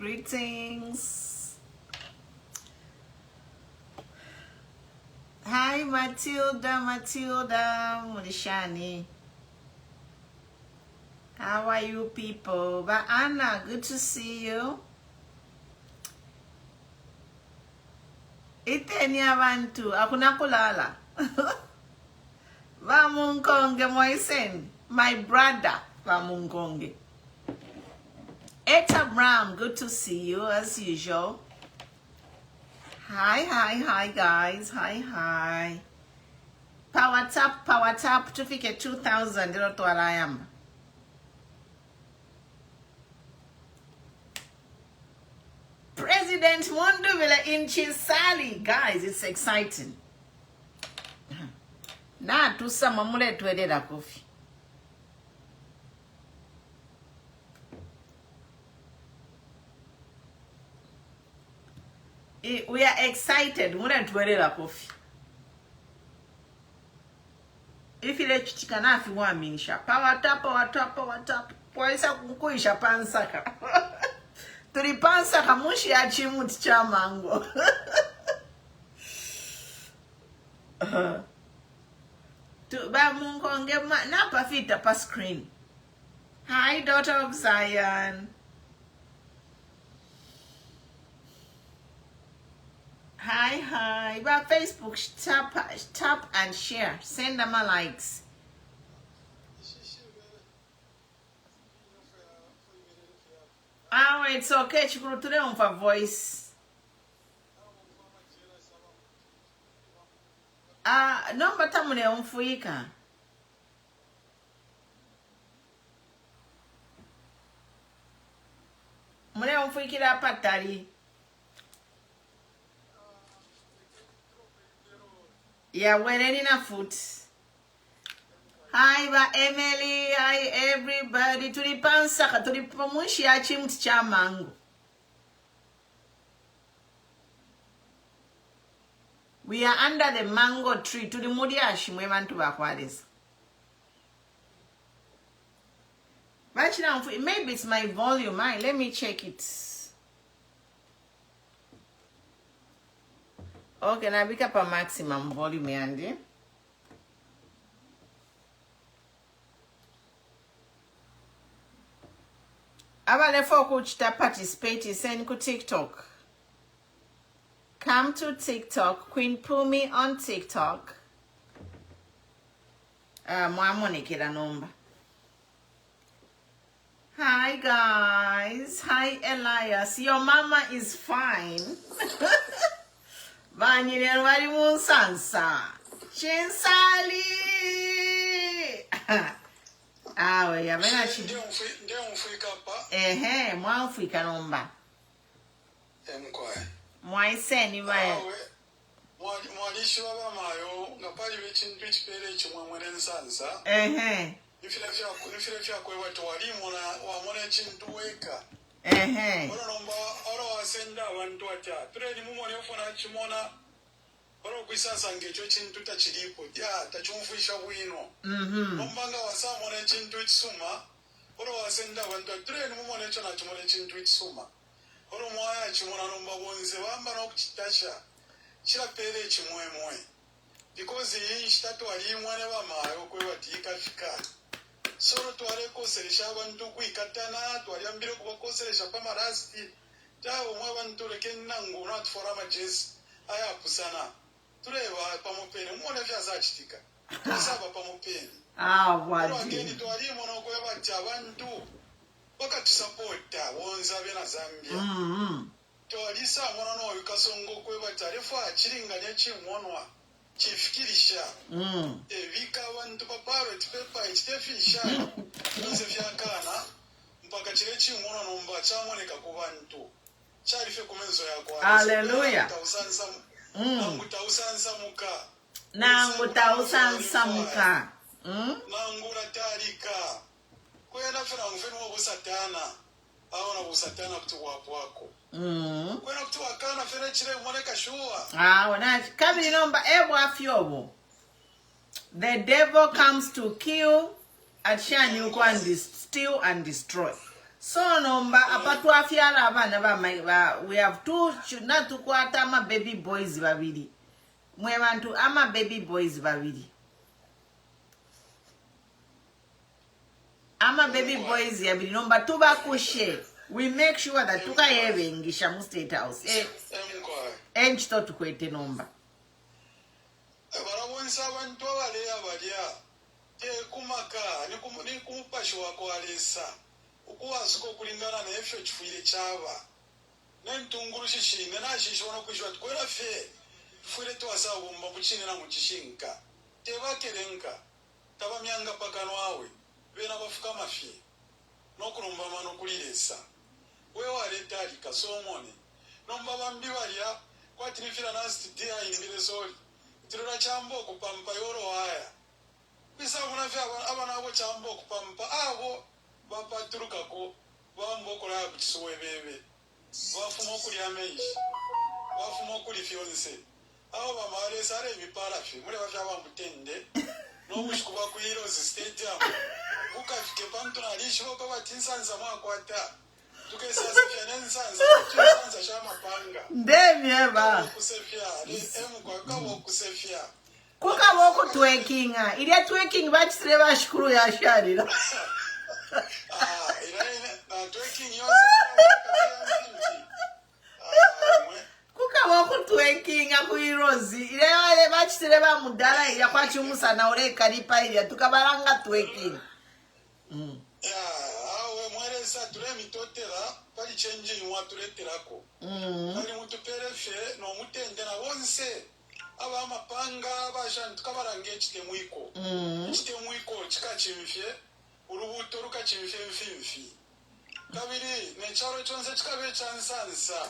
Greetings. Hi, Matilda, Mulishani. How are you people? But Anna, good to see you. Iteni abantu, akuna kulala. Vamunkonge Moisen, my brother, Vamunkonge. Eta Bram, good to see you as usual. Hi, guys. Hi. Power tap, to fike 2,000, not what I am. President Mundubile in Chisali, guys, it's exciting. Na tu sama mule tuwede la kofi. We are excited. Mule tuwede la kofi. If you let chitikana afi wa minisha. Power tap. Poisa kukuisha pansaka. Tulipansa kamushi achimu ticha mango. Ba mungonge na pafita pa screen. Hi, daughter of Zion. Hi. Ba Facebook, tap and share. Send them a likes. It's okay. Chukuru today on for voice. Number tamune umfuika. Mune umfuikira patali. Yeah, wearing a foot. Hi, ba Emily. Hi, everybody. Tulipansaka, tulipomushi achimu cha mango. We are under the mango tree. Tulimudiashi mwe bantu bakwalisa. But now, maybe it's my volume. Let me check it. Okay, now pick up a maximum volume, Andy. Abale folk to participate send ku TikTok. Come to TikTok. Queen Pumi on TikTok. Mwamone kila number. Hi guys. Hi Elias. Your mama is fine. Vanyile wali munsansa. Chinsali. We yamena chi. Mwafrika nomba. Mwaise ni wae. Mwalisho wa mayo ngapali wechintu chipele chumwa mwene sansa. Nifile kwa watu walimu na wamone chintu weka. Olo nomba olo wasenda wantu wacha. Ture ni mumo neofona chimona. Olo kuisasa ngecho chintu tachilipo. Ya tachumfuisha wino. Nombanga wasa mwone chintu itisuma. Olo wasenda wantu wacha. Ture ni mumo necho na chumone chintu itisuma. Olo mwaya chimona nomba wonze wamba na kuchitasha. Chila pele chimwe. Because hii shtatu walimwane wa mayo kwe watika fika. Solo tuwale koselesha abantu kuikatana, tuwaliambile kubakoselesha pa rasti. Tawo mwa bantu leke nangu na tuforama jezi. Aya pusana. Tulewa pamopeni. Mwone vya zachitika. Tusaba pamopeni. Wadi. Wageni tuwalimu na kwe wati abantu. Waka tusapota. Wonza vena Zambia. Tuwalisa mwana no wikasongo kwe wati. Alifa chiringanya chimwanwa. Chifikirisha. Vika wantu paparo itipepa itefisha. Nze vyakana. Mpaka chile chimwana nomba chamoneka kubantu. Charife kumenzo ya kwa. Hallelujah. Nangutausansa muka. Nangutausansa muka. Nangula tarika. Kwena fena mfeno wa satana. Aona busatana kutu wapo wako. Kwena kutu wakana fena chile mwaneka shua. Wanachi. Kabili nomba ebu afyobo. The devil comes to kill, and steal and destroy. So nomba apatu afyala abana ba we have two na tukwata ama baby boys babiri. Mwe bantu ama baby boys babiri. Ama baby boys yabiri nomba tuba kushe. We make sure that tukayebengisha mu state house. Enchito tukwete nomba. Barabonsa abantu abale abalya. Kumaka ni kumupasho wako alesa. Ukuwasuko kulingana na efyo chifuire chaba. Nentunguru shishine na shishona kushwa tukwera fe. Fuire tuwasa ubumba kuchine na muchishinka. Teba kelenka. Taba myanga pakano awe. Bena bafuka mafie. Nokurumba mano kulilesa. Wewa retali kasomone. Nomba bambiwalia kwa tinifila nasi dia indile soli. Tirura chambo kupampa yoro haya. Bisa munafia abana abo chambo kupampa abo bapaturuka ko bambo kola kuchisuwe bebe. Bafumo kuli ameji. Bafumo kuli fiance. Abo bamare sare biparafi. Mule bafya bambutende. No mushikuba ku Heroes Stadium. Ukafike pantu na lisho ko batinsanza mwakwata. Tukesasa fyanensanza, tusanza shama panga. Ndemyeba. Kusefia, kwa kawo kusefia. Kuka woko twerkinga. Ile twerking bachisire bashukuru yasharira. Ila twerking yose kuka woko twerkinga ku Heroes. Ile bachisire bamudala ya kwachi umusana ore kalipa ile tukabaranga twerking. Awe mweresa turemi totera pali change inwa tureterako. Kali mutuperefe no mutende na wonse. Aba amapanga bashantu kabarange chitemwiko. Chitemwiko chikachimfye urubuto rukachimfye mfimfi. Kabiri necharo chonse chikabe chansansa.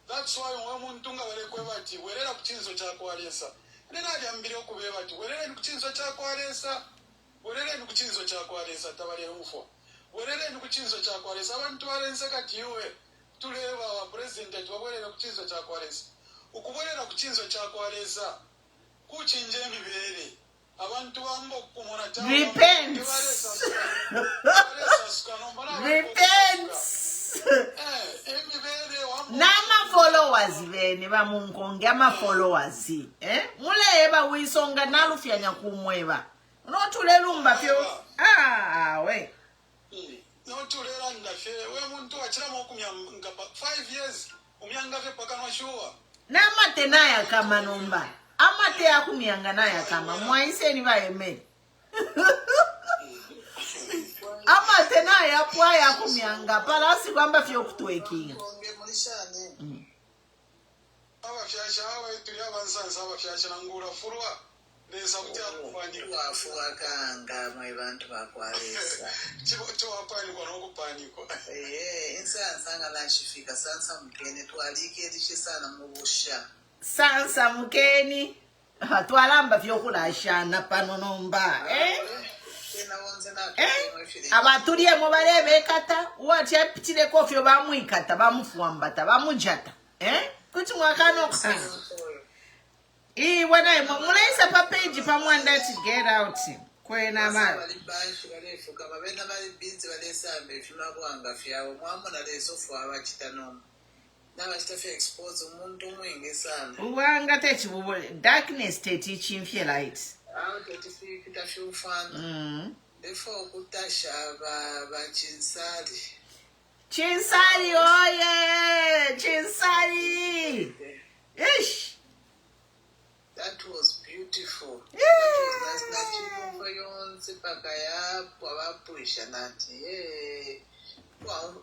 That's why umuntu ngabarekwe bati werera kuchinzo chako alesa. Nena lyambire okubeba bati werera kuchinzo chako alesa. Werera kuchinzo chako alesa tabale ufo. Werera kuchinzo chako alesa abantu balense kati iwe tuleba wa president twaborera kuchinzo chako alesa. Ukuborera kuchinzo chako alesa kuchinje emibere abantu bambo kumona tawo. Repent. Nama followers bene ba munkonge ama followers muleba wisonga nalufyanya kumweba notulelumba fyo we notulera ndafe we muntu achira mokumyanga 5 years umyanga fe paka no shuwa namate naya kama nomba amate yakumyanga naya kama mwaise ni baeme amate naya pwa yakumyanga palasi kwamba fyo kutwekinga abafyasha awe tuli abansansa abafyasha nangura furwa neza kutya kupandikwa afuwa kanga mwe bantu bakwalesa chibo apandikwa nokupanikwa insansa ngalashifika sansa mukene twalike lishisana mubusha sansa mukeni twalamba vyokulashana pano nomba abatulie mu balebe kata wati apitire kofyo bamwikata bamufuambata bamujata kuti mwakano wana mulaisa pa page pamwanda to get out kwena mali balibashi balefuka babena bali busy balesambe fima kwanga fyawo mwamona leso fwa abachitano nabachitafe expose umuntu mwingi sana uwanga techibubo darkness teaching light tetifika fyufana before kutasha chinsali oye chinsali ish. That was beautiful. Well,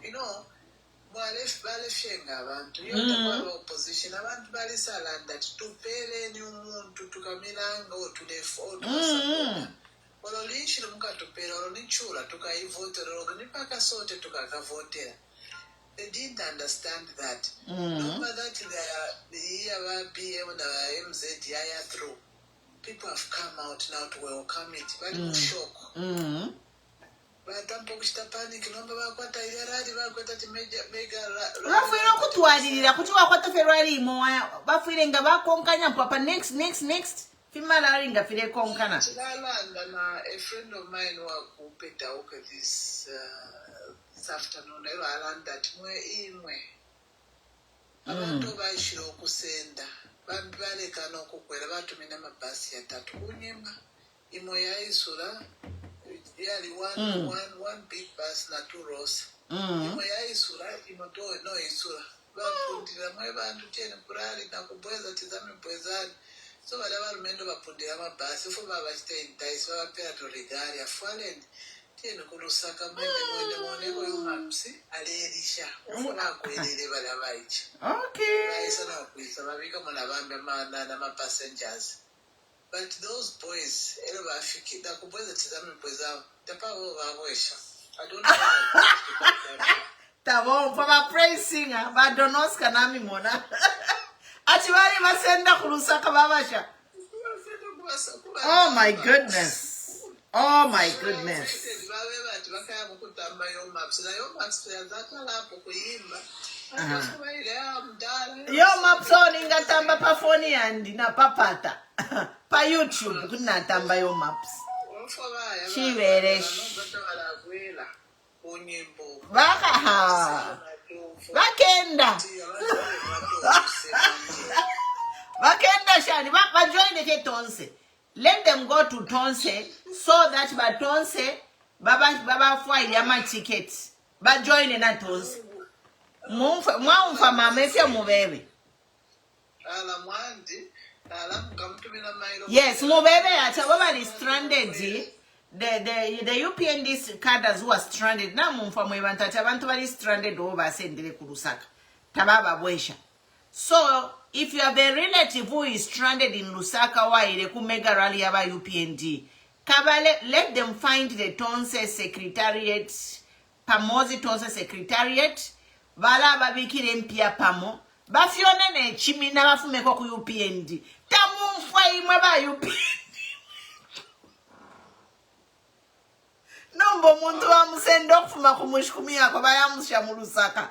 you know, opposition abantu balisalanda tupele ni umuntu tukamilanga otulefoto ololishilo mukatupela olonichula tukaivotera olonipaka sote tukakavotera. They didn't understand that. Remember that the year BM and the MZ are through. People have come out now to welcome it. But shock. But I'm panic. Number what I read about that mega. Rafuino kutuadira kutuwa kwa Ferrari mo bafirenga bakonkanya papa next Fimala ringa file konkana. A friend of mine who put out this afternoon, I learned that abantu bashira okusenda baleka n'okukwera batumina amabasi atatu kunyimba imo yaisula yali one big bus na two rows imo yaisula imo no isula bapundira mwe bantu chene kurali na kubweza tizame bwezani so balumendo bapundira amabasi fo babachite Diaspora bapera to regari afwalend tena kulusaka mwende yomapsi alerisha ufuna kwelele balabaichi baisa na kuisa babika muna bambe na passengers but those boys elo bafiki da kubweza tizame bweza tapawo babwesha I don't know tabo for praise singer but don't ask nami mona ati bali basenda kulusaka babasha. Oh my goodness. Oh my goodness. Yo mapsoni ngatamba pa phone yandi na papata pa YouTube kuna tamba yo maps. Chiveresh. Bakenda. Bakenda shani ba join the Tonse. Let them go to Tonse so that by Tonse baba file yama tickets. Ba join na Tonse. Mwa mama efya mubebe. Yes, mubebe ata baba is stranded. The UPND cadres who are stranded na mumfa mwebanta abantu bali stranded over sendele ku Lusaka. Tababa bwesha. So if you have a relative who is stranded in Lusaka while ku mega rally aba UPND, let them find the Tonse Secretariat, Pamozi Tonse Secretariat, bala babikire mpia pamo, bafiona ne chimina bafumeko ku UPND. Tamumfa imwe ba UPND. Nombo muntu wa musendo kufuma kumushikumi yako bayamusha mu Lusaka.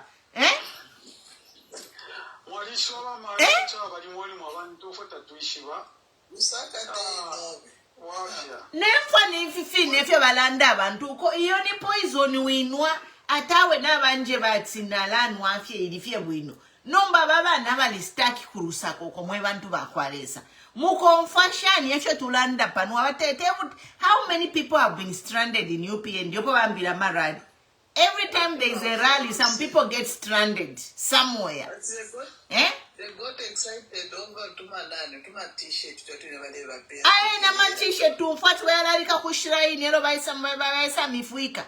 Nemfa nififi nefye balanda abantu ko iyo ni poison winwa atawe nabanje batsinalanu afye ilifye bwino nomba baba nabali staki ku Lusaka ko mwe bantu bakwalesa muko mfashani efye tulanda pano abatete. How many people have been stranded in UPND yopo bambira maradi? Every time there is a rally, some people get stranded somewhere. They got excited over to my t-shirt. I na my t-shirt to fat where I like a kushrai nero by some mifuika.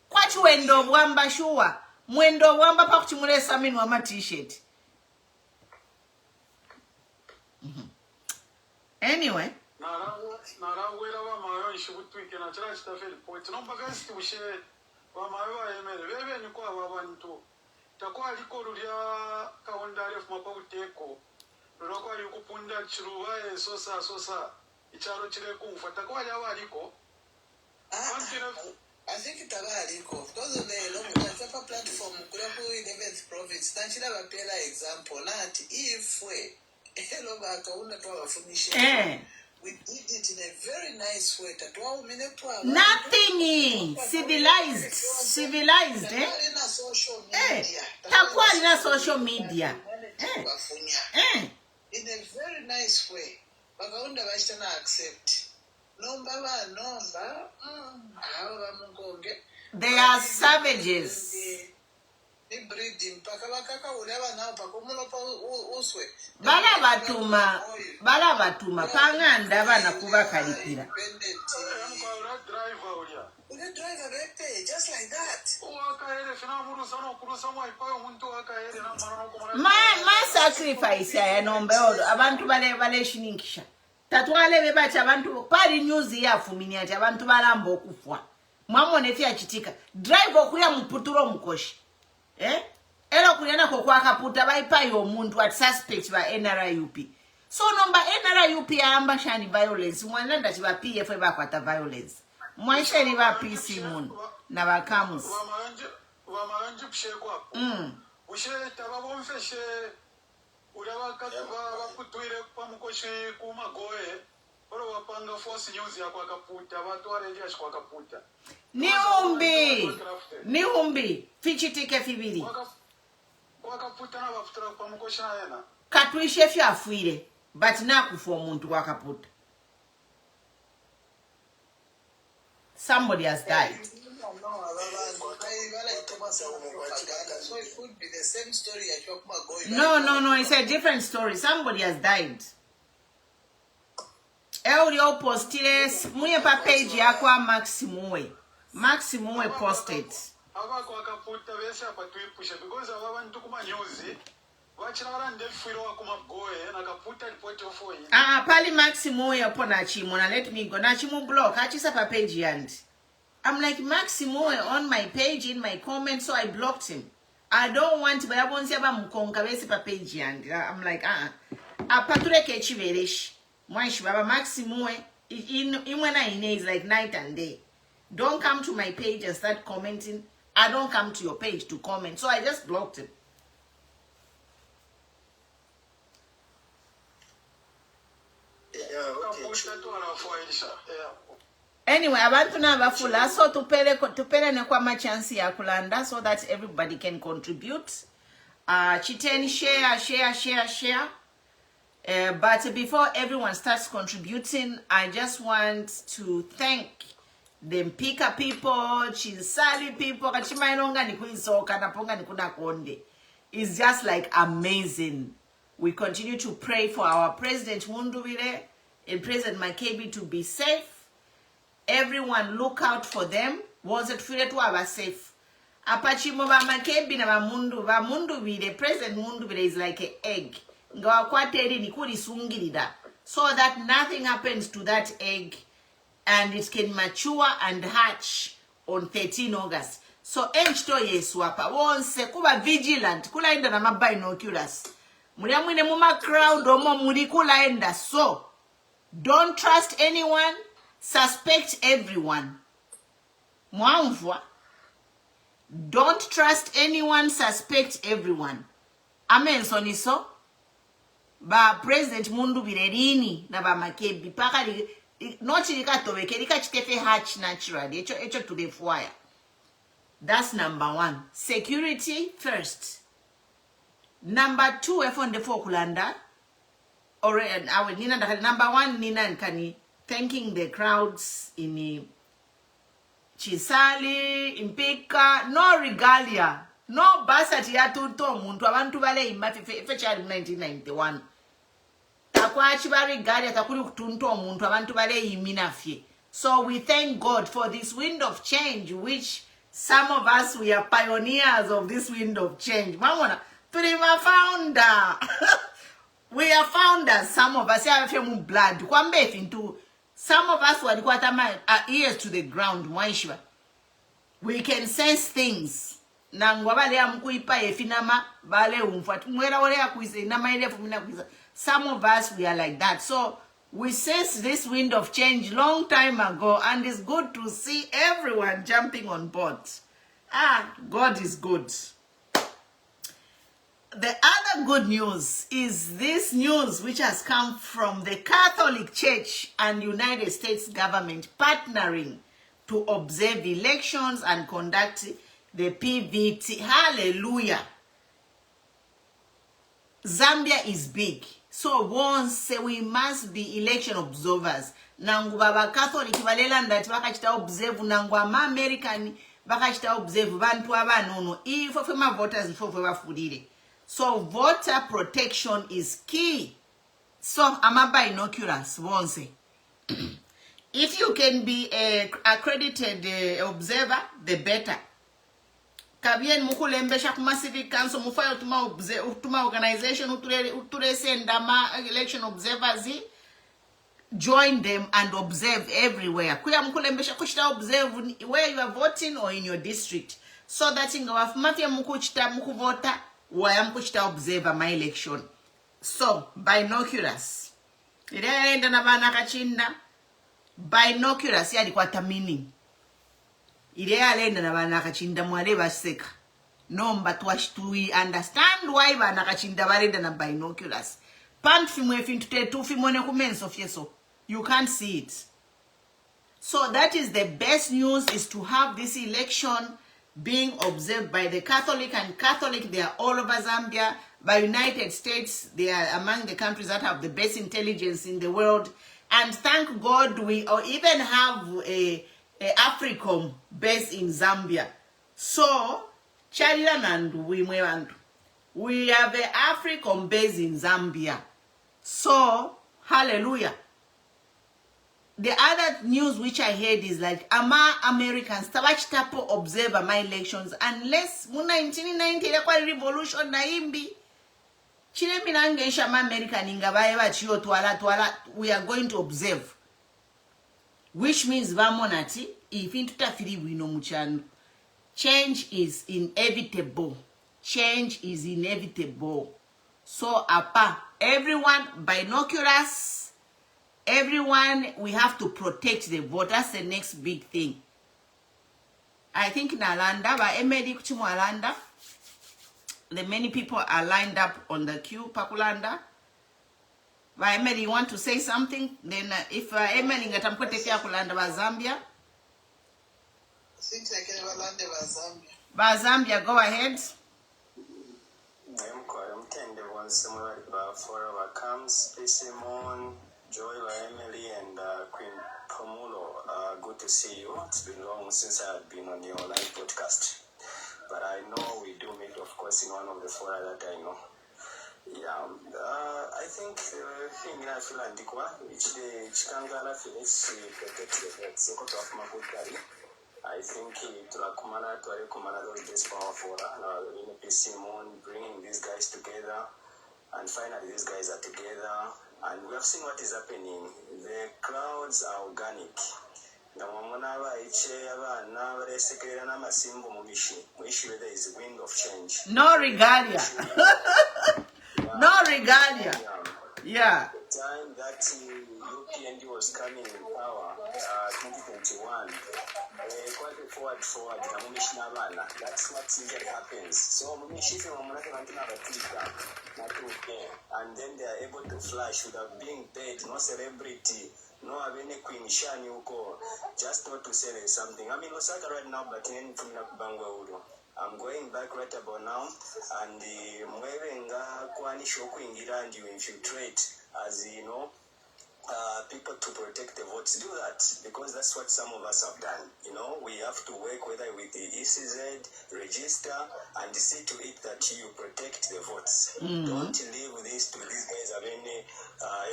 Quite wendo wamba shua. Mwendo wamba pakuchimule samin wa my t-shirt. Anyway. Takwa likolu lya kawondali of mapawuteko lulokwa likupunda chiruwa sosa ichalo chile kumfa takwa lyawa aliko I think it's aliko because of the long platform kulaku 11th province tanchila bapela example nati if we hello bakaunda twabafunisha we did it in a very nice way. Nothing civilized. Takwa na social media. In a very nice way. Bakaunda bashana accept. They are savages. Bala batuma panganda bana kuba kalipira. Just like that. My sacrifice ya nombe odo abantu bale shinikisha. Tatwale bebacha abantu pali news ya fumini ati abantu balamba okufwa. Mwamone fya chitika. Drive okuya muputuro mukoshi. Elo kuliana kwa kaputa baipayo omuntu at suspect ba NRIUP. So nomba NRIUP amba shani violence. Mwananda chiba PF bakwata violence. Mwaisha ni ba PC mun na bakamus. Wamanje kushekwa hapo. Ushe tababomfeshe Bakutwire pamukoshi kumagoye oro wapanga force news ya kwa kaputa watu wareja kwa kaputa ni umbi fichitike fibiri kwa kaputa na bafutra pamukoshi na katwishe fyafwire but nakufa omuntu kwa kaputa. Somebody has died. So it could be the same story as your No, it's a different story. Somebody has died. Elio postile muye pa page yakwa Maximue posted. Aba kwa kaputa bese apatwipusha because abantu kuma news wachira ndefiro kumagoye na kaputa report ofo yin. Pali Maximue upona chimo na let me go na chimo block achisa pa page yandi. I'm like Maximue on my page in my comments, so I blocked him. I don't want to, but I won't say about Mukonga besi pa page and I'm like, Pature kechiveresh. Mwanshi baba Maximue in when I is like night and day. Don't come to my page and start commenting. I don't come to your page to comment, so I just blocked him. Anyway, abantu nabafula so tupele ne kwa machansi ya kulanda so that everybody can contribute. Chiteni share. But before everyone starts contributing, I just want to thank the Mpika people, Chinsali people, Kachimainonga nikuisoka naponga nikuna konde. It's just like amazing. We continue to pray for our President Mundubile and President Makebi to be safe. Everyone look out for them. Was it feel to have safe? Apachimo ba Makebi na ba Mundubile, President Mundubile is like an egg. So that nothing happens to that egg and it can mature and hatch on 13 August. So enchito yesu hapa wonse kuba vigilant kula enda na binoculars. Mulia mwine muma crowd omo muri kula enda. So don't trust anyone, suspect everyone. Mwamvwa. Don't trust anyone, suspect everyone. Amen soniso. Ba President Mundubile lini na ba Makebi paka nochi likatoweke likachitefe hatch naturally echo to the fire. That's number 1. Security first. Number 2 efonde kulanda or our nina number 1 nina nkani thanking the crowds in Chisali, Mpika, no regalia, no basati ya tuto muntu abantu bale imafi fechali 1991. So we thank God for this wind of change, which some of us, we are pioneers of this wind of change. Mamona, tulima founder. We are founders, some of us have blood. Some of us are ears to the ground. We can sense things. Some of us, we are like that. So we sensed this wind of change long time ago, and it's good to see everyone jumping on board. God is good. The other good news is this news which has come from the Catholic Church and United States government partnering to observe elections and conduct the PVT. Hallelujah. Zambia is big. So once we must be election observers. Nangu baba Catholic balela ndati bakachita observe nangu ama American bakachita observe bantu abanono ifo fema voters ifo fema fudile. So voter protection is key. So ama binoculars once. If you can be a accredited observer, the better. Kabien mukulembesha kuma civic council mufayo tuma organization uture senda ma election observers join them and observe everywhere. Kuya mukulembesha kuchita observe where you are voting or in your district. So that in our mafia mukuchita mukuvota waya mukuchita observe my election. So binoculars. Ile enda na bana kachinda binoculars yalikuwa meaning. Ile alenda na bana kachinda mwale baseka. No, but we understand why banakachinda barenda na binoculars. Pant fimwe fintu tu fimone kumenso fieso. You can't see it. So that is the best news, is to have this election being observed by the Catholic, and Catholic, they are all over Zambia. By United States, they are among the countries that have the best intelligence in the world. And thank God we even have a AFRICOM based in Zambia. So, Chalilan and we have a AFRICOM based in Zambia. So, hallelujah. The other news which I heard is like, ama Americans tabachitapo observe my elections unless muna 1990 ilikuwa revolution na imbi. Chile minangesha ma American ingabaye bachiyo twala we are going to observe. Which means vamonati ifintu tafiri wino muchano. Change is inevitable. Change is inevitable. So apa everyone binoculars. Everyone, we have to protect the vote. That's the next big thing. I think in Alanda, by Emedi Kuchimu Alanda, the many people are lined up on the queue, Pakulanda. By Emedi, you want to say something? Then if Emedi ngatamkote kia kulanda ba Zambia. Things like Alanda ba Zambia. Ba Zambia, go ahead. I'm tender one similar for our comes, Simon, Joy, Emily, and Queen Pomulo. Good to see you. It's been long since I have been on your live podcast. But I know we do meet, of course, in one of the fora that I know. Yeah, I think thing I feel andikwa, which the Chikangala Felix protect the heads. I think Tulakumana to Kumana those Diaspora fora, Simon bringing these guys together, and finally these guys are together. And we have seen what is happening. The crowds are organic. There is wind of change. No regalia. No regalia. Yeah. The time that UPND was coming in power, 2021, quite forward, that's what usually happens. So, and then they are able to flash without being paid, no celebrity, no have any queen shani uko, just not to say there's something. I mean, Osaka right now, but in I'm going back right about now, and mwevenga kwani shoku ingira and you infiltrate, as you know, people to protect the votes. Do that, because that's what some of us have done. You know, we have to work whether with the ECZ, register, and see to it that you protect the votes. Don't leave this to these guys have any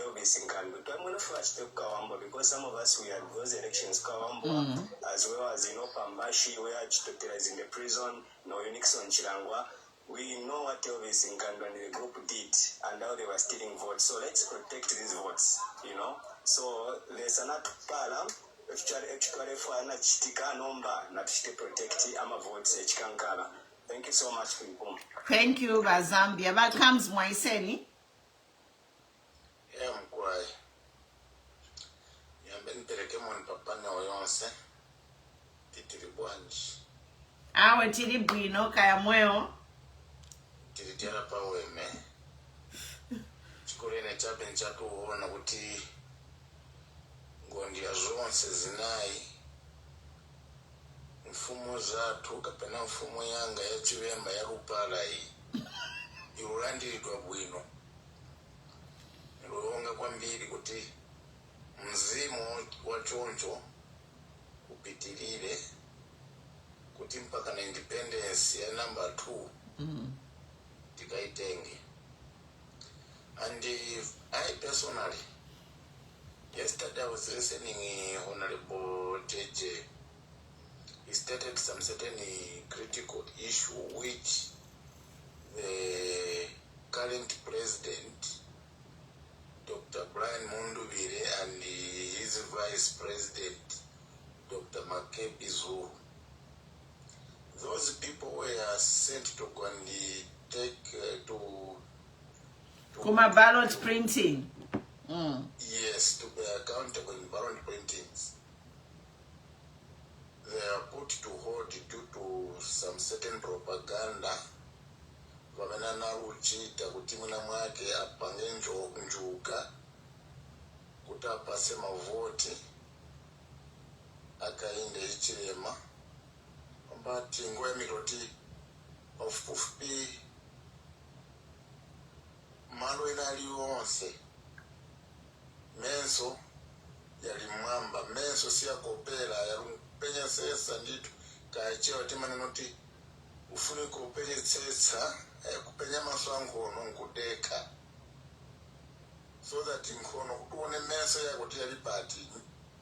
obvious income. But I'm going to flash to Kawambo, because some of us, we had those elections Kawambo, as well as, you know, Pambashi, where Chitotera is in the prison, no Unixon Chirangwa. We know what Elvis and the group did and how they were stealing votes. So let's protect these votes, you know. So there's another pala, actually for an chitika number, not to protect ama votes, Chikankala. Thank you so much, people. Thank you, Zambia. But comes Moiseni. Yeah, I'm quiet. You've been Perekemon Papa Noyonse. Titiribuanji. Awe Tiribuino Kayamweo. Tiritera paweme chikorene chape nchatoona kuti ngondi ya zonse zinayi mfumo zathu kapena mfumo yanga ya chivemba ya rupala iyi irulandiridwa bwino nilonga kwambiri kuti mzimu wa choncho upitilire kuti mpaka na independence ya number 2 and I personally, yesterday I was listening Honorable JJ. He stated some certain critical issue which the current president, Dr. Brian Mundubile, and his vice president, Dr. Makebi Zulu. Those people were sent to go and take to Kuma ballot printing. Yes, to be accountable in ballot printings. They are put to hold due to some certain certain propaganda vamene naruchita kuti mwina mwake apange njuka kuti apase mavoti akainde ichirema ambati nguva yemikoti pafupifupi malo ena aliwonse menso yali mwamba menso siyakopera yalupenyesesa nditu kachewa timaneno ti ufune kupenyetsetsa kupenya maso angono nkudeka so that nkhono kutuone meso yakuti yali pati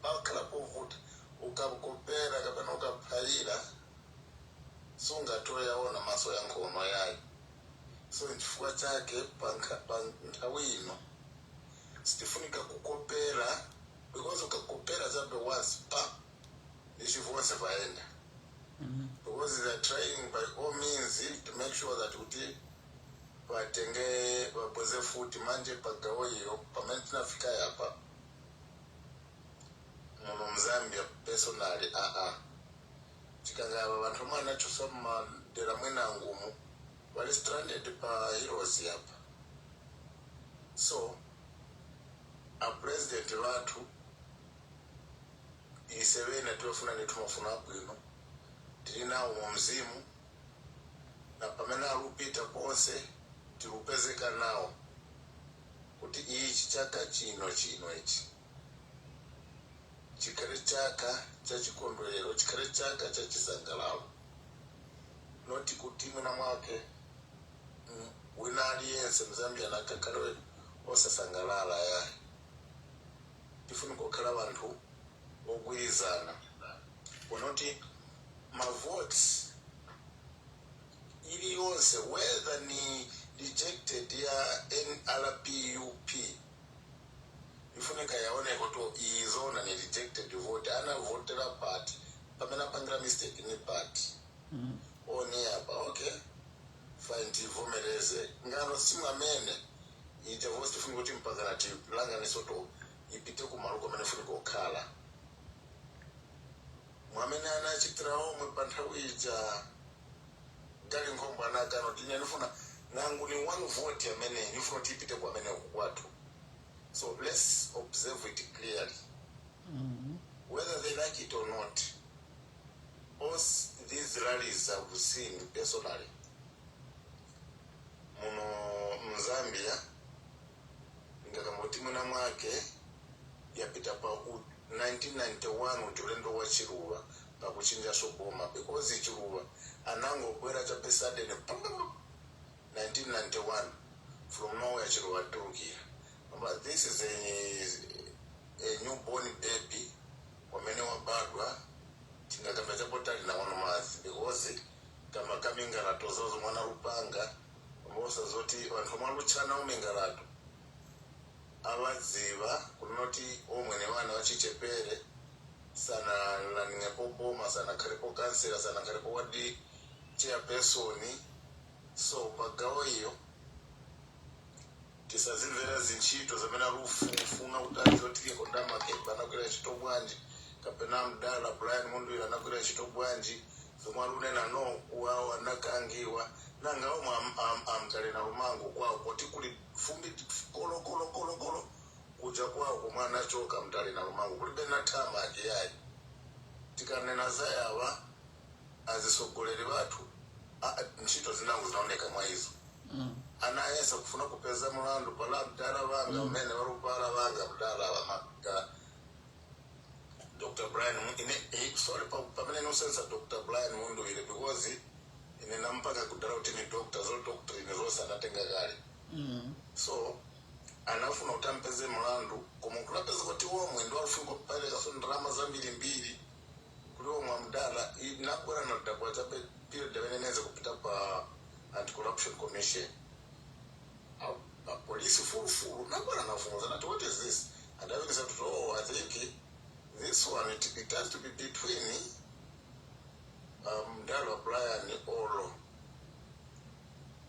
pakhala povuta ukakopera kapena ukaphalira sungatoyaona maso ya nkhono yayo. So nchifukwa chake pa nthawi ino sitifunika kukopera because ukakopera zabe once pa ichivonse vaenda because they are trying by all means to make sure that uti vatenge vabweze futi manje pagawo iyo pamene tinafika yapa muno mzambia personally chikangava vantu mwana chosoma dera mwena ngumu wali stranded pa heroes yapa. So a president watu isewena tuwafuna nitumafuna bwino tilinawo mu mzimu na pamene alupita ponse tilupezeka nawo kuti ichi chaka chino ichi chikale chaka cha chikondwerero chikale chaka cha chisangalalo noti kuti mwina mwake wina aliyense mzambia nakakale osasangalala ya tifuna kukhala vantu ogwirizana unoti mavotes ili yonse whether ni rejected ya NRPUP ifunika yaone koto izona ni rejected vote ana votera party pamena pangira mistake ni party oni hapa okay fine tivomereze ngano simamene ite vote tifunika kuti mpakana tilanga nisoto ipite kumaluko mene funika okhala mwamene anachitirawo mwe panthawi ija gali nkhombo anagano tine nifuna nangu ni one vote amene nifuna tipite kwa amene watu. So let's observe it clearly. Whether they like it or not, all these rallies I've seen personally muno mzambia ngakamoti muna mwake yapita pa 1991 utulendo wa chiruwa pakuchinja soboma because chiruwa anango kwera cha pesade ne 1991 from nowhere chiruwa Turkey. But this is a newborn baby wamene wabadwa tingakameta potali na wana mazi because kama kamingarato zozo mwana rupanga mbosa zoti vantu mwaluchana umingarato abaziva kunoti omwene wana wachichepere sana laningepo boma sana karepo kansela sana karepo wadi chairperson. So pagawo iyo tisazimvera zinchito zamena rufuna utacho tike kondama kebana kwera chitobwanji kapena mdala Brian Mundubile anakwera chitobwanji zomwarune nano kuwa anakangiwa nanga omwe amkale na rumango kwao kuti kuli fumbi kolo kuja kwao kumwana choka mtale na rumango kuli bena tama yayi tikanena zayava azisogolere watu nchito zinangu zinaoneka mwa hizo anayesa kufuna kupeza mulandu pala mdala wanga umene warupala wanga mdala wa maka Dr. Brian sorry pamene no sense Dr. Brian Mundubile because ine nampaka kudala kuti ni doctor zo doctrine zosa anatenga gari. So anafuna utampeze mulandu koma kulapeza kuti womwe ndo afunga pale kaso drama za mbili kuli omwe mdala inakwera na dabwa za period veneneze kupita pa anti-corruption commission police full nakwera nafunza that what is this and I said I think this one it has to be between Mdala Brian or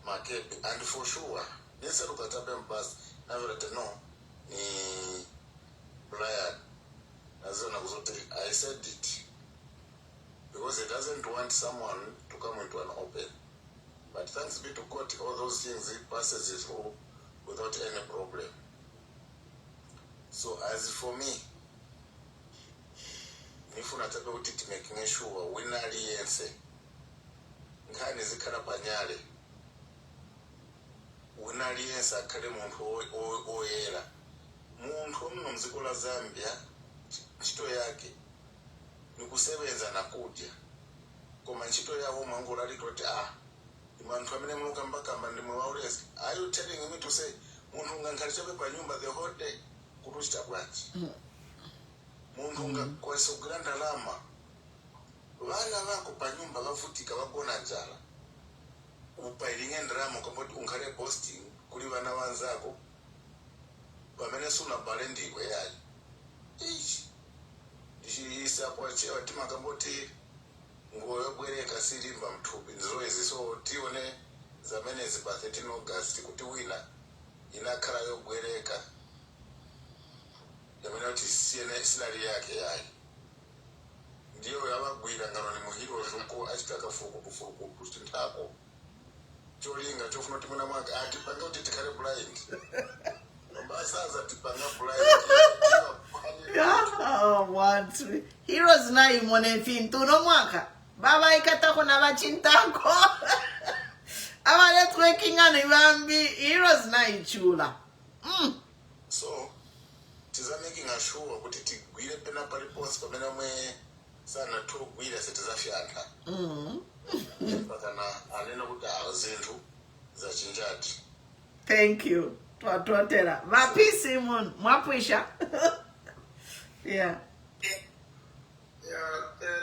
Makebi and for sure yes ukatabe mbasi na vile no ni Brian nazona kuzote I said it because because he doesn't want someone to come into an open. But thanks be to God, all those things he passes it through without any problem. So as for me, if unataka kuti making sure wina aliyense nkhani zikhala panyale wina aliyense akhale munthu oyera munthu muno mdziko la Zambia ntchito yake nikusebenza nakudya koma ntchito yawo mwangola likoti imanthu amene mulukambakamba ndimwe waulesi. Are you telling me to say munthu ungankhalichabe pa nyumba the whole day kuti uchita bwanji? Munthu ungakwesa kugula ndalama vana vako pa nyumba vavutika vagona njala upailinge ndalama ukamboti unkhale posting kuli vana vanzako pamene sunabale ndikwe yayi ichi ndichisapochewa timakamboti nguo yobwereka silimba mthupi nzizoezi. So tione zamenezi pa 13 August kuti wina inakhala yobwereka yamene kuti sinali yake yayi ndiyo yavagwira ngano ni muhiro zuko achitaka fuku chintako cholinga chofuna kuti mwana mwaka atipanga kuti tikhale blind nombasaza tipanga blind. What heroes na imone fintu no mwaka baba ikatako na vachintako ava let's working on ibambi heroes na ichula. So tiza making sure kuti tigwire pena paliponse pamene mwe sana togwira setizafyanta pakana anena kuti zinthu zachinjati. Thank you twatotera vapi Simon mwapwisha. Yeah.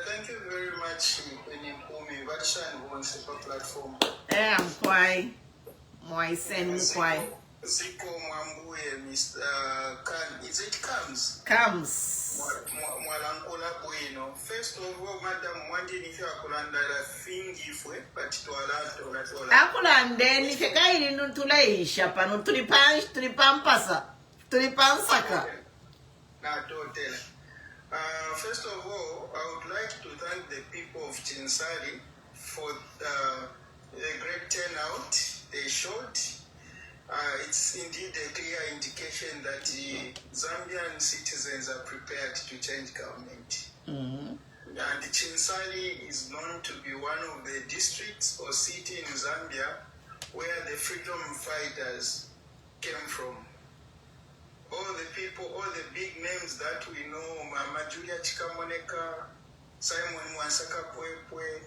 Thank you very much, Mpumi. Vatshan wants the platform. I'm quite. My son, quite. Ziko Mwambuye, Mr. Is it Comes? Comes. Mwalankola Bueno. First of all, Madam, one day if you are Kulanda, Fingi Fue, but to Alatola. Akulande, if you guide into Laisha, Pano, Tulipampasa, Tulipansaka. First of all, I would like to thank the people of Chinsari for the great turnout they showed. It's indeed a clear indication that the Zambian citizens are prepared to change government. And Chinsari is known to be one of the districts or city in Zambia where the freedom fighters came from. All the people, all the big names that we know, Mama Julia Chikamoneka, Simon Mwansaka Pwepwe,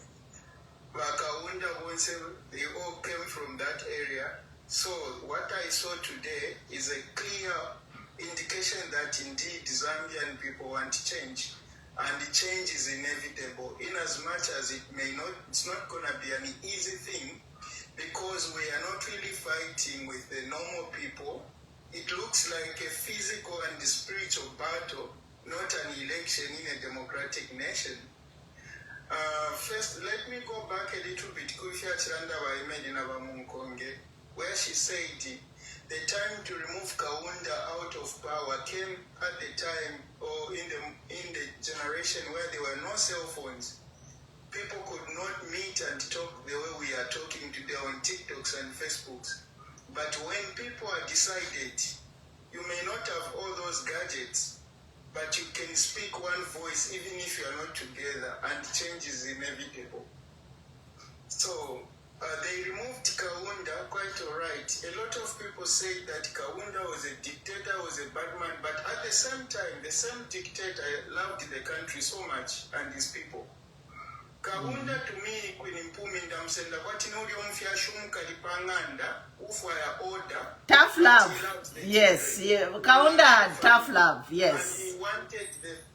Wakaunda Bonse, they all came from that area. So what I saw today is a clear indication that indeed Zambian people want change. And the change is inevitable, in as much as it's not going to be an easy thing, because we are not really fighting with the normal people. It looks like a physical and spiritual battle, not an election in a democratic nation. First, let me go back a little bit, where she said the time to remove Kaunda out of power came at the time or in the generation where there were no cell phones. People could not meet and talk the way we are talking today on TikToks and Facebooks. But when people are decided, you may not have all those gadgets, but you can speak one voice even if you are not together, and change is inevitable. So they removed Kaunda, quite all right. A lot of people say that Kaunda was a dictator, was a bad man, but at the same time, the same dictator loved the country so much and his people. Kaunda to me, Queen Mpumi ndamsenda kwati nuli omfyashum kalipanganda ufaya order. Tough love. Yes, yeah. Kaunda had tough love, yes. And he wanted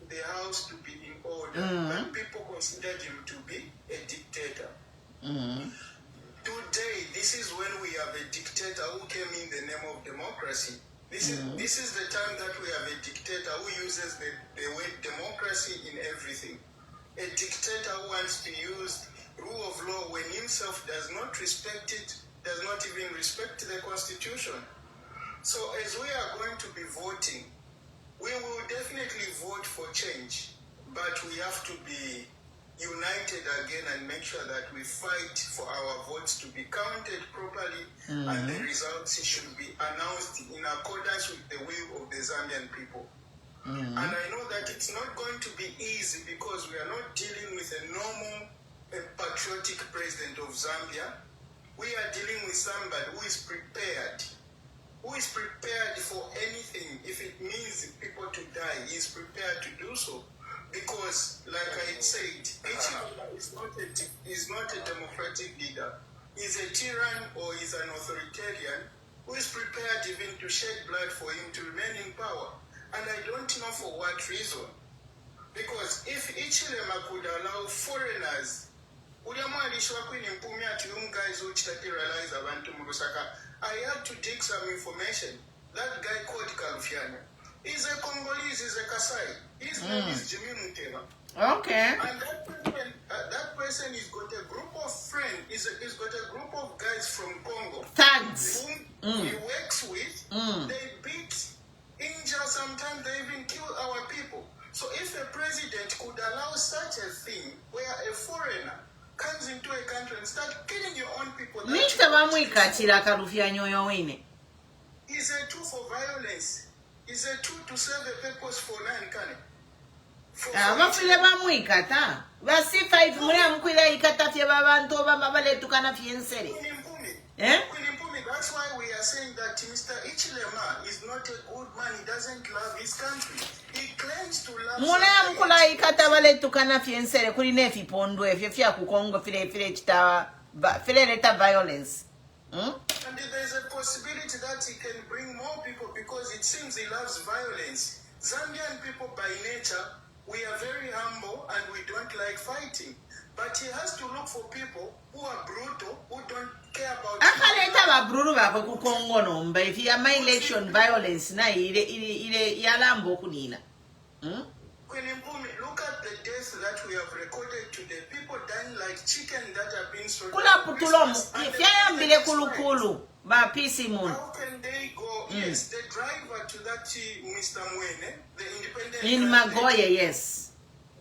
the house to be in order. And people considered him to be a dictator. Today, this is when we have a dictator who came in the name of democracy. This is the time that we have a dictator who uses the word democracy in everything. A dictator who wants to use rule of law when himself does not respect it, does not even respect the constitution. So as we are going to be voting, we will definitely vote for change, but we have to be united again and make sure that we fight for our votes to be counted properly, and the results should be announced in accordance with the will of the Zambian people. And I know that it's not going to be easy because we are not dealing with a normal, patriotic president of Zambia. We are dealing with somebody who is prepared for anything. If it means people to die, he is prepared to do so. Because, like I said, is not a democratic leader. He's a tyrann or he's an authoritarian who is prepared even to shed blood for him to remain in power. And I don't know for what reason. Because if Ichilema could allow foreigners, I had to dig some information. That guy called Kalufiano. He's a Congolese, he's a Kasai. His name is Jimmy Mutema. Okay. And that person has got a group of friends, he's got a group of guys from Congo. Thugs. Whom he works with. They beat, injure, sometimes they even kill our people. So if a president could allow such a thing where a foreigner comes into a country and start killing your own people, is a tool for violence. Is a tool to serve a purpose for mankind. Abafile bamwikata basifa ifumule mkwila ikata fye babantu bamabale tukana fiensere. That's why we are saying that Mr. Ichilema is not a good man. He doesn't love his country. He claims to love. Mule mkula ikata bale tukana fiensere kuli nefi pondwe fye ku Congo file chitawa file leta violence. And there is a possibility that he can bring more people because it seems he loves violence. Zambian people by nature, we are very humble and we don't like fighting. But he has to look for people who are brutal, who don't care about... If you have my election violence, yalambo kunina. Look at the deaths that we have recorded today. People dying like chicken that have been sold. How can they go? Yes, the driver to that Mr. Mwene, the independent... In Magoya, yes.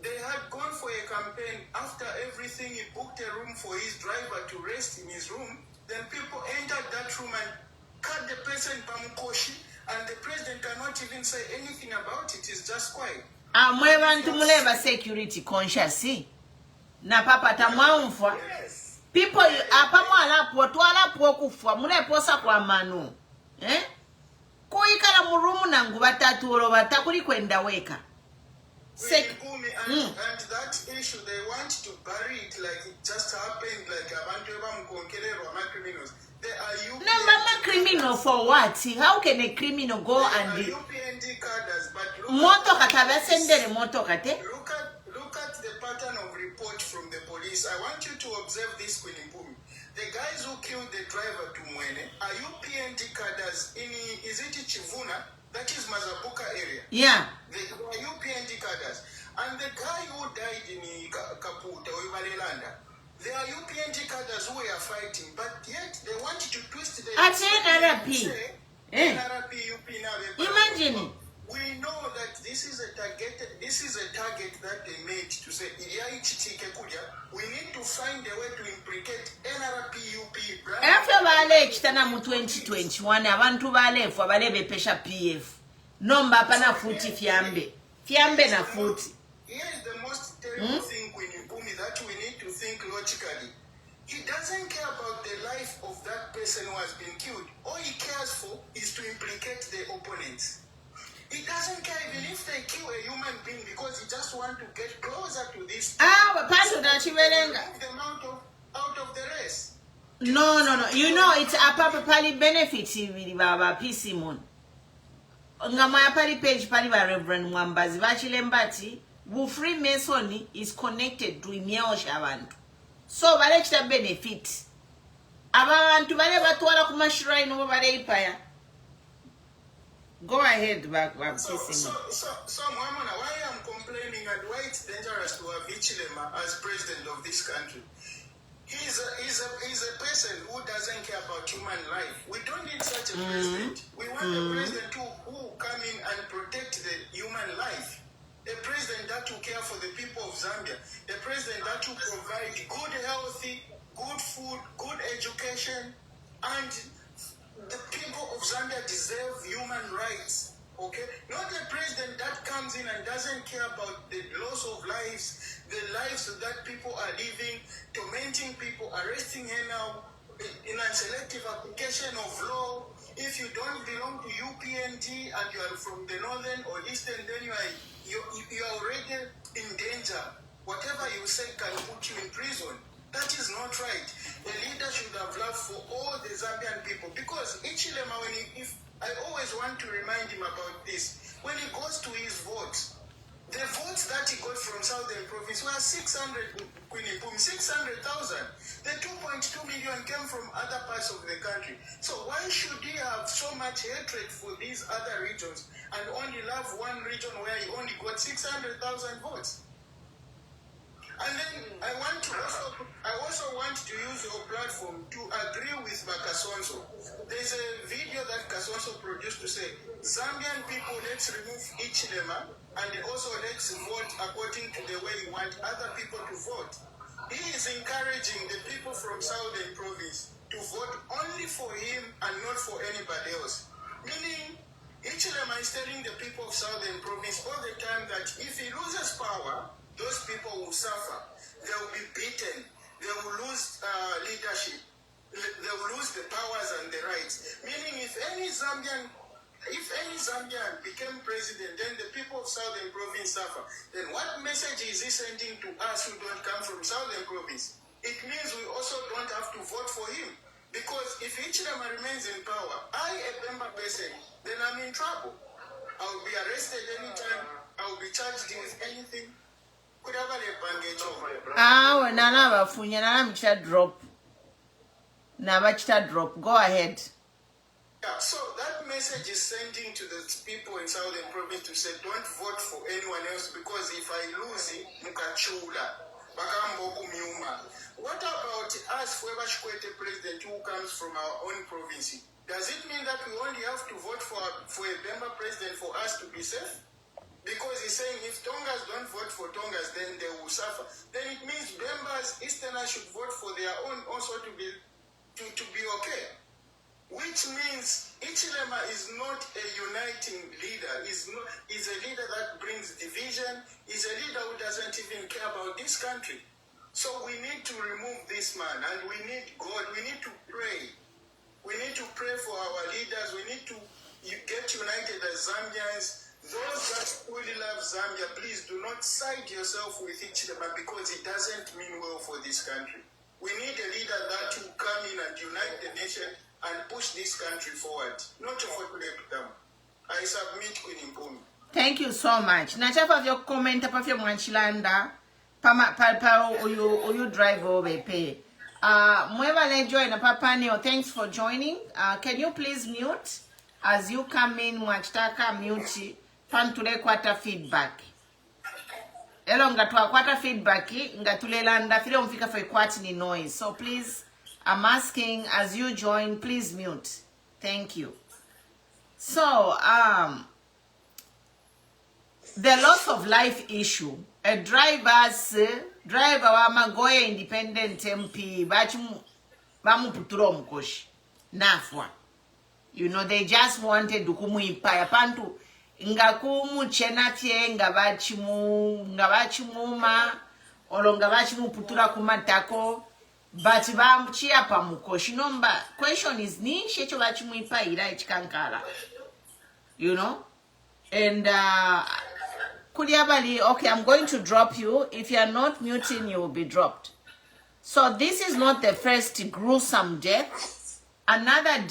They had gone for a campaign. After everything, he booked a room for his driver to rest in his room. Then people entered that room and cut the person Pamukoshi, and the president cannot even say anything about it. It's just quiet. Amwebantu muleba security conscious. Na papa tamwaumfa. People apamwala potwala pokufwa muleposa kwa manu. Kuikala murumu nangu batatu olo batakuli kwenda weka. And that issue, they want to bury it like it just happened, like criminals. They are UPND. No, criminal for what? How can a criminal go and UPND cadres, but look at the pattern of report from the police. I want you to observe this, Queen Impumi. The guys who killed the driver to Mwene are UPND cadres in, is it Chivuna? That is Mazabuka area. Yeah. They are UPND cadres. And the guy who died in Kaputa or Ivalelanda, they are UPND cadres who are fighting, but yet they want to twist the... At NRP. Imagine. We know that this is a target that they made to say, we need to find a way to implicate NRP, UP. After Vale Chitana mu 2021, abantu balefwa balebe pesha PF. Nomba pana futi fiambe. Fiambe na futi. Here is the most terrible thing when you put me that we need to think logically. He doesn't care about the life of that person who has been killed. All he cares for is to implicate the opponents. He doesn't care even if they kill a human being because he just wants to get closer to this. But Pastor Dachiwelenga. Move them out of the race. No. You know, it's a papa pali benefit with Baba PC Moon. Ngamaya pali page pali ba Reverend Mwambazi Bachilembati, who Freemasonry is connected to Imiao Shabantu. So, balechita benefit. Abantu bale batwala ku mashrine oba bale ipaya. Go ahead, back. So, Mwamana, why I'm complaining and why it's dangerous to have Ichilema as president of this country? He's a person who doesn't care about human life. We don't need such a president. We want a president who come in and protect the human life. A president that will care for the people of Zambia. A president that to provide good healthy, good food, good education, and the people of Zambia deserve human rights. Okay, not a president that comes in and doesn't care about the loss of lives, the lives that people are living, tormenting people, arresting her now in a selective application of law. If you don't belong to UPND and you are from the northern or eastern, then you are already in danger. Whatever you say can put you in prison. That is not right. A leader should have love for all the Zambian people, because Ichilema, I always want to remind him about this. When he goes to his votes, the votes that he got from Southern Province were 600,000. The 2.2 million came from other parts of the country. So why should he have so much hatred for these other regions and only love one region where he only got 600,000 votes? And then I also want to use your platform to agree with Kasonso. There's a video that Kasonso produced to say, Zambian people, let's remove Ichilema, and also let's vote according to the way we want other people to vote. He is encouraging the people from Southern Province to vote only for him and not for anybody else. Meaning, Ichilema is telling the people of Southern Province all the time that if he loses power, those people will suffer. They will be beaten. They will lose leadership. They will lose the powers and the rights. Meaning, if any Zambian became president, then the people of Southern Province suffer. Then what message is he sending to us who don't come from Southern Province? It means we also don't have to vote for him. Because if Ichilema remains in power, I, a member person, then I'm in trouble. I will be arrested anytime. I will be charged with anything. Nana bafunya nana mchita drop. Go ahead. Yeah, so that message is sending to the people in Southern Province to say, don't vote for anyone else, because if I lose it, mukachula. What about us, whoever Shikwete president who comes from our own province? Does it mean that we only have to vote for a member president for us to be safe? Because he's saying if Tongas don't vote for Tongas, then they will suffer. Then it means members, Easterners should vote for their own also to be okay. Which means Ichilema is not a uniting leader. Is a leader that brings division. Is a leader who doesn't even care about this country. So we need to remove this man, and we need God. We need to pray. We need to pray for our leaders. We need to get united as Zambians. Those that truly love Zambia, please do not side yourself with Ichilema, because it doesn't mean well for this country. We need a leader that will come in and unite the nation and push this country forward. Not for them. I submit Queen Impumi. Thank you so much. Nachafa vyo comment pa vyo mwanchilanda pa you drive over pay. Mweva le join papa Neo, thanks for joining. Can you please mute as you come in? Mwachitaka mute. Pantule kwata feedback. Elo ngatwa kwata feedback ngatulelanda file umfika for kwati ni noise. So please, I'm asking as you join, please mute. Thank you. So the loss of life issue. A driver wa Magoya Independent MP bamu puturo mkoshi nafwa. You know, they just wanted dukumu ipaya pantu ngakumu chenafye ngabachimuma olo ngabachimu putura kumatako but bamchia pa mukoshi nomba. Question is ni shecho bachimu ipaya ichikankala, you know. And Kuliabali, okay, I'm going to drop you. If you are not muting, you will be dropped. So this is not the first gruesome death. Another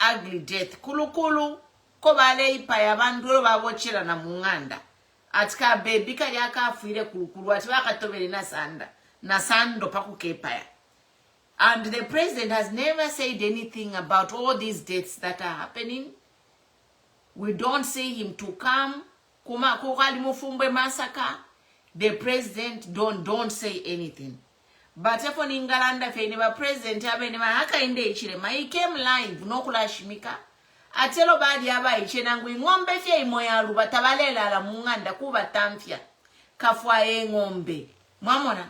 ugly death. Kulukulu kobale ipaya banduro bawochira na munganda. Atika baby kayaka afire kulukulu atiwaka tobele na sando paku kepaya. And the president has never said anything about all these deaths that are happening. We don't see him to come. The president don't say anything. But if on Ingalanda feneba president he came live no kulashimika. Atelo badi aba ichenangu ngombe fya imoya ruba tabalela la munganda kuba tamfya. Kafwa ngombe. Mwamona.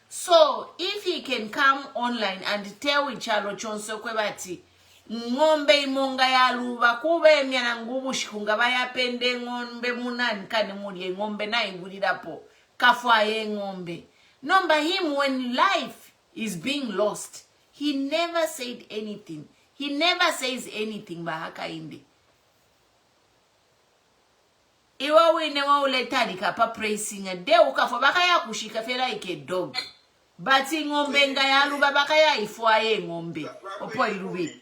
So if he can come online and tell ichalo chonso kwebati ngombe imonga ya luba kube emyana ngubu shikunga bayapende ngombe munani kane muli ngombe na ingulirapo kafwa ye ngombe. No, by him when life is being lost, he never said anything. He never says anything bahaka indi. Iwa wine wa uletari kapa pressing a de ukafwa baka ya kushika fela like a dog. Bati ngombe nga ya luba baka ya ifwa ye ngombe. Opo ilubi.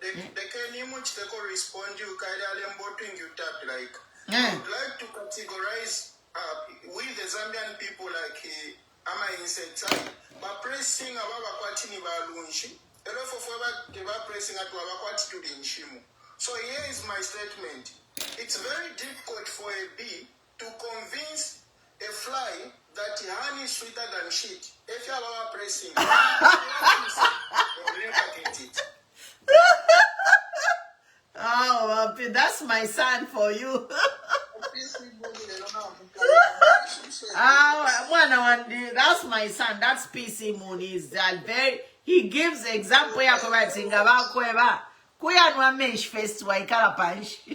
The can much they could respond you kind of you tap like I would like to categorize with the Zambian people like ama insecticide but pressing ababa kwatini balunshi elofo foba pressing at abakwati to the nshimu. So here is my statement. It's very difficult for a bee to convince a fly that honey is sweeter than shit. If you are pressing, you'll never get it. Oh, that's my son for you. That's my son. That's PC Moon. Is that very? He gives example ya kwa tinga ba kweba. Kuya nwa mesh face wa ikala punch. To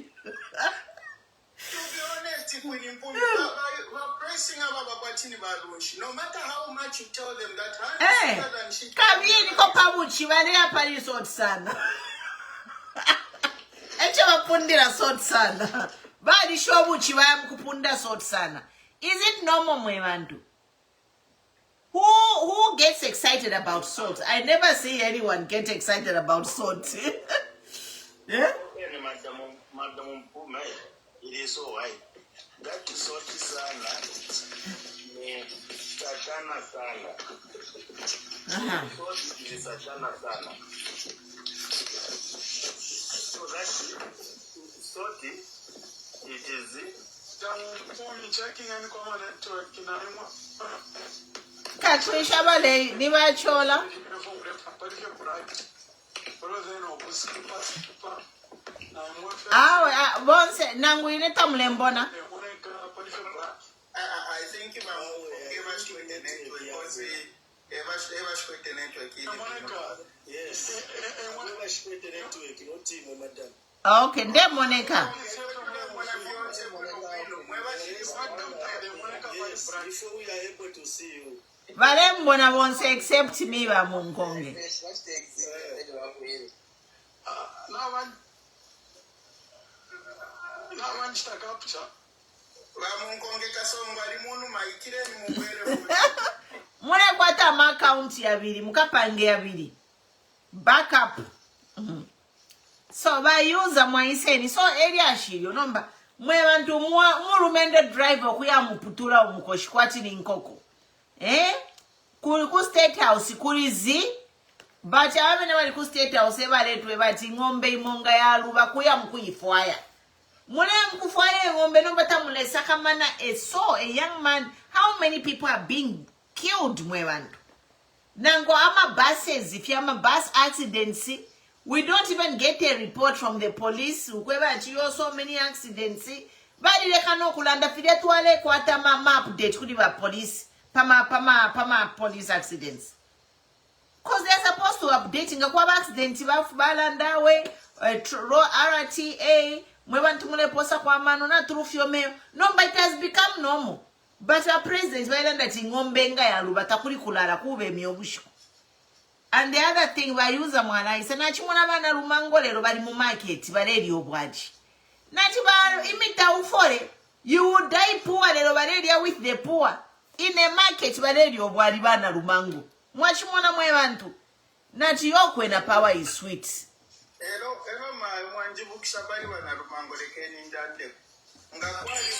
be honest, no matter how much you tell them that hey, kabieni ko pabuchi wale hapa ni sort sana. Echa wapundira sort sana. Bali shobuchi waya mkupunda sort sana. Is it normal mwemandu? Who gets excited about salt? I never see anyone get excited about salt. Yeah? Madam, it is all right. That is salt sana. Satana sana. Salt is satana sana. So that's salt. It is checking and common network in Katwisha bale ni bachola. Bonse nangu ile tamlembona. I think if I ever should the network because ever should the network. Yes. Ever should the network, not team, madam. Okay, nde Monica. Yes, before we are able to see you. Vale mbona bonse except me wa mungonge. Mune kwata ma account yabiri mukapange yabiri. Backup. So by user mwaiseni so area shiryo nomba mwe bantu murumende driver kuya muputula umukoshi ni nkoko. Ku state house kurizi bacha abene bali ku state house ebaletwe bati ngombe imonga ya luba kuya mukuyifwaya. Mule mkufwaya ngombe nomba tamulesa kamana a young man. How many people are being killed mwe bantu? Nango ama buses if you ama bus accidents. We don't even get a report from the police. You so many accidents. But they cannot kulanda fide tuale kwata map update kudi ba police. Pama police accidents. Cause they're supposed to update nga kwa accident ba balanda we RTA mwe bantu mule posa kwa mano na trufio meyo. No, but it has become normal. But our president wailanda tingombe nga ya luba takuli kulala kube miyobushu. And the other thing we use mwana is na chimona bana lumango lero bali mu market baleli obwaji. Nati ba imita ufore you will die poor lero baleli with the poor. In a market baleli obwali bana lumango. Mwachimona mwe bantu. Nati yokwe na power is sweet. Hello mwanjibukisha bali bana lumango lekeni ndande. Ngakwali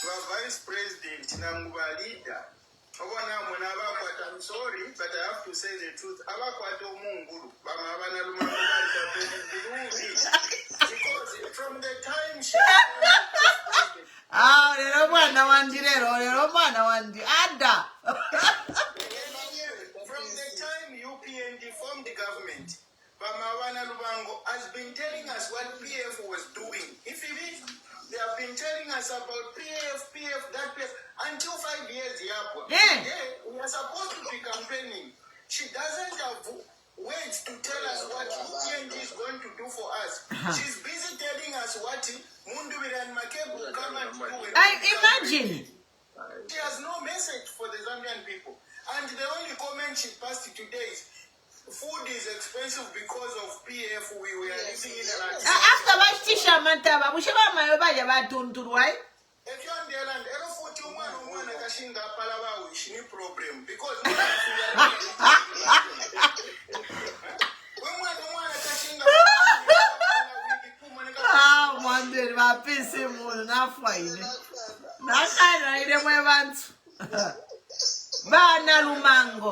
ba vice president na nguba leader. I'm sorry, but I have to say the truth. Because from the time she from the time UPND formed the government, Bamawana Lubango has been telling us what PF was doing. If it is, they have been telling us about PF, that PF, until 5 years. Yeah. she doesn't have words to tell us what UPND is going to do for us. She's busy telling us what Mundubile and Makebi will come and do. I imagine. She has no message for the Zambian people. And the only comment she passed today is, food is expensive because of PF. We were living in a after Bastisha Mantaba, we should have my body about to why? if you're on the land, every 41 Kashinga Palawa, we should problem because ah, one day, my PC will not find it. That's I don't want. Bana Lumango.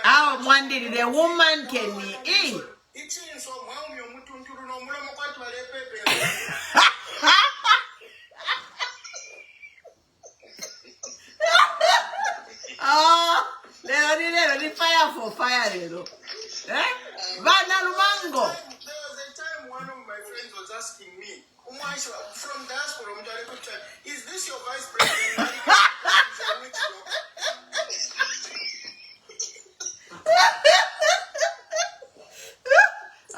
How one day the woman can eat. Oh, they fire for fire, you know. Eh? Bana Lumango. There was a time one of my friends was asking me, from Diaspora, is this your vice president?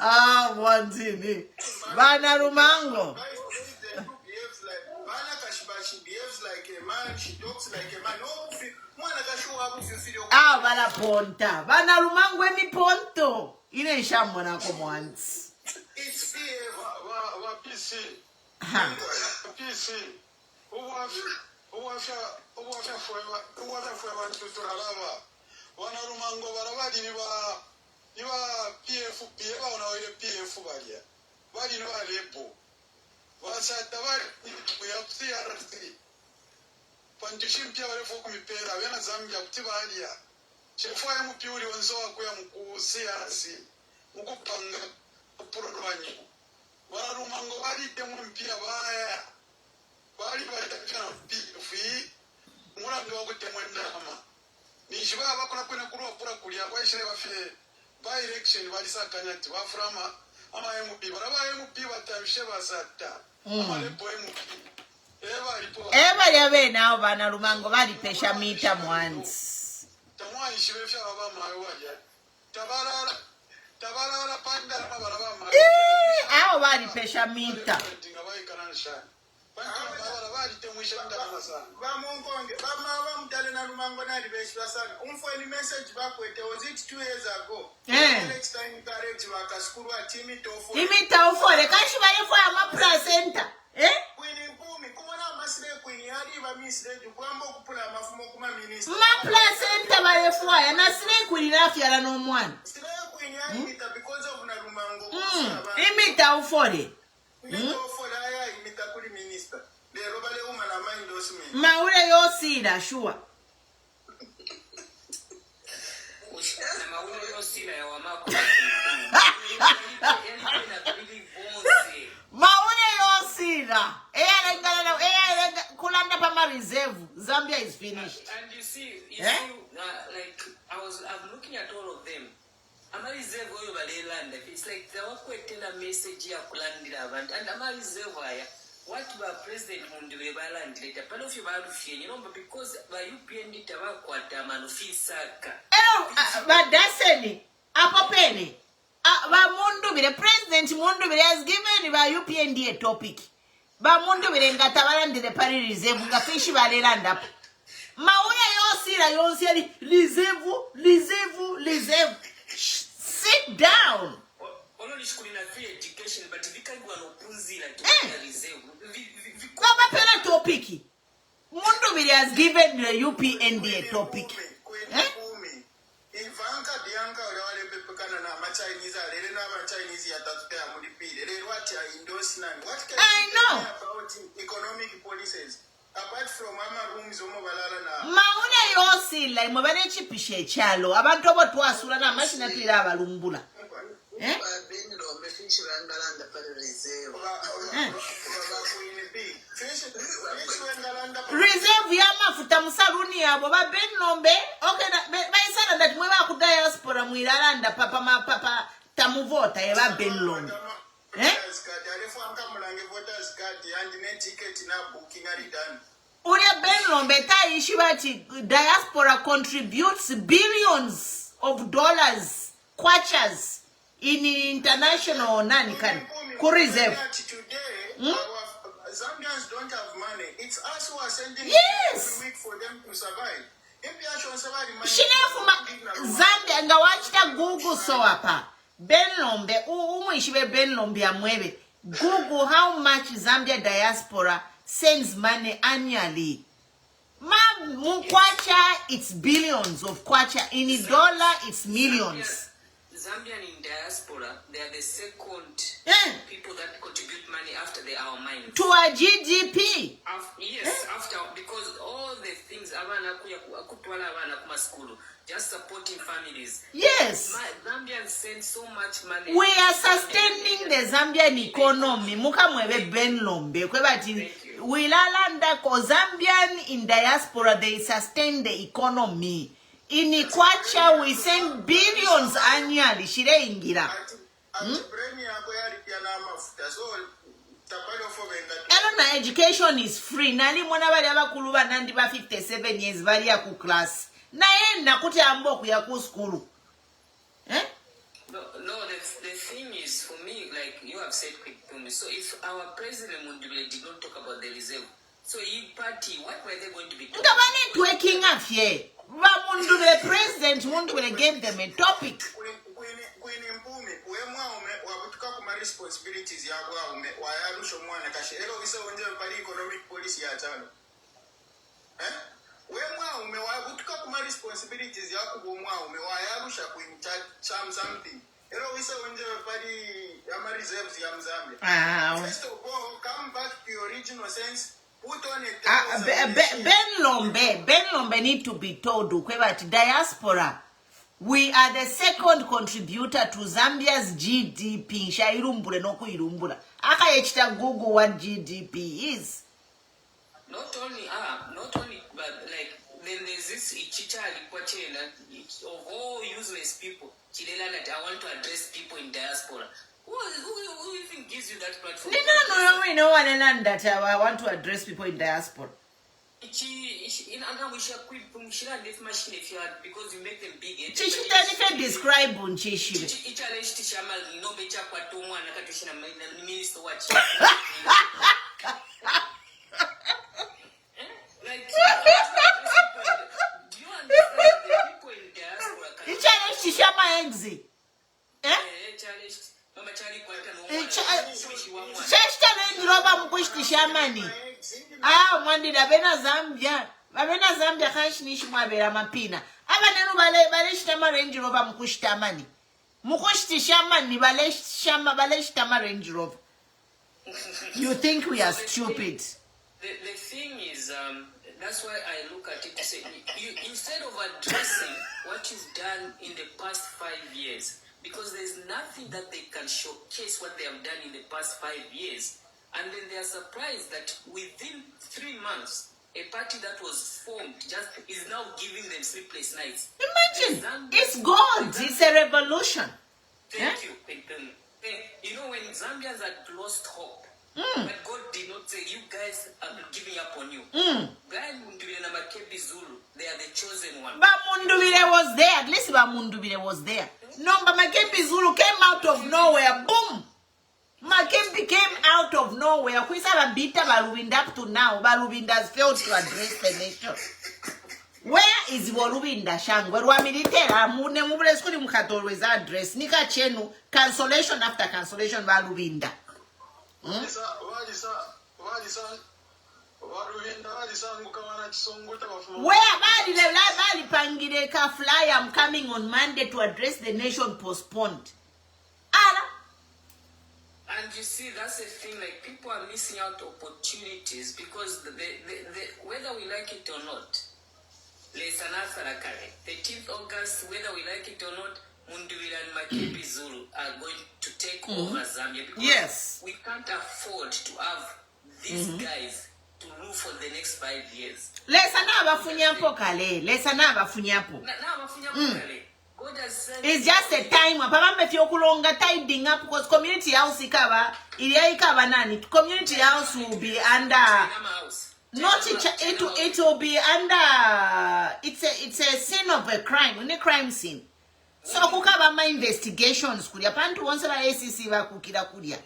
Ah, one thing. Bana Lumango. She behaves like a man, she talks like a man. Ah, bana ponta. Bana Lumango mi ponto. Ine shamona como once. It's PC. PC. Wana Lumango barabadi niba PF unaoile PF balia. Bali no alepo. Wasata bali ya CRC. Pantishimpia wale foku mipera bena Zambia kutibalia. Chefwa ya mupiuri wanzo wakuya mku CRC. Mukupanga programu. Wana Lumango bali temu mpia baya. Bali batakana PF. Murambi wakutemwenda ama. Nishiba bakona kwena kuruwa pura kulia kwa ishire bafye. By election bali sakanya ati baframa ama MP baraba MP batamshe basata ama lepo MP eba yabe nawo bana Lumango bali pesha mita once tamwa ishibe fya baba mayo waje tabala panda baraba mayo awo bali pesha mita ngabai kananisha bali temwisha ndama sana bamunkonge bama mtale na Lumango nali beshwa sana umfweni message bakwete was it 2 years ago next time encourage bakaskuru atimi tofo le kashi bale fo ama placenta queen impumi kumona masire queen yali ba misre kwamba okupula amafumo kuma minister ma placenta bale fo ya na sire queen afya no mwana sire queen yali because of na Lumango imita ufole ya imita kuli minister le robale uma na mind osme maule yosida sure maune yosida kulanda pama reserve Zambia is finished. And you see like I'm looking at all of them. I'm reserve oyo balelanda. It's like they were quite a message ya kulandira abantu and I'm reserve aya what ba president Mundubile balandira palo fyo balufye you know because ba UPND tabakwata manufisa ka Badaseni apopeni ba Mundubile president Mundubile has given ba UPND a topic ba Mundubile ngata balandire pari reserve nga fishi balelanda mauna yosira yonseli reserve sit down only school in a free education but vikagwa no punzira to reserve baba pena topic Mundubile has given the UPND a topic Ivanka Bianca wale pepekana na Chinese alele na Chinese yatatutea mulipile le what ya endorse nani what can I know about economic policies apart from ama rooms omo balala na maune yosila imobane chipishe chalo abantu obotwasula na mashina pira abalumbula beni lo mefishi bangalanda pale reserve reserve ya mafuta musaluni yabo babeni nombe okay baisana that mwe ba ku diaspora mwiralanda papa tamuvota ye babeni lombe voters card voters card and net ticket na booking are done Ulia Benlombe Ishibati diaspora contributes billions of dollars, kwachas, in international nanikan. Kureserve. Today, our Zambians don't have money. It's us who are sending yes. every week for them to survive. Zambia nga wachita Google so apa. Benlombe, ishibe Benlombe amwebe. Google how much Zambia diaspora sends money annually. Kwacha, it's billions of kwacha. In dollar, it's millions. Zambian in diaspora, they are the second people that contribute money after they are mine. To our GDP. Yes, after, because all the things, just supporting families. Yes. Zambians send so much money. We are sustaining the Zambian economy. Mukamwebe Benlombe. We lalanda ko Zambian in diaspora, they sustain the economy. In Ikwacha, we send billions annually. Shire ingira. Elona education is free. Nali mwana bali abakuluba nandi ba 57 years bali ya ku class. Na yenda kuti amboku ya ku school. Eh? No, the thing is, for me, like you have said quick to me, so if our president Mundubile did not talk about the reserve, so in party, what were they going to be talking about? Waking up here. Mundubile president Mundubile gave them a topic. Responsibilities ya bwaume wayarusha mwana kashe ero bisa wonje pali economic policy ya tano we mwaume wabutuka kuma responsibilities ya kubo mwaume wayarusha ku something ero bisa wonje pali ama reserves ya Zambia. First of all, come back to your original sense. Put on a Benlombe need to be told that diaspora, we are the second contributor to Zambia's GDP. Shairumbule no kuirumbula. Aka yechita Google what GDP is. Not only, but like then there's this Ichichali Kwachela of all useless people. Chilela that I want to address people in diaspora. Who even gives you that platform? No one that I want to address people in diaspora. Because you make them big. Chichi describe unchishi. Do you understand the people in diaspora? Exit. Mwandida bena Zambia khashinishi mwabera mapina abanenu baleshitama Range Rover mkushtamani mukushtishamani baleshitama Range Rover. You think we are stupid? The thing is, that's why I look at it to say, instead of addressing what is done in the past 5 years, because there's nothing that they can showcase what they have done in the past 5 years, and then they are surprised that within 3 months, a party that was formed just is now giving them sleepless nights. Imagine, it's God, it's a revolution. Thank you, Peyton. You know, when Zambians had lost hope, but God did not say, you guys are giving up on you. Mundubile and Makebi Zulu, they are the chosen one. But Mundubile was there, at least Mundubile was there. No, but Makebi Zulu came out of nowhere, boom! Makebi came out of nowhere. Kwisaba bita Balubinda up to now. Balubinda has failed to address the nation. Where is Balubinda Shangwe? Rwamilitera mune mubule skuli mukata always address. Nika chenu cancellation after cancellation Balubinda. Where Bali Pangide ka fly? I'm coming on Monday to address the nation postponed. And you see, that's the thing, like people are missing out opportunities because whether we like it or not, 13th August, whether we like it or not, Mundubile and Makebi Zulu are going to take over Zambia because we can't afford to have these guys to rule for the next 5 years. It's just a time. Tidying up because community house community house will be under Not it will be under it's a sin of a crime, a crime scene. So kukaba my investigations kudia pantu once la ACC va kukira kudia.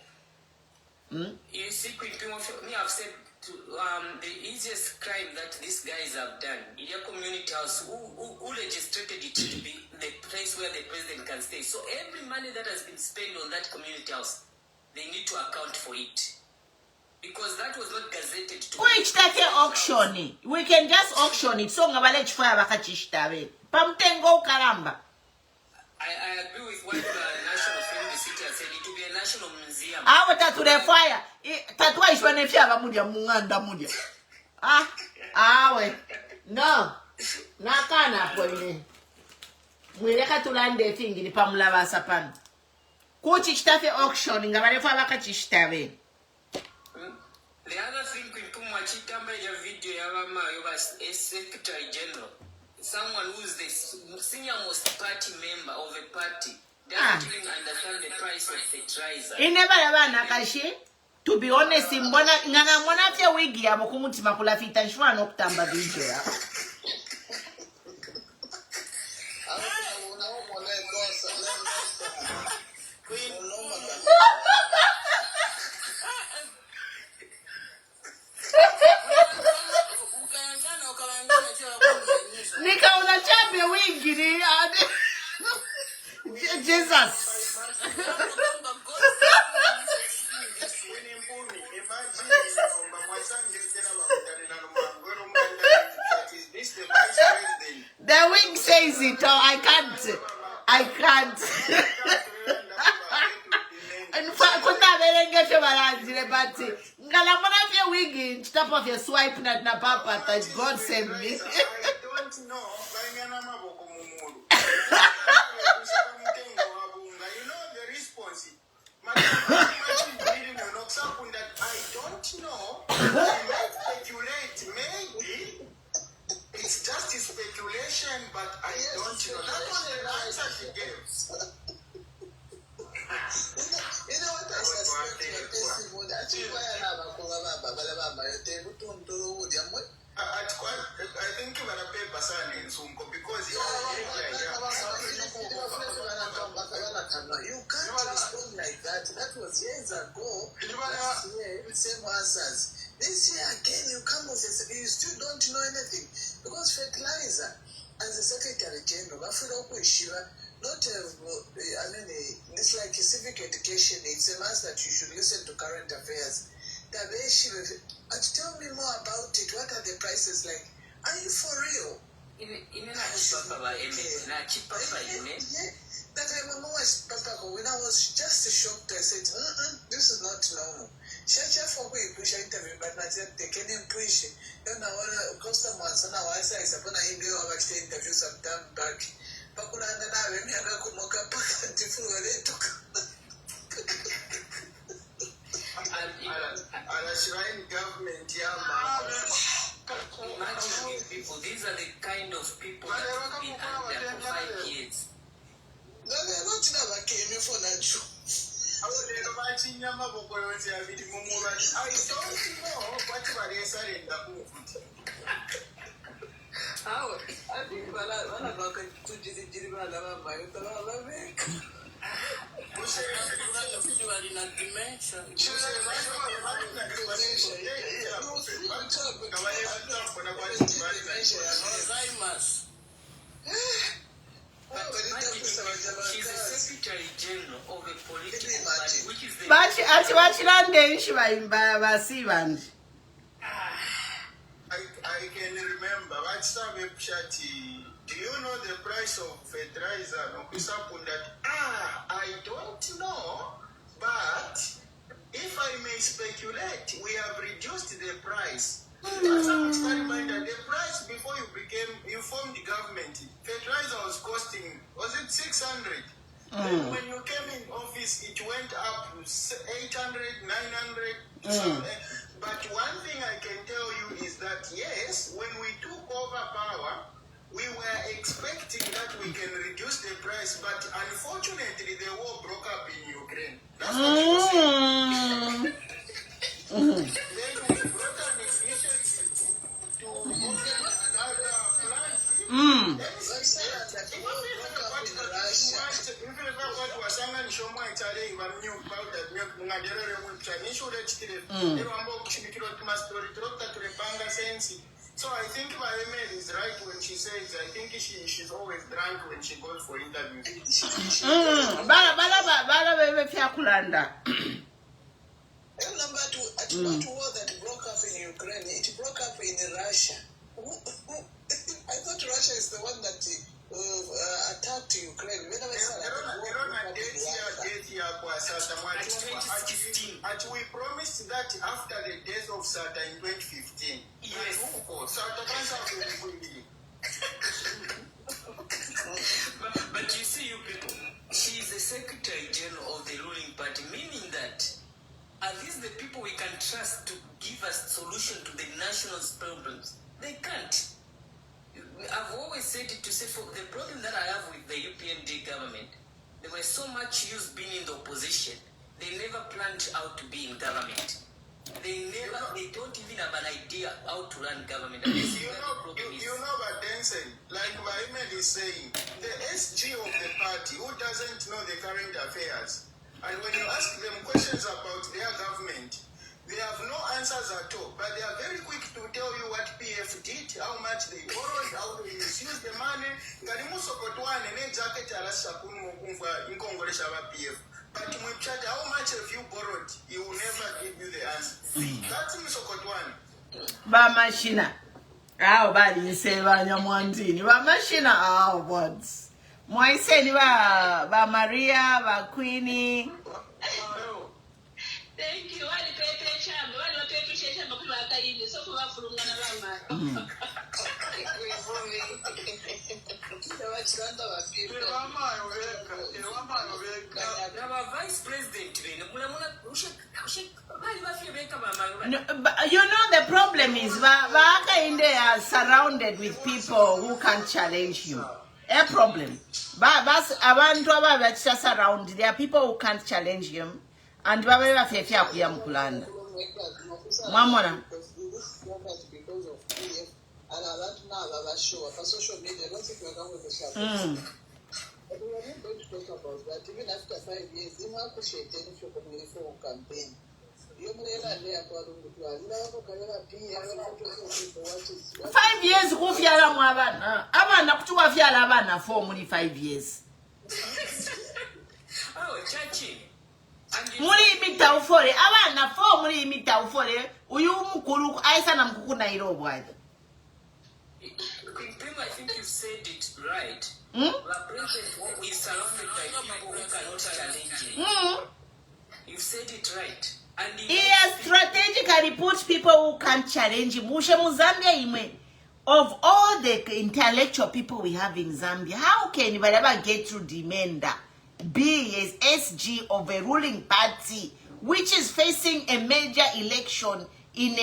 You see, me I've said to, the easiest crime that these guys have done in their community house, who registered it to be the place where the president can stay. So every money that has been spent on that community house, they need to account for it. Because that was not gazetted to which take auction. We can just auction it. So ngabale chifaya bakachishtabe. Pamtengo karamba. I agree with what the national film the city has said. It will be a national museum. Awe tatu the fire. Tatwa ishwane fiaba mudia munganda mudia. Awe. No. Nakana pwene. Mwileka tulande fingi ni pamulava sapana. Kuchi chitafe auction ngabale faya bakachishtabe. The other thing we put much in the video was a secretary general, someone who is the senior most party member of a party. Doesn't even understand the price of fertilizer. To be honest, ngana mwana fya wigi ya mukumuti makula fita nshwa nokutamba video ya. Nika unachabe wigi ni Jesus. The wig says it, oh, I can't. In fact, could not get your balance, but Ngalamana your wig in top of your swipe not na papa that God sent me. I don't know. You know the response. I don't know. Speculate, maybe. It's just a speculation, but I don't know. That was the answer she gave. You know what I suspect? I think you want to pay Basani in Sunko because you can't respond like that. That was years ago. Same answers. This year again, you come and say you still don't know anything because fertilizer, as the Secretary General, not it's like a civic education. It's a must that you should listen to current affairs. And tell me more about it. What are the prices like? Are you for real? That I remember when I was just shocked, I said, this is not normal. For we push interview, but not yet they can push. Then our customers and our size upon a interview some time back. Pakulanda na we miaka kumoka paka tifuru took. Government, imagine these people. These are the kind of people that have been under for 5 years. No, they're not never came for that. I don't know what you are saying. How? I think one of our two Jiriba She's the Secretary General of a political party, which is the... I can remember. Do you know the price of fertilizer? I don't know, but if I may speculate, we have reduced the price. The price before you formed the government, fertilizer was costing, was it 600? Then when you came in office, it went up to 800, 900. But one thing I can tell you is that, yes, when we took over power, we were expecting that we can reduce the price, but unfortunately, the war broke up in Ukraine. That's what you said. Then we brought an initiative So I think my email is right when she says, I think she's always drunk when she goes for interviews. Number two, at what war that broke up in Ukraine, it broke up in Russia. I thought Russia is the one that attacked Ukraine. We promised that after the death of Sata in 2015. Yes. But you see, you people, she is the Secretary General of the ruling party, meaning that are these the people we can trust to give us solution to the national problems? They can't. I've always said it to say, for the problem that I have with the UPND government, they were so much used being in the opposition, they never planned out to be in government. They don't even have an idea how to run government. You know what Denson, like Mahmoud is saying, the SG of the party, who doesn't know the current affairs, and when you ask them questions about their government, they have no answers at all, but they are very quick to tell you what PF did, how much they borrowed, how they misused the money. But how much have you borrowed? He will never give you the answer. That's Musokotwane. Bamashina. How bad you say Banyamwantini? Bamashina, oh, what? Moise, ba Maria, ba Queenie. Thank you. Wali pepe chamba, wali pepe chamba kwa kaini. So kwa fulungana mama. Vice President, you know the problem is they are surrounded with people who can't challenge you. A problem. But abantu ababacha surround, there are people who can't challenge him. And Baba Fefia Kulanda. Mamona. Because of PF, and I don't know about show for social media, don't think we're going with the show. But we are not going to talk about that. Even after 5 years, you have to share any show community for campaign. You may not be according to us. You know, 5 years, who Fiala Mavana? Abana to a Fiala for only 5 years. Oh, Chachi. Muri mita ufore abana fo muri mita ufore uyu mukuru aisa na mkuku na iro bwaje. I think you said it right. The president is surrounded by people who cannot challenge him. You said it right. And he has strategically put people who can't challenge him. Zambia imwe. Of all the intellectual people we have in Zambia, how can you ever get through Demenda? Be as SG of a ruling party which is facing a major election in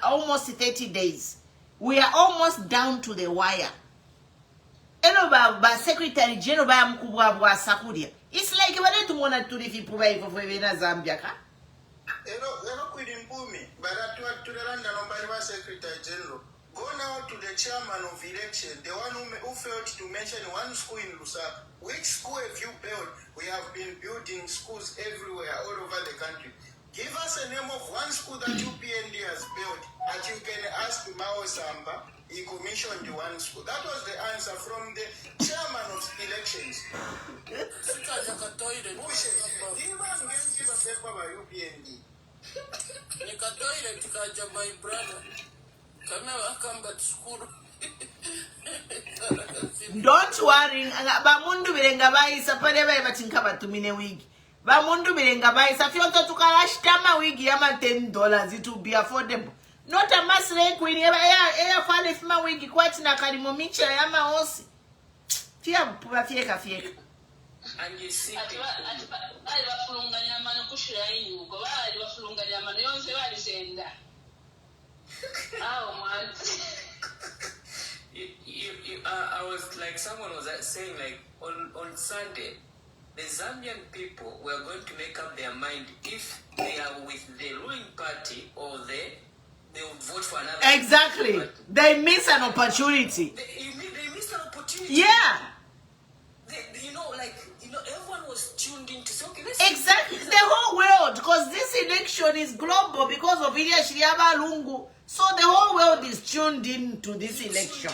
almost 30 days. We are almost down to the wire. Secretary General it's like when to want to live in Zambia. Secretary General. Go now to the chairman of election, the one who failed to mention one school in Lusaka. Which school have you built? We have been building schools everywhere, all over the country. Give us a name of one school that UPND has built that you can ask Mao Samba. He commissioned one school. That was the answer from the chairman of elections. my brother. Don't worry. Mundubile and Makebi Zulu. Mundubile and Makebi Zulu. If you want to cash wig, $10, it will be affordable. Not a mass rate when you have if my wig quite na kalimomicha yama osi. Fia fieka. And you see I was like, someone was saying, like, on Sunday, the Zambian people were going to make up their mind if they are with the ruling party or they will vote for another. Exactly. They miss an opportunity. They miss an opportunity. Yeah. Everyone was tuned in to say, okay, let's exactly. The whole world, because this election is global because of Ilya Shriaba Lungu. So the whole world is tuned in to this election.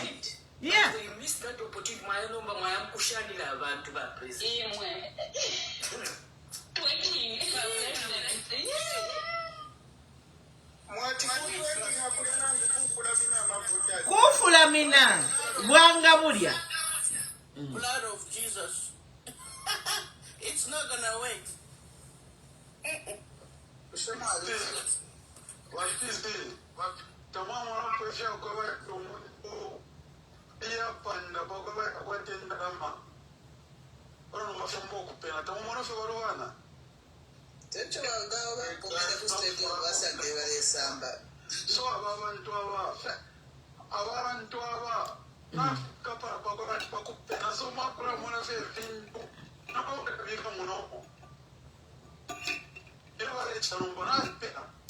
Yeah. They missed that opportunity. Kufulamina Wanga Mudia. Blood of Jesus. It's not gonna wait.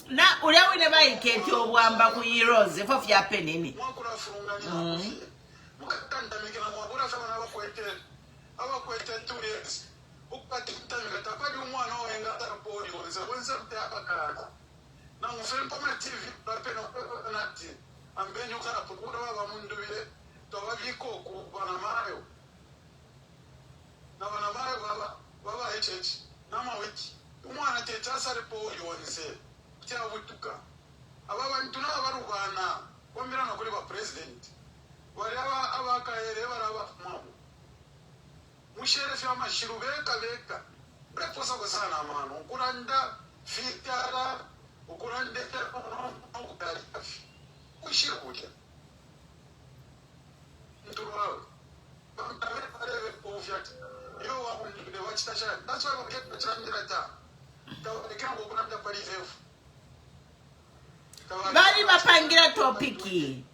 Na ule never iketi obwamba ku heroes efo fyape nini.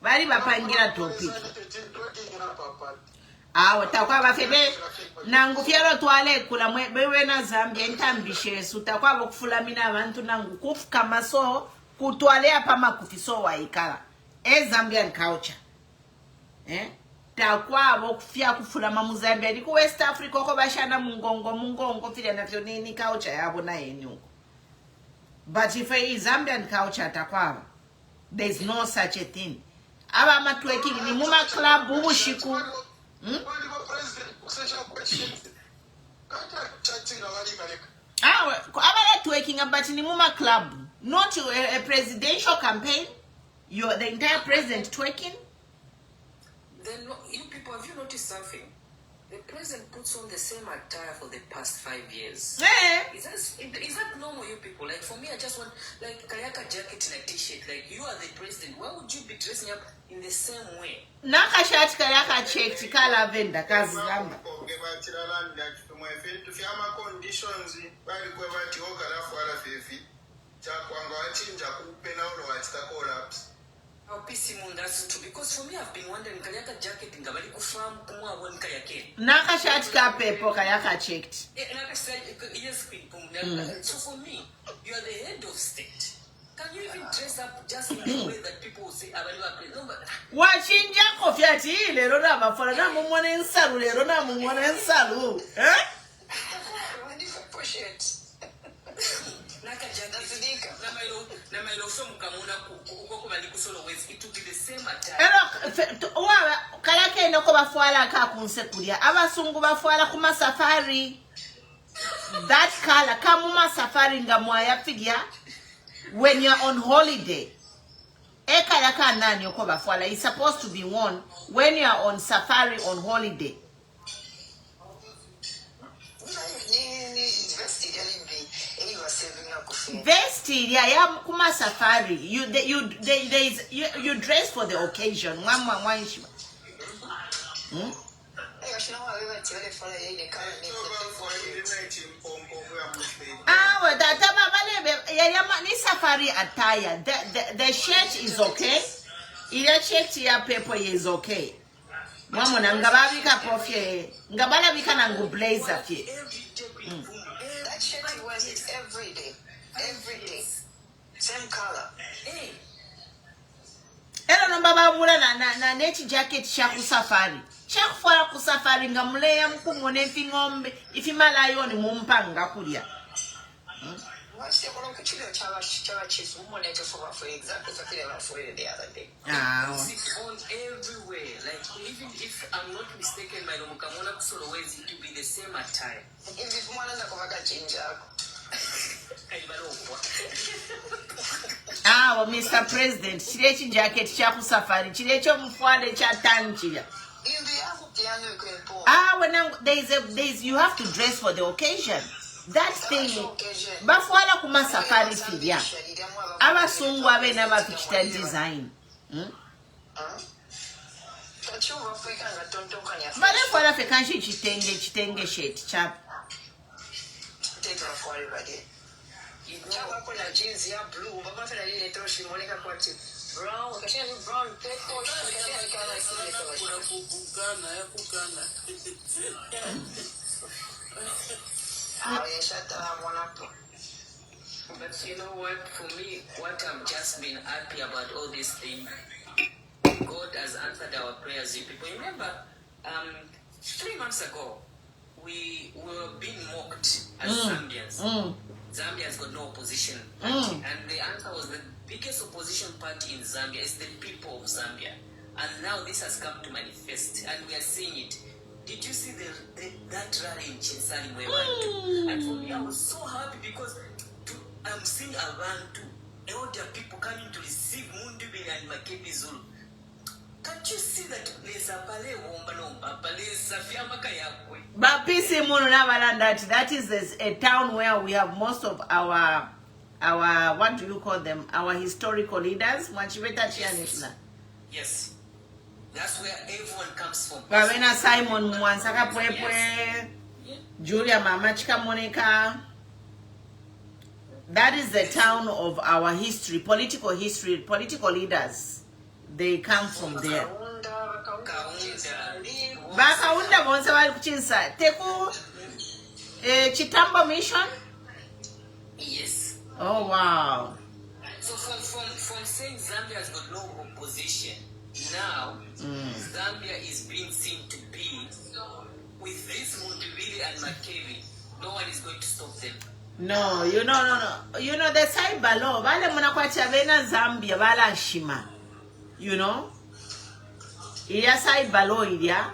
Bali bapangira topiki. Awo takwa bafebe nangu fyero twale kula bewe na Zambia ntambishe sutakwa bokufulamina abantu nangu kufuka maso kutwale apama kufiso wa ikala Zambian culture. Takwa bokufya kufulama mu Zambia liku West Africa ko bashana mungongo file na nini culture yabo na yenu. But if it's Zambian culture takwa there's no such a thing. Aba matweking ni muma club ubushiku. Aba twerking about ni muma club, not a presidential campaign. You're the entire president twerking. Then you people, have you noticed something? The president puts on the same attire for the past 5 years. Is that normal, you people? Like for me, I just want like kayaka jacket and a t-shirt. Like you are the president. Why would you be dressing up in the same way? Naka shirt kayaka check tikala venda kazi zamba. Conditions bali kwa bati okalafu ala fefi cha kwanga wachinja kupena uno wachita collapse. Because for me, I've been wondering, kayaka jacket ngabali kufamu kumwa won kayake. Naka shirt ka pepo kayaka checked. Yes, so for me, you are the head of state. Can you even dress up just in the way that people will say, Wachinja kofiati lero na bafala na mumone nsalu lero na mumone nsalu. Push it. Naka jacket. Na my love mukamuna it will be the same attire. Kalake noko bafwala ka kunsekulia. Abasungu bafwala kuma safari. That color kamuma safari ngamwaya figure when you're on holiday. Kalaka nani yoko bafwala is supposed to be worn when you're on safari on holiday. Vestiria ya kuma safari. You dress for the occasion. One. Ni safari attire. The shirt is okay. Ile shirt ya pepo is okay. Mama na ngababika profie. Ngabala bika na ngu blazer fie. That shirt he wears it every day. Every day. Same color. bagamba babula na nechi jacket chaku safari. Chakufala ku safari nga muleya mkumu nefi ngombe ifi malayoni mumpanga kulya. What's the one for chief woman for exactly for the other day? It's on everywhere. Like even if I'm not mistaken, my Mukamona Kusolo ways it to be the same attire. If one is a covaga change well, Mr. President, chilechi jacket chaku safari, chilecho mfwale cha tanchia. When there's you have to dress for the occasion. That thing, bafwala kuma safari filia. Abasungu abe na bafichita design. Bale fwala fe kanshi chitenge shirt chap. Jeans ya blue, baba fela ile toshi monika kwa tip. Brown, kasha ni brown purple, kasha ni kana kukana. But you know what, for me, what I've just been happy about all this thing, God has answered our prayers. You people remember, 3 months ago, we were being mocked as Zambians. Zambia has got no opposition party, and the answer was the biggest opposition party in Zambia is the people of Zambia. And now this has come to manifest, and we are seeing it. Did you see that rally in Chinsali Mwebantu? And for me, I was so happy because I'm seeing Abantu, elder people coming to receive Mundubile and Makebi Zulu. Can't you see that there's a pale womba nomba, pale safia makayakwe? But PC Mununabaland, that is a town where we have most of our what do you call them? Our historical leaders. Yes. That's where everyone comes from. Bavena Simon Mwansaka Pwepwe, Julia Mamachika Monica. That is the town of our history, political leaders. They come from there. Bakaunda bonsa bali kuchinsa. Teku Chitambo mission? Yes. Oh wow. So from saying Zambia has got no opposition, now Zambia is being seen to be with this Mundubile and Makebi. No one is going to stop them. No. You know the cyber law. Vale munakwacha vena Zambia vala shima. You know? Iya cyber law ilia.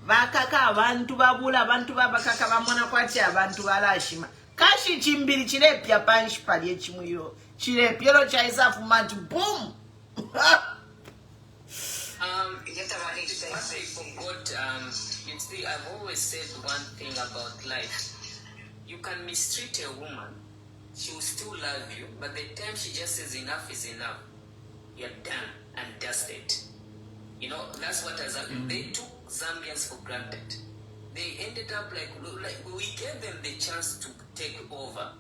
Bakaka abantu babula abantu babakaka bamona kwacha abantu vala shima. Kashi chimbili chilepya panshi pali echimuyo. Chilepya lo chaisa fumatu boom. What I forgot, you see, I've always said one thing about life. You can mistreat a woman, she will still love you, but the time she just says enough is enough, you're done and dusted. You know, that's what has happened. They took Zambians for granted. They ended up like we gave them the chance to take over.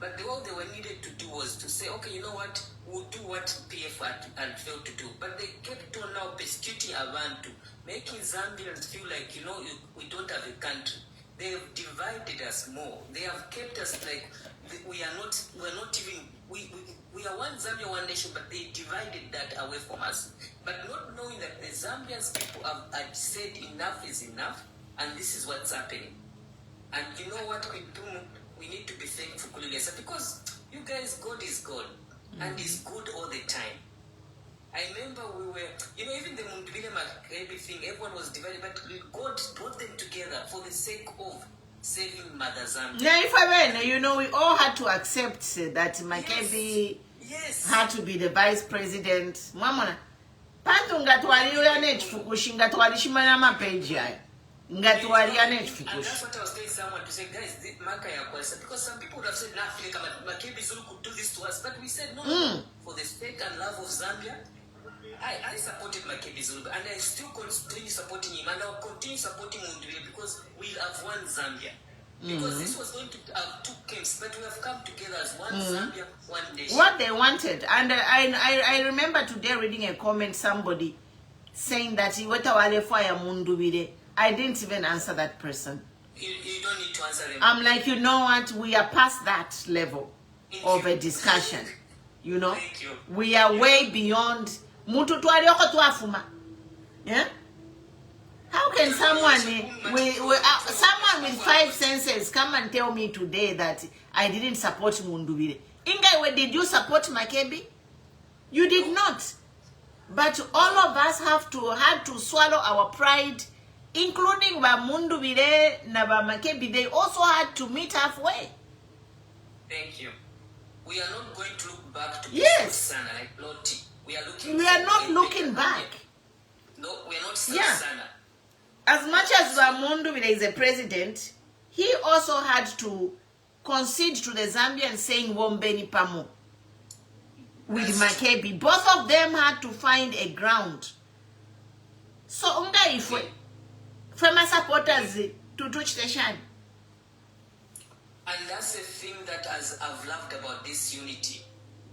But all they were needed to do was to say, okay, you know what, we'll do what PF had failed to do. But they kept on now persecuting Abantu, making Zambians feel like, you know, we don't have a country. They have divided us more. They have kept us like we are not even, we are one Zambia, one nation, but they divided that away from us. But not knowing that the Zambian people had said enough is enough, and this is what's happening. And you know what, we need to be thankful because you guys, God is God, and He's good all the time. I remember we were, you know, even the Mundubile and Makebi thing, everyone was divided, but God brought them together for the sake of saving Mother Zambia. Yeah, if I mean, you know, we all had to accept that Makebi had to be the vice president. Mamona, pantu ngatuwaliyo nechifukushi, ngatuwalishimana mapeji haya. Ngatuwalia nechifukushi. And that's what I was telling someone to say, guys, this Maka ya kwasa, because some people would have said, nah, Makebi Zulu could do this to us, but we said no, for the sake and love of Zambia. I supported Makebi Zulu, and I still continue supporting him, and I'll continue supporting Mundubile because we have one Zambia. Because this was going to have two camps, but we have come together as one Zambia, one nation. What they wanted, and I remember today reading a comment, somebody saying that he went away for Mundubile. I didn't even answer that person. You don't need to answer them. I'm like, you know what? We are past that level of a discussion. You know, we are way beyond Mutu twalioko twafuma. Yeah? How can someone someone with 5 senses come and tell me today that I didn't support Mundubile? Inga, did you support Makebi? You did not. But all of us had to swallow our pride, including Mundubile and Makebi. They also had to meet halfway. Thank you. We are not going to look back to Sana like Lottie. We are not looking back. No, we are not Sana. As much as Mundubile is a president, he also had to concede to the Zambians saying Wombeni Pamo with Makebi. Both of them had to find a ground. So unga if famous supporters to touch the shine. And that's the thing that I've loved about this unity.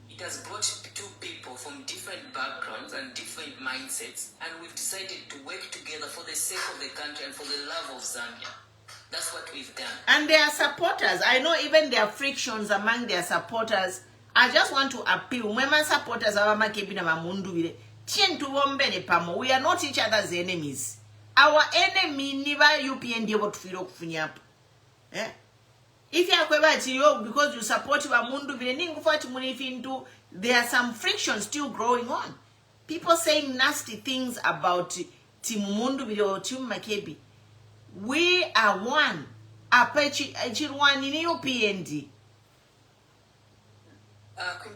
It has brought two people from different backgrounds and different mindsets, and we've decided to work together for the sake of the country and for the love of Zambia. That's what we've done. And their supporters, I know even there are frictions among their supporters. I just want to appeal. Women supporters are Makebi na Mundubile. We are not each other's enemies. Our enemy never UPN able to feel up. If you are because you support Mundubile, there are some friction still growing on. People saying nasty things about Team Mundubile or Team Makebi. We are one. One in UPND.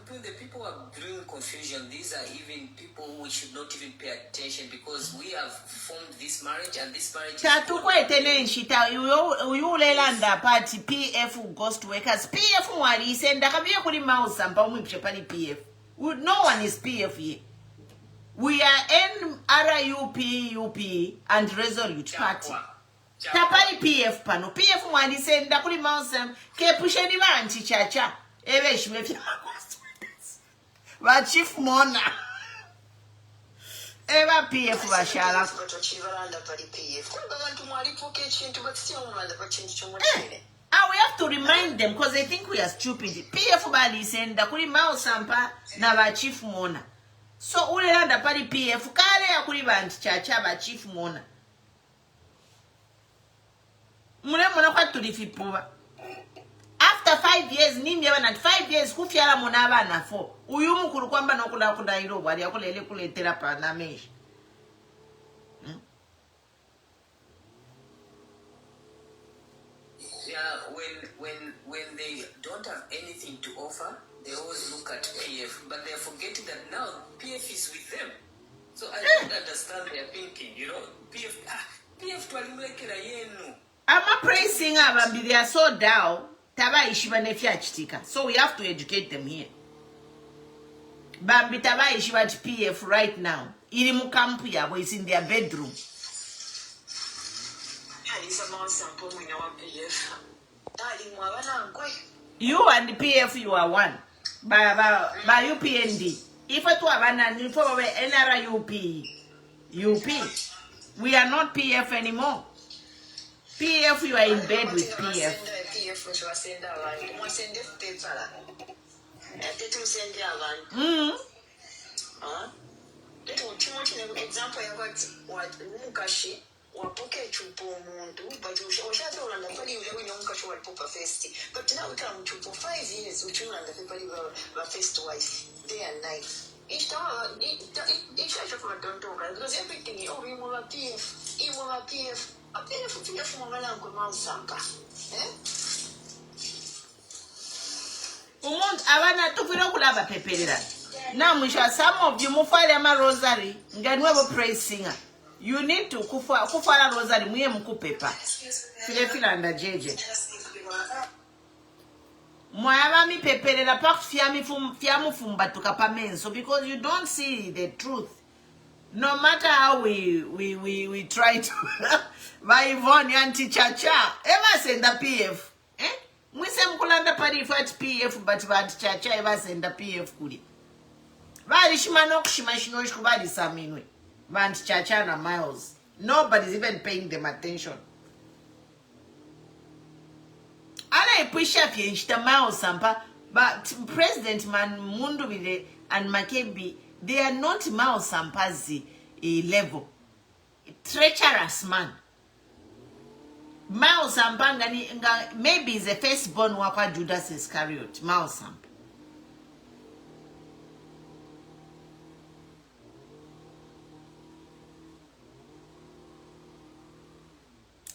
The people are bringing confusion. These are even people who should not even pay attention because we have formed this marriage and this marriage is party PF ghost workers. PF wali senda kabiye kuli mouse sampa umipshepani PF. No one is PF here. We are NRUP, UP and Resolute Party. Tapali PF pano. PF wali senda kuli mouse ke pusheni banchi chacha. Ewe shmefya wa chief mona eva PF bashala we have to remind them because they think we are stupid. PF bali senda kuli mao sampa na ba chief mona, so ulelanda pali PF kale ya kuli bantu chacha ba chief mona mule mona kwa tulifipuwa. After 5 years, nimye wana 5 years kufyala monaba na 4. Uyu mukuru kwamba nokula kudairo wali akulele kuletera pa na mesh. Yeah, when they don't have anything to offer, they always look at PF, but they're forgetting that now PF is with them. So I don't understand their thinking, you know. PF twalimulekera yenu. I'm a praise singer, but they are so down. So we have to educate them here. Bambi taba ishiba PF right now. Ili mukampu yabo is in their bedroom. You and the PF, you are one. By UPND. If it were NRUP, UP, we are not PF anymore. PF, you are in bed with PF. wapoke chupo mundu but ushaje ulanda pali ule wenye mkasho walipopa festi but now we come chupo 5 years uchulanda pali wa first wife day and night each show for don't talk because everything you will appear appear for mwana ngo mausanga umuntu abana tufira kulaba pepelera na mwisha some of you mufale ama rosary nganwe bo praise singer. You need to kufala rosary muye mkupepa. File anda jeje. Mwaba mi pepele la pak fiamu fumba tukapamenso because you don't see the truth. No matter how we try to by Yvonne anti chacha ever send the PF. Mwise mkulanda pari fat PF but anti chacha ever send the PF kuli. Bali shimanok shimashinosh kubali saminwe. Band Chachana Miles. Nobody's even paying them attention. I push up the Miles Sampa, but President Mundubile and Makebi, They are not Mao Sampa's level. Treacherous man. Mao Sampa maybe is the firstborn wapa Judas Iscariot. Mao Sampa.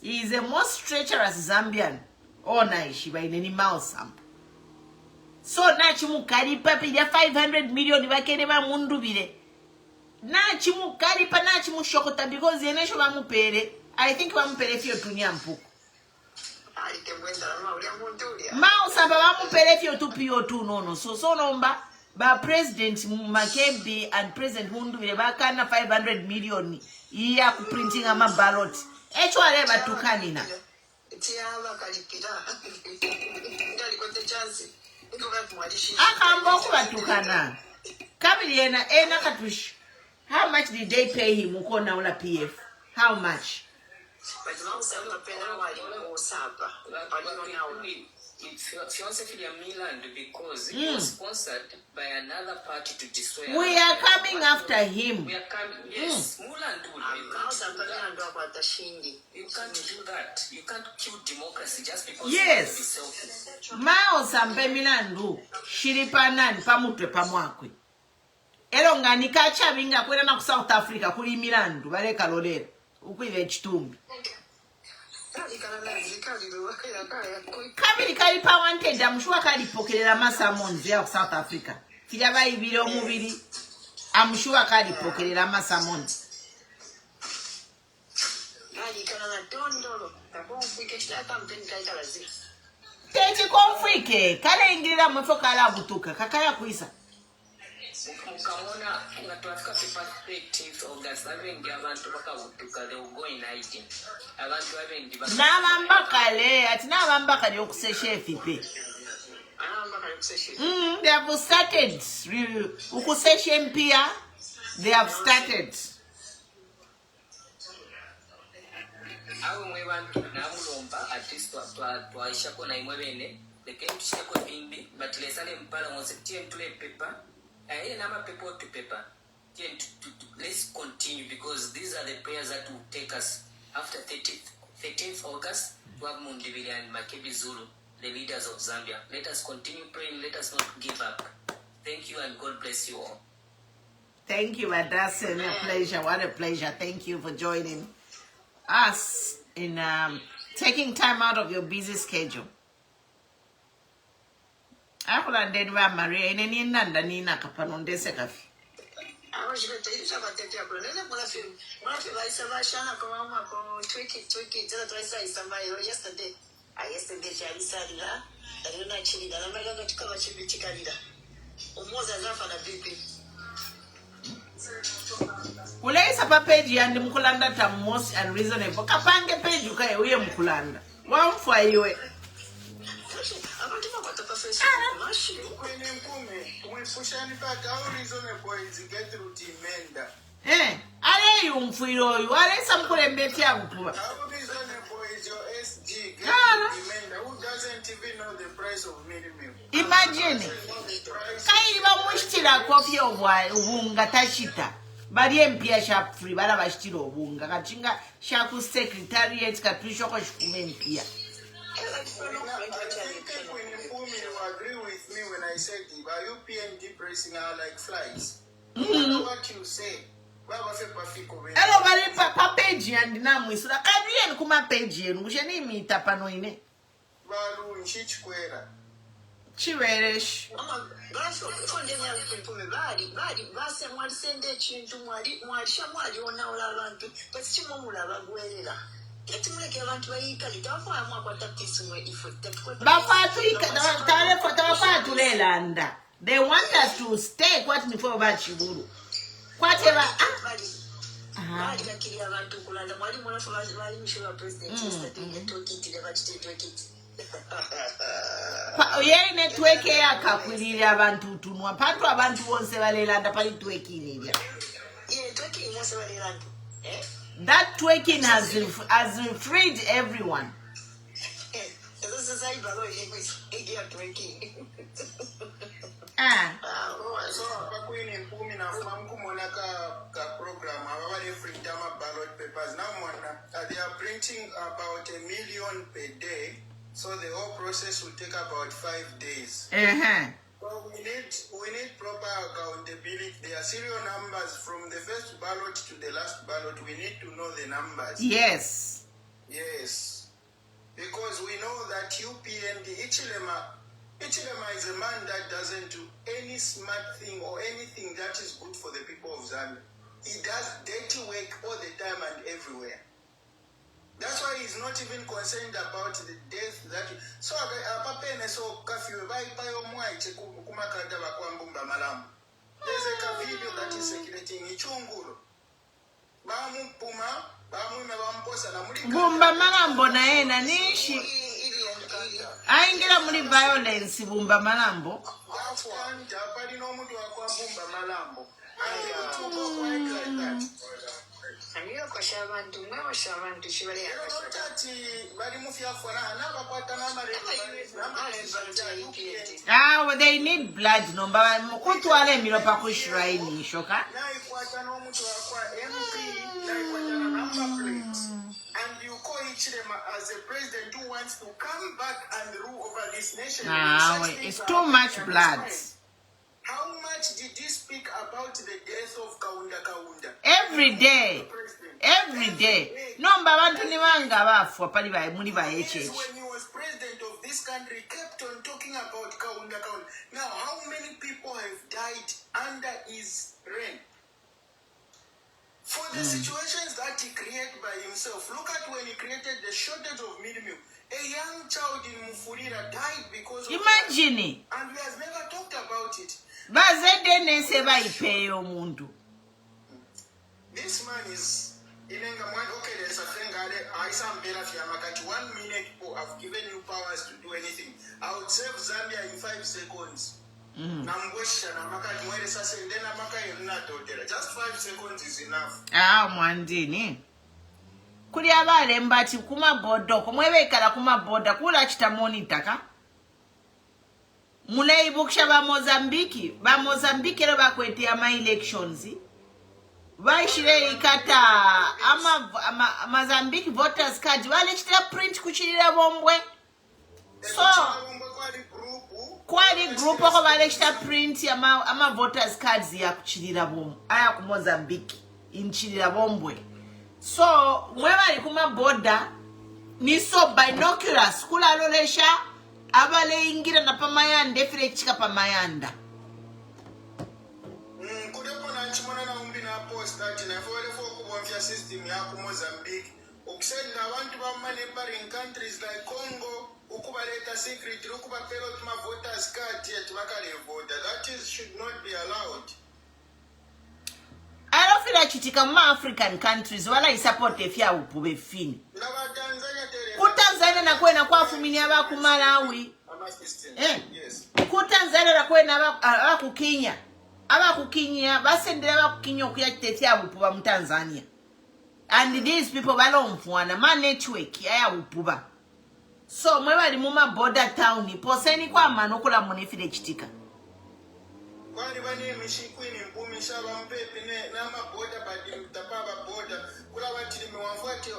He is the most treacherous Zambian. Oh, nice. By any mouse samp. So, Nachimu carry papi, 500 million. If I can't even Mundubile. Nachimu carry panachimu shokota because the nation of Mupere. I think I'm pere if you're to Nyampu. Mouse Abamu pere if you're to PO2 no. So, number by President Makebi and President Mundubile, Bakana 500 million. Iya printing a ballot. Actually, but to Canina. How much did they pay him? Mukona PF? How much? Because he was sponsored by another party to destroy. We are coming after him. We are coming. Yes, Mulandu. You can't do that. You can't kill democracy just because. Yes. Mao Sampe Milandu. Shiripanan pamutwe pamwakwe. Elonga nikacha vinga kwenda na South Africa kuli Milandu bale kalolera. Ukwive chitumbi. Kabili kalipa wanted, I'm sure kalipokelera masamons ya South Africa. Kijaba ibili omubili, I'm sure kalipokelera masamons. Techi konfike, kale ingirira mwefo kala butuka, kakaya kuisa. Mukamona unatuafika perspective of that having abantu bakabutuka they will go in hiding. Abantu having Nabambakale, ati nabambakale okuseshe FP. They have started. Ukuseshe mpia, they have started. Awe mwebantu namulomba at least twaisha kona imwebene they came to shake kwa bimbi but lesale mpala mose tie tule paper. Paper to paper. Let's continue because these are the prayers that will take us after 13th August to have Mundubile and Makebi Zulu, the leaders of Zambia. Let us continue praying. Let us not give up. Thank you and God bless you all. Thank you, and that's a pleasure. What a pleasure. Thank you for joining us in taking time out of your busy schedule. Akula ndedwa Maria ine ni nanda ni nakapanondese kafi. Ulaisa pa page ya ndi mkulanda ta most unreasonable. Kapange page ukaye uye mkulanda. Wamfwa iwe. Ale yumfuiro yu, ale samkule mbeti ya mkuwa. How reasonable is your SG? Who doesn't even know the price of milk? Imagine. Kailiba mushtila kofi obunga tashita. Bari mpia sharp free, bala bashtila obunga. Kachinga shaku secretariat katusho kwa shukume mpia. I think when you agree with me when I said UPND pressing are like flies. You know what you say. Hello, bali pa page and namu isura kadien kuma page yenu kusheni mita pano ine. Balu nchichkwera. Chiweresh. Basi okutondenya impumi bali base mwali sende chintu mwali shamwali ona abantu basi chimomula bagwerera. Ketumuleke abantu bayikali tafa amwa tactics mwe effect. Bafatu ikatale fatu lelanda. They want us to stay what me for about Chiburu. Whatever. Bali kakiri abantu kulanda mwali mwafa bali mshowa president yesterday talking to the state Ye network ya kakwilira abantu tunwa patu abantu bonse balelanda pali twerking ilya. Yeah, twerking bonse balelanda. That twerking has freed everyone. So Pakwin in Pumi na Famku Monaka program, our freedom ballot papers. Now they are printing about 1 million per day. So the whole process will take about 5 days. So we need proper accountability. There are serial numbers from the first ballot to the last ballot. We need to know the numbers. Yes. Yes. Because we know that UPND, Ichilema is a man that doesn't do any smart thing or anything that is good for the people of Zambia. He does dirty work all the time and everywhere. That's why he's not even concerned about the death that so there's a video that is circulating Ichunguro. Bumba Malambo na nishi. Aingira muri violence Bumba Malambo. Well, they need blood number. Kutwale milo pa kushrine shoka. And you call Ichilema as a president who wants to come back and rule over this nation. It's too much blood. How much did he speak about the death of Kaunda? Every day. Every day. No, bantu ni wanga bafu pali ba muri ba HH. When he was president of this country, he kept on talking about Kaunda. Now, how many people have died under his reign? For the situations that he created by himself, look at when he created the shortage of meal. A young child in Mufurira died because of imagine that. And he has never talked about it. This man is okay, there's a thing I 1 minute I've given you powers to do anything. I would save Zambia in 5 seconds. Just 5 seconds is enough. Mwandini. Kuli abale mbati kuma bodo kumwebekala kuma boda kula chita monitor ka mulei buksha ba Mozambique lo bakwete ama elections baishire ikata ama Mozambique voters card wale chita print kuchirira bombwe so kwali group ko bale chita print ama voters cards ya kuchirira bombwe aya ku Mozambique inchirira bombwe. So, mwebali kuma boda niso binoculars kula lolesha abale ingira na pamayanda efire chika pamayanda. Kudepo na nchimona na umbi na post that na fole fo kubonfia system ya ku Mozambique. Ukusenda abantu ba neighboring countries like Congo ukubaleta secret ukubapelo tuma voters card yet bakale voter. That should not be allowed. I don't feel like chitika ma African countries wala support efya upube fini. Ku Tanzania na kwena kwa fumini aba ku Malawi. Yes. Ku Tanzania na kwena aba ku Kenya. Aba ku Kenya basendera aba ku Kenya okuya tetya upuba mu Tanzania. And these people balomfwana ma network aya upuba. So mwe bali mu ma border town poseni kwa manokula munefire chitika. Kwani bani mishikwini mpumisha bampepe na maboda badi mtapaba boda kula batiri mwamfuate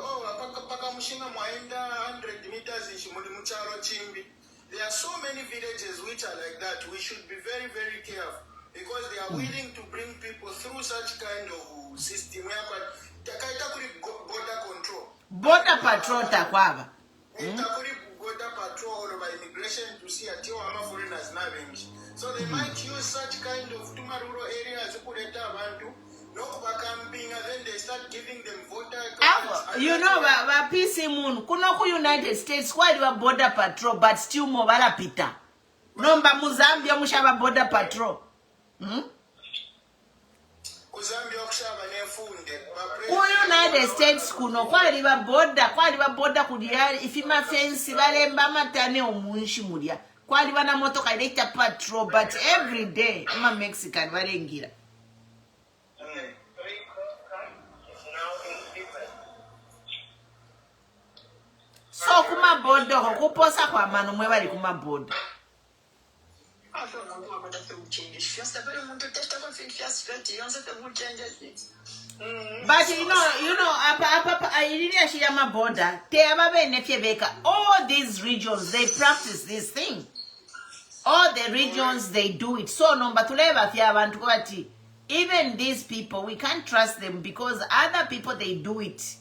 paka mushinga mwaenda 100 meters ishimuli mucharo chimbi. There are so many villages which are like that. We should be very, very careful because they are willing to bring people through such kind of system. Border control. Border patrol takwaba. Border patrol or by immigration to see at your foreigners navengi. So they might use such kind of rural areas no camping, and then they start giving them voter cards. You know, PC Moon, Kunoku United States, quite a border patrol, but still more Pita. Number Muzambia Mushaba border patrol. United States kuno kwali ba border kudiari ifima fence balemba matane omunshi mulia kwali bana motoka ileta patrol but every day ama Mexican balengira so kuma border kuposa kwa manu mwe bali kuma border But you know, all these regions, they practice this thing. All the regions, they do it. So, even these people, we can't trust them because other people, they do it.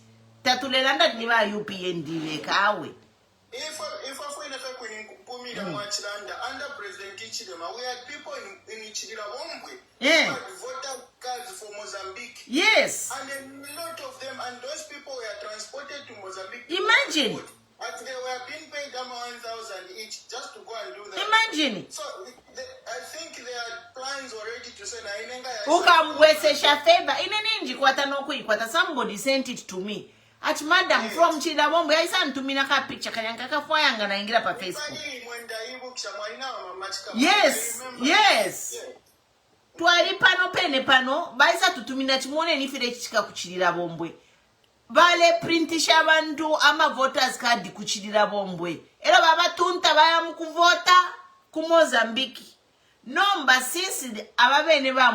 If I under President Ichilema, we had people in Ichilema Wombwe who had voter cards for Mozambique. Yes. And a lot of them, and those people were transported to Mozambique. Imagine. And they were being paid 1,000 each just to go and do that. Imagine. So I think there are plans already to say, somebody sent it to me. At madam from Chidabombe, I sent to me a picture. Facebook. Yes, yes. Twali pano pene pano, baisa tutumina chimone nifire chika kuchidira bombwe. Bale printisha abantu ama voters card kuchidira bombwe. Era baba tunta baya mukuvota ku Mozambique. Nomba sisi ababene ba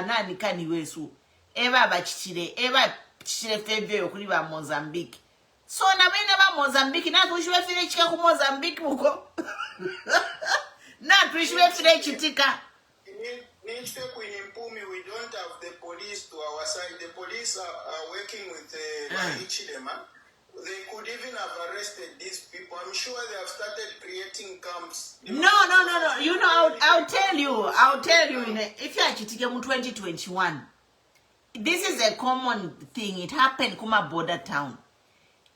nani kani wesu. Eba bachichire, eba chichire feve okuli ba Mozambique. So na bene ba Mozambique na tuishwe fire chika ku Mozambique muko. Na tuishwe fire chitika. We don't have the police to our side. The police are working with Ichilema. They could even have arrested these people. I'm sure they have started creating camps. No. You know, I'll tell you. If you are cheating in 2021, this is a common thing. It happened Kuma border town.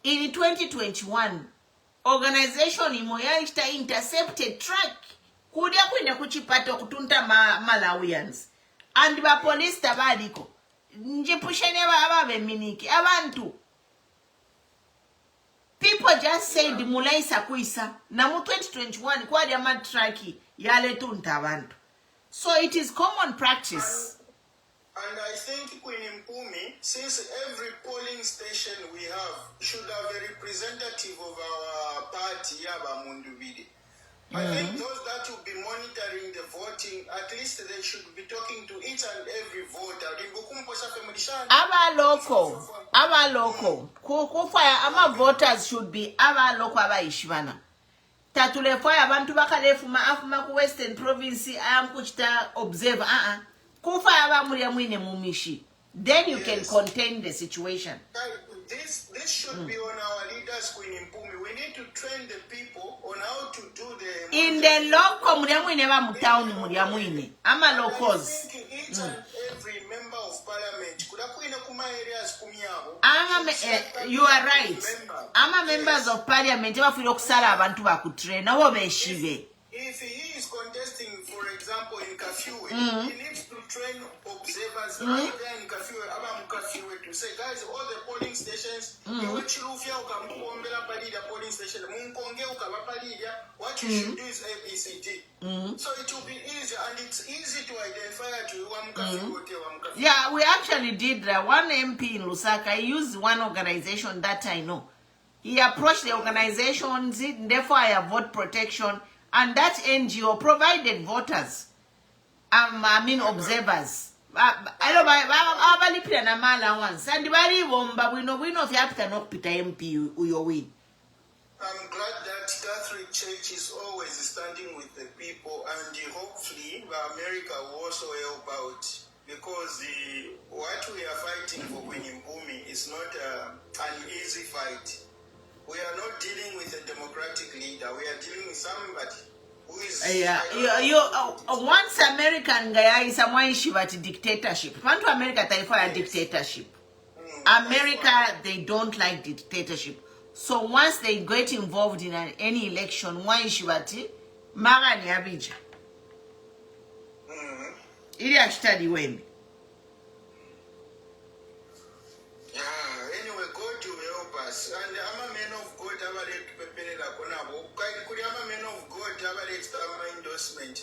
In 2021, organization Imoya intercepted truck. Kudia kwenda kuchipata kutunta Malawians. And ba police tabadiko. Njepushene ababe miniki. Abantu. People just said mulaisa kuisa. Na mu 2021 kwa diama traki yale tunta abantu. So it is common practice. And I think Queen Mpumi, since every polling station we have should have a representative of our party, Yaba Mundubile. I think those that will be monitoring the voting, at least they should be talking to each and every voter. Our local. Our voters should be our local Ishivana. Tatule fire abantu bakale fuma afuma ku Western Province am kuchita observe kufa abamuri mwine mumishi. Then you can contain the situation. This should be on our leaders, Queen Mpumi. We need to train the people on how to do the... In the local, I'm a locals. I think each and every member of parliament, you are right. I'm a members of parliament. If he is contesting, for example, in Kafue, he needs to train observers right there in Kafue, to say, guys, all the polling stations, polling station, what you should do is ABCD. So it will be easy, and it's easy to identify Yeah, we actually did that. One MP in Lusaka, he used one organization that I know. He approached the organizations, therefore I have vote protection. And that NGO provided voters, observers. I don't buy once. And we know if you have to knock Peter MP, you win. I'm glad that Catholic Church is always standing with the people, and hopefully America will also help out, because what we are fighting for Queen Mpumi is not an easy fight. We are not dealing with a democratic leader. We are dealing with somebody who is... once American guy is someone about dictatorship. Want to America for a dictatorship. America, they don't like dictatorship. So once they get involved in any election, one shibati, Mara ni Abija. Ili ashitadi wemi. Anyway, God will help us. And I'm a man of God, I'm a man of God, I'm a endorsement.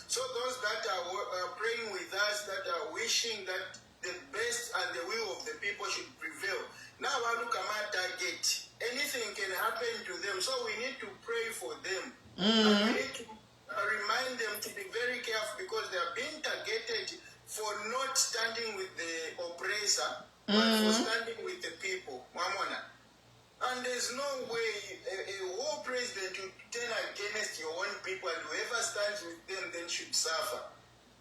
So those that are praying with us, that are wishing that the best and the will of the people should prevail. Now I look at my target. Anything can happen to them, so we need to pray for them. And we need to remind them to be very careful because they are being targeted for not standing with the oppressor, but for standing with the people. Mamona. And there's no way a war president will turn against your own people, and whoever stands with them then should suffer.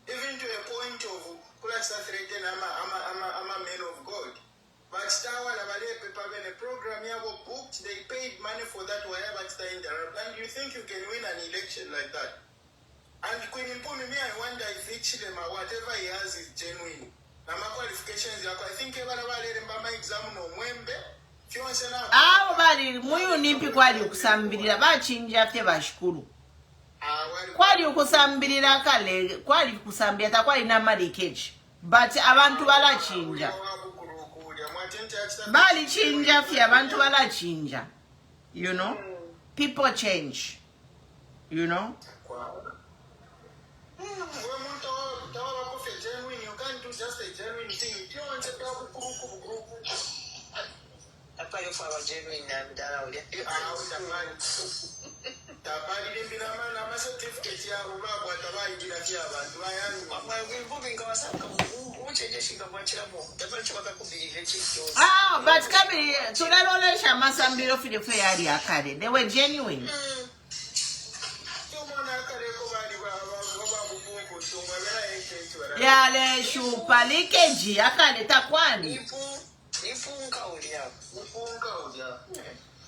Even to a point of plus threaten I'm a man of God. But when a program booked, they paid money for that whatever interrupt. And you think you can win an election like that? And Queen Impumi, I wonder if each them whatever he has is genuine. Now my qualifications, I think my exam no mwembe. Bali muyu nimpi kwali okusambirira bachinja fye bashukuru kwali okusambirira kale kwali kusambira takwali na marikage but abantu balachinja bali chinja fye abantu balachinja, you know, people change, you know. You can't do just a genuine thing. If you want to but Kabi, tunalolesha masambiro fili fayari akade. They were genuine. Yale shupa likeji akade takwani.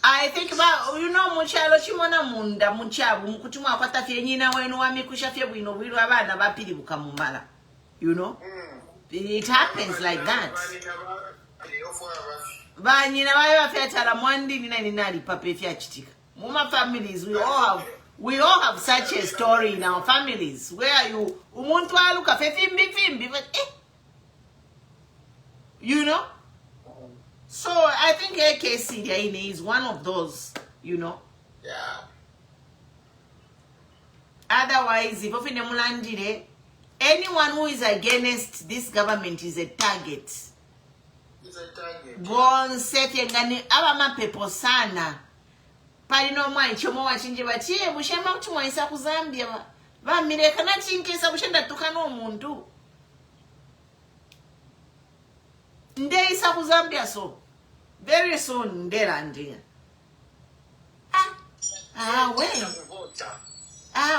I think about, you know, muchalo chimona munda muchabu mukutumwa kwata fye nyina wenu wamikusha fye bwino bwiru abana bapili bukamumala, you know. It happens like that. Ba nyina bayo afya tala mwandi nina pape fya chitika. Muma families, we all have such a story in our families where you umuntu aluka fe fimbi but you know. So I think AKC is one of those, you know. Yeah. Otherwise, if anyone who is against this government is a target. It's a target. Bon setengani abama pepo sana. Palino mwa ichomo wachinje batie bushema kutumwa isa ku Zambia ba mireka na chinkesa bushenda tukano omuntu. Nde isa ku Zambia so very soon ndera ndia.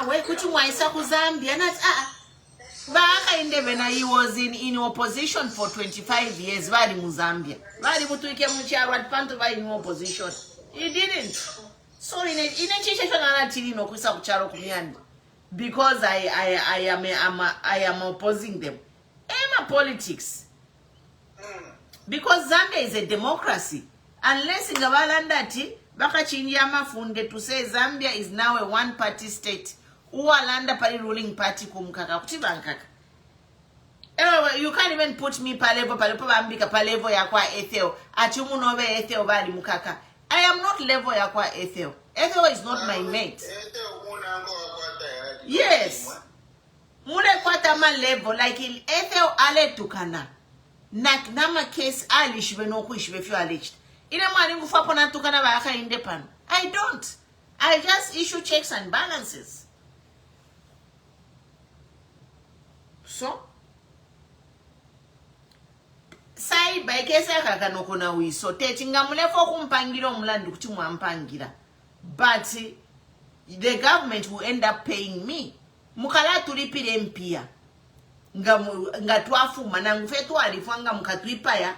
We kutumwa isa ku Zambia na Baka indevena he was in opposition for 25 years bali mu Zambia. Bali mutuike mucharo atpanto bali in opposition. He didn't. So in a situation anatili no kuisa kucharo kumyandi. Because I am opposing them. Ema politics. Because Zambia is a democracy. Unless in Gabalandati, baka chinja mafunde to say Zambia is now a one-party state. Uwalanda pali ruling party kumkaka kutibankaka. You can't even put me palevo bambika palevo yakwa Ethel. Achumu nove Ethel bali mukaka. I am not level yakwa Ethel. Ethel is not my mate. Yes. Mule kwata ma level like Ethel ale tukana. Nak nama case alish benoku ishbe few alleged. Ine mani ngufapo na tukana ba yaka indepan. I don't. I just issue checks and balances. So sai by kesa kakano kuna wiso tetinga mulefo kumpangira omulandu kuti mwampangira, but the government will end up paying me mukala tulipire mpia nga twafuma nangu fe twalifanga mukatwipaya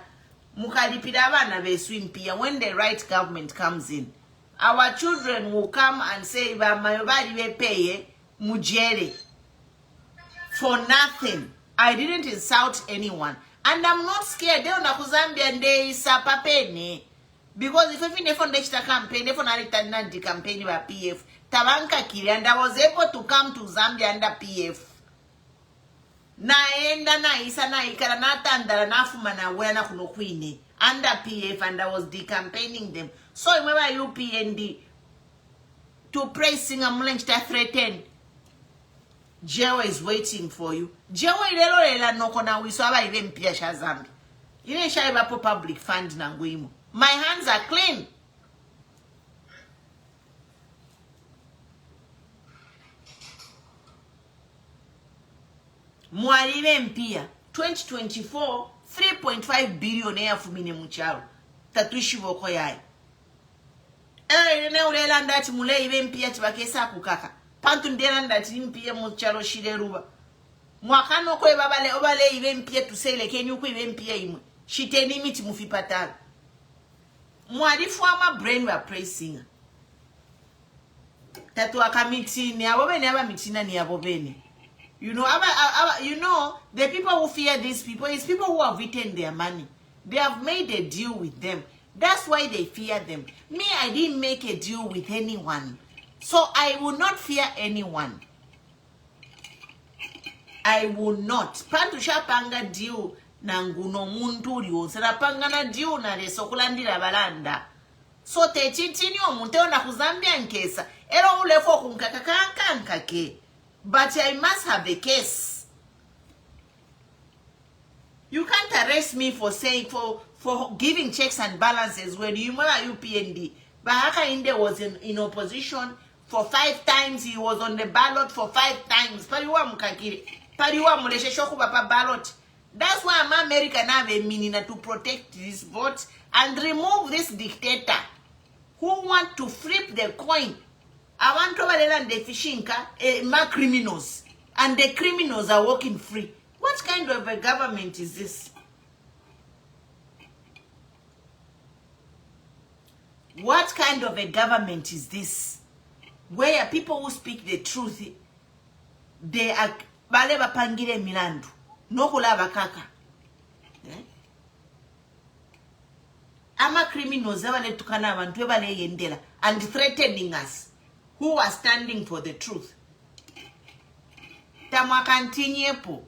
mukalipira abana besu mpia. When the right government comes in, our children will come and say ba mayobali bepeye mujere for nothing. I didn't insult anyone. And I'm not scared. They don't know Zambia and they is a papene. Because if you never next campaign, never narrated the campaign by PF, Tabanka Kiri, and I was able to come to Zambia under PF. Naenda na isa na ikaranata andara nafumana wena kuno kwini under PF, and I was decampaigning them. So remember you PND to praising a mlench to threaten. Jewa is waiting for you. Jewa ilelo lela noko na wiso aba ile mpia sha Zambia. Ile shaiba po public fund na nguimo. My hands are clean. mwalibe mpia 2024 3.5 billion eyafumine mukyalo tatuishiboko yayi ne ulelanda ati muleibe mpia tibakesa kukaka pantu ndelanda ati mpia mukyalo shireruba mwakano kwe babale obale ibe mpia tuseleke nyuko ibe mpia imwe shiteni miti mufipatala mwalifu ama brain wa pressing tatu akamitini abo bene aba mitina ni abo bene. You know, you know, the people who fear these people is people who have eaten their money. They have made a deal with them. That's why they fear them. Me, I didn't make a deal with anyone. So I will not fear anyone. I will not. Pantusha panga deal nanguno munturio. Serapanga na deal na resokulandira balanda. So te chintini omunteo na kuzambia nkesa. Ero ulefo kunkakakankake. But I must have a case. You can't arrest me for saying for giving checks and balances when you were UPND. Bahaka Inde was in opposition for 5 times. He was on the ballot for 5 times. Pariwa mukakiri. Pariwa muleshe shoku papa ballot. That's why I'm American have a meaning to protect this vote and remove this dictator who want to flip the coin. I want to land the fishinka, my criminals, and the criminals are walking free. What kind of a government is this? What kind of a government is this? Where people who speak the truth, they are baleba pangire milandu, no kulaba kaka. Ama criminals abale tukana abantu ebale yendela and threatening us. Who are standing for the truth. Tamwa continue po.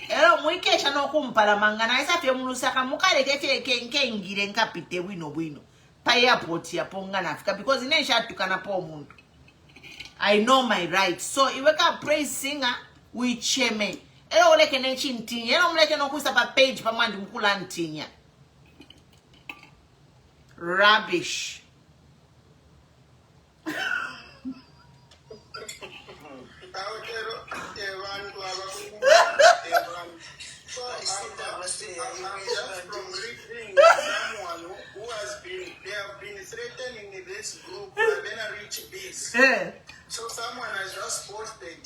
Ero mwikesha no kumpala mangana isa fe mulusaka mukale kefe kenke ngire nkapite bwino. Pa airport ya ponga na Africa because inesha tukana po muntu. I know my rights. So iweka praise singer we cheme. Ero oleke nechi ntinya. Ero mleke no kusa pa page pa mandi mkula ntinya. Rubbish. So I'm just from reading someone who they have been threatening this group, Rich Bees. So someone has just posted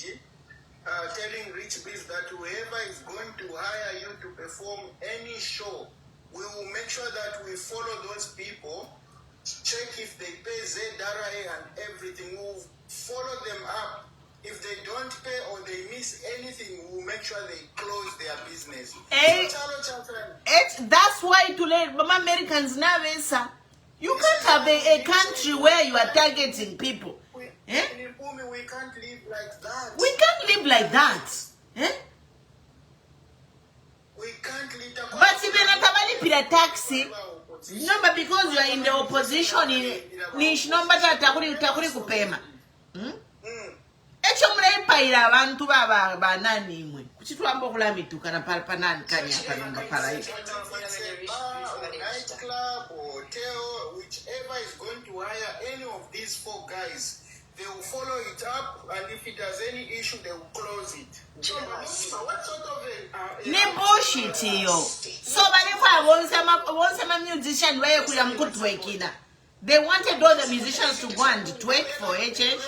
telling Rich Bees that whoever is going to hire you to perform any show, we will make sure that we follow those people, check if they pay ZRA and everything, we'll follow them up. If they don't pay or they miss anything, we'll make sure they close their business. That's why today, Americans now, you can't have a country where you are targeting people. We can't live like that. We can't live like that. We can't live like that. But if you're not pay a taxi, no, but because you are in the opposition, nish number takuri kupema. Echo mle paira abantu baba nani imwe. Kuchitu ambo kulamitu kana palpa nani kanya kanamba pala hivi. Nightclub or hotel, whichever is going to hire any of these 4 guys, they will follow it up, and if it has any issue, they will close it. So, what sort of a bullshit yo. So once a musician where you could twerking. They wanted all the musicians to go and twerk for HH.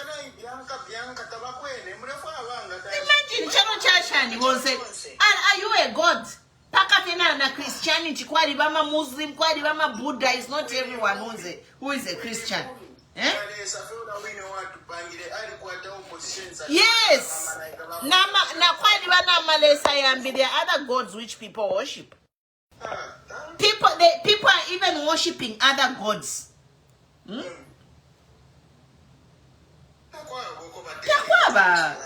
Imagine Chano Chashani will say, are you a god? Pakatena na Christianity, kwadi bama Muslim, kwadi bama Buddha is not everyone who is a Christian. Yes. Na kwadi bana Malesa yambi, there are other gods which people worship. People are even worshipping other gods. Takwaba.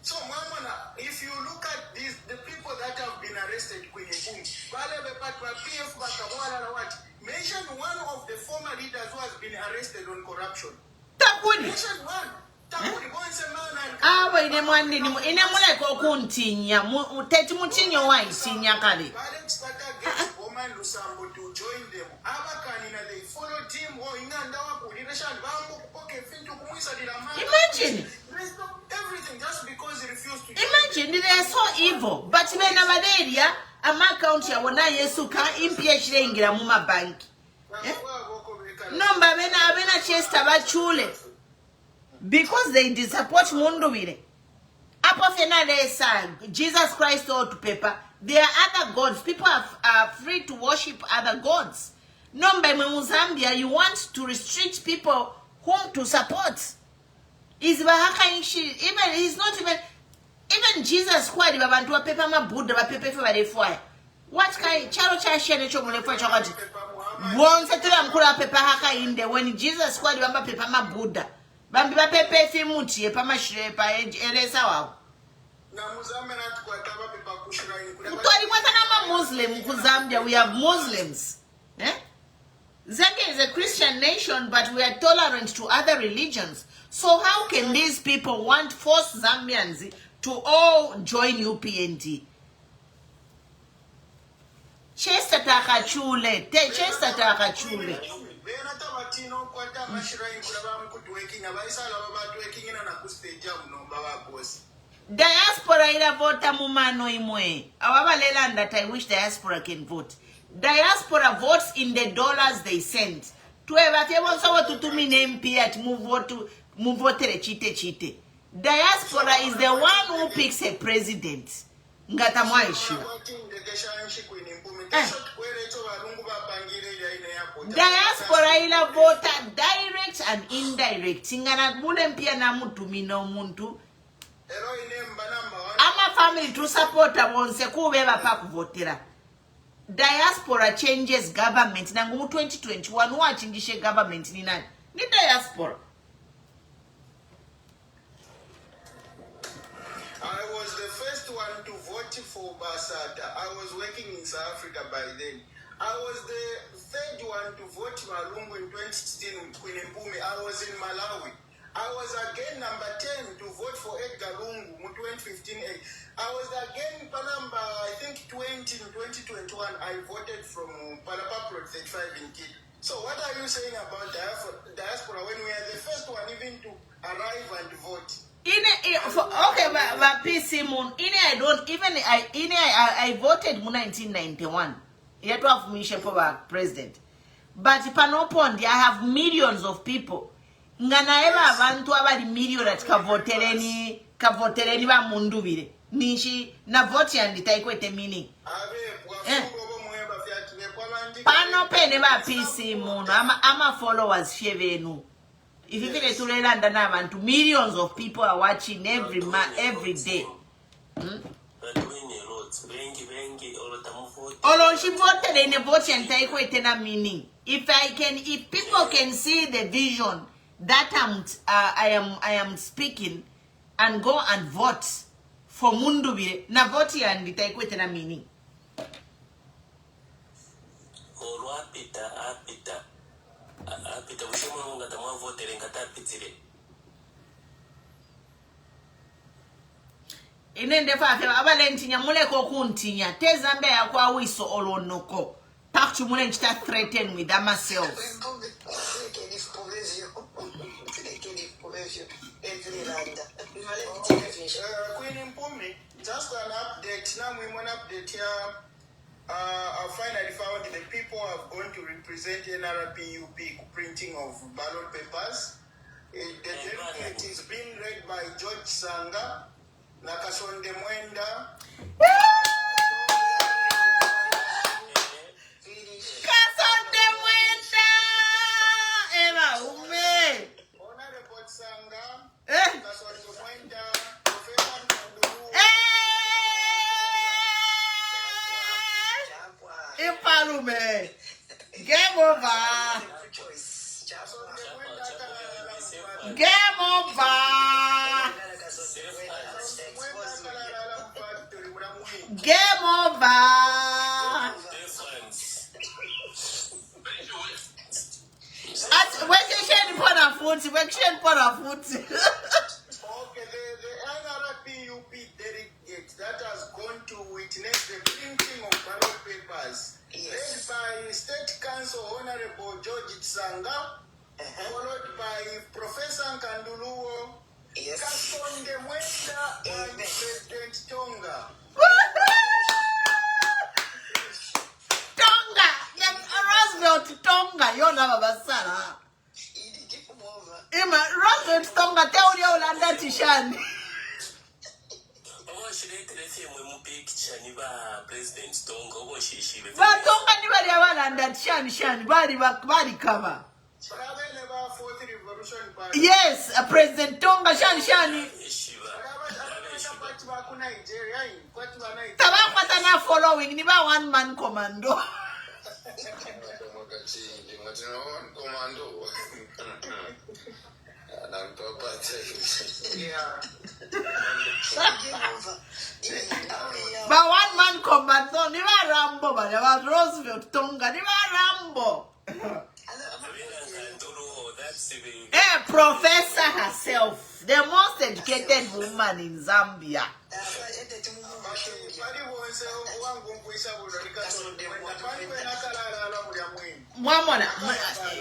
So, Mama, if you look at these, the people that have been arrested, mention one of the former leaders who has been arrested on corruption. Mention one. Imagine. everything just because he refused to. Imagine they are so evil. But when a malaria, a account ya wana yesu ka impia chilengira mu mabanki. No, but when I chest about chule. Because they support Mundubile. Jesus Christ or to paper. There are other gods. People are free to worship other gods. No, but in Zambia, you want to restrict people whom to support. Even he's not even Jesus Christ. Paper ma Buddha, paper for the fire. What kind charo cha shene cho mule for chakati? One settle mkula paper haka in there when Jesus Christ bamba paper ma Buddha. Bambi ba pepe fi muti pa mashire pa elesa wao. Na Muzambia na tukwataba pepa kushiraini. Mtwali mwata na Muslim ku Zambia, we have Muslims. Zambia is a Christian nation, but we are tolerant to other religions. So how can these people want force Zambians to all join UPND? Chester takachule, Chester takachule. Diaspora ila vota mumano imwe. Awabalela that I wish diaspora can vote. Diaspora votes in the dollars they send. Tueva tewa sawa tutumine MP at muvotere chite. Diaspora is the one who picks a president. Ngata mwaishu. Diaspora ila vota direct and indirect. Ngana mule mpia na mutu mino muntu. Ama family to support wonse kubeba pa kuvotera. Diaspora changes government. Nangu 2021 who achingishe government ni nani? Ni diaspora. I was the first one to vote for Basata. I was working in South Africa by then. I was the third one to vote Malungu in 2016 Queen Mpumi. I was in Malawi. I was again number 10 to vote for Edgar Lungu in 2015. I was again number, I think, 20 in 2021. I voted from Palapapro 35 in Kid. So what are you saying about diaspora when we are the first one even to arrive and vote? Okay, but PC Moon, I voted in 1991. Yet to have Michelle for president. But Panopondi, I have millions of people. Nganaela abantu abali million at kavotereni ba Mundubile. Nishi na vote and itakwete meaning. Panopene ba PC Moon, ama followers shevenu. If you feel to land and millions of people are watching every day. Although she voted in a vote and take away tena meaning. If people can see the vision that I am speaking and go and vote for Mundubile, na vote and take away tena meaning. Inende fafe abalentinya muleko kuntinya te Zambia yakwa wiso olonoko pakchu mule nchita threaten with myself. Queen Mpumi, just an update. Now we want update here. I finally found the people have gone to represent NRPUP printing of ballot papers. The document is being read by George Sanga, Nakasonde Mwenda. Kasonde Mwenda! Eva, ume! Honorable Sanga, Nakasonde Mwenda, Professor Mundubile. Ipalume! Game over! Game over! Game over! Okay, the NRPUP delegate that has gone to witness the printing of ballot papers, led by State Council Honorable George Sanga, followed by Professor Kanduluo, Yes. Kasonde Mwenda and President Tonga. Tonga! Roosevelt Tonga, you're not a basara. Roosevelt Tonga, tell you Landa Tishan. President Tonga, But Tonga never Landa Tishan, body cover. Yes, President Tonga Shani. Tabapatana following Niba one man commando. But one man commando, Niba Rambo, but about Roosevelt Tonga, Niba Rambo. Professor herself, the most educated woman in Zambia.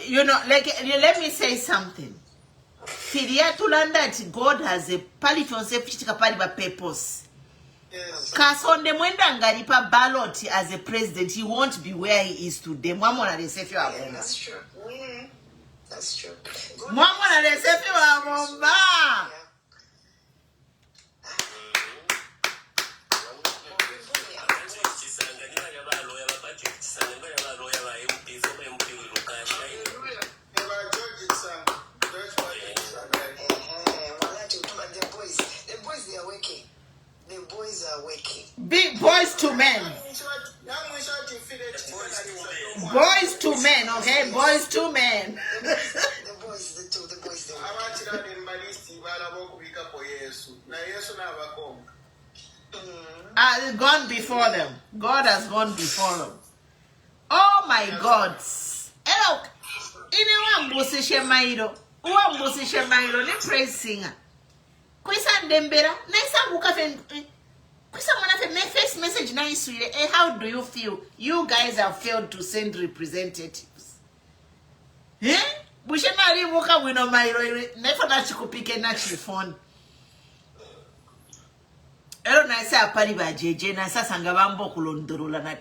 You know, like, let me say something. That God has a purpose. Kasonde Mwenda ngalipa ballot as a president, he won't be where he is today. That's true. That's true. The boys are working. Big boys to men. Boys to men, okay? Boys to men. The boys, the boys. Gone before them. God has gone before them. Oh my God. Hello. Inewambusishe mairo. Uwambusishe mairo ni praise singer. Kwisa ndembera. Naisa bukafe. Kwisa mwanafe my first message na isuye. How do you feel? You guys have failed to send representatives. Bushema alivuka wino mairo. Nefo na chikupike na chifoni. Ero naisa apari ba jeje. Naisa sangabambo kulondorula na.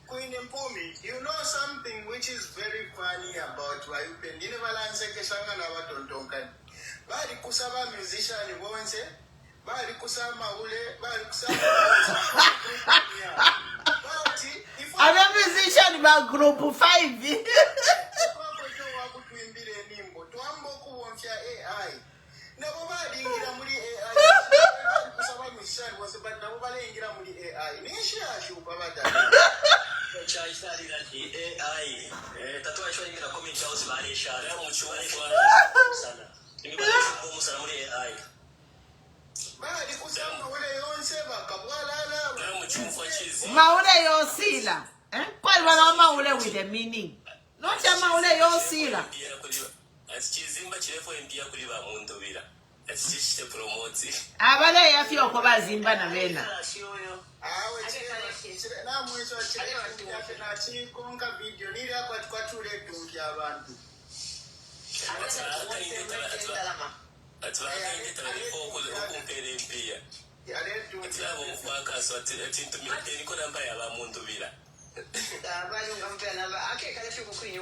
Queen Mpumi, you know something which is very funny about Wayupen. You never answer Kesanga Navatontonkan. Bari kusaba musician wonse, Bari kusama ule, Bari kusama. Other musician about group 5. Maule yosila. Kwa wana maule with the meaning. Not ya maule yosila. Chizimba chilefo empia kuliba Mundubile. Chishite promoti. Abale yafi okoba zimba na bena.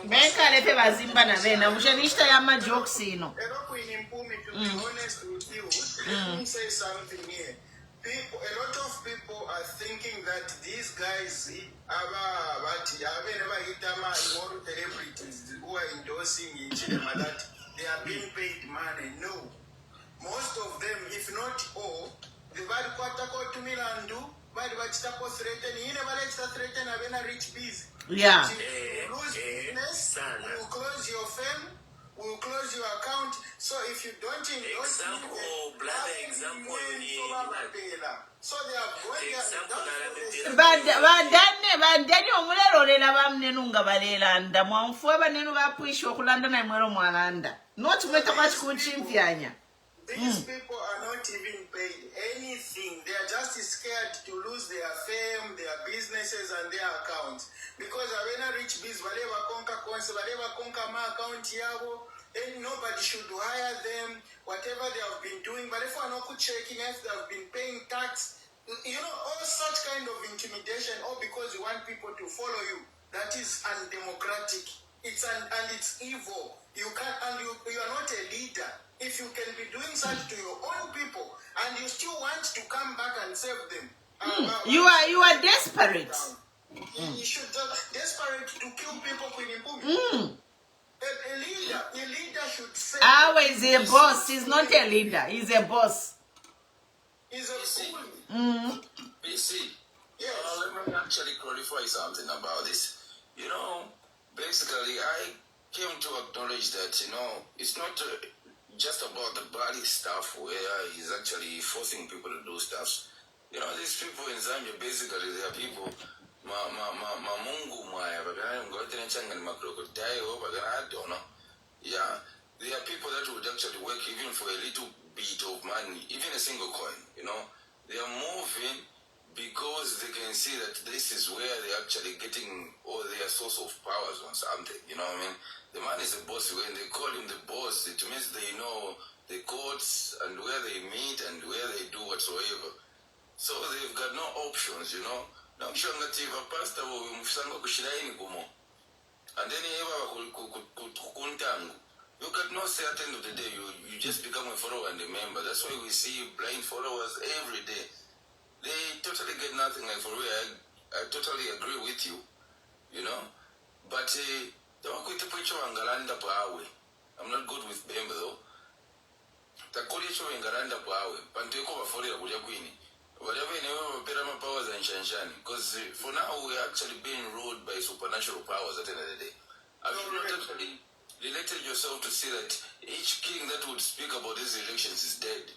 Meka lepe bazimba na bena. Mushanishta yama jokes ino. To be honest with you, let me say something here. A lot of people are thinking that these guys are celebrities who are endorsing each other, that they are being paid money. No. Most of them, if not all, the bad quarter to Milandu, bad wachitapo threaten, you never let that threaten a rich bees. Yeah. You lose business, you close your firm, will close your account. So if you don't endorse so they are going Badani omulero lela bamnenunga balelanda mwanfu abanenu bapuisha okulanda na mwero mwalanda not meta kwachikuchimfyanya. These people are not even paid anything. They are just scared to lose their fame, their businesses, and their accounts. Because when I reach biz, whatever conquer my account yabo, and nobody should hire them, whatever they have been doing. But if we're not checking if they have been paying tax, all such kind of intimidation, or because you want people to follow you, that is undemocratic. It's it's evil. You can't, and you are not a leader. If you can be doing such to your own people and you still want to come back and save them, you are desperate. You should desperate to kill people. A leader should say. He's a boss. He's not a leader. He's a boss. He's a fool. BC. Yes. Let me actually clarify something about this. Basically, I came to acknowledge that, it's not just about the body stuff where he's actually forcing people to do stuff. These people in Zambia, basically, they are people, yeah, they are people that would actually work even for a little bit of money, even a single coin, They are moving because they can see that this is where they're actually getting all their source of powers on something, you know what I mean? The man is a boss. When they call him the boss, it means they know the courts and where they meet and where they do whatsoever. So they've got no options, Now, a pastor will and then you got no say at the end of the day. You just become a follower and a member. That's why we see blind followers every day. They totally get nothing. Like, for real, I totally agree with you, But I'm not good with Bemba though. Because for now we're actually being ruled by supernatural powers at the end of the day. Have you not actually related yourself to see that each king that would speak about these elections is dead?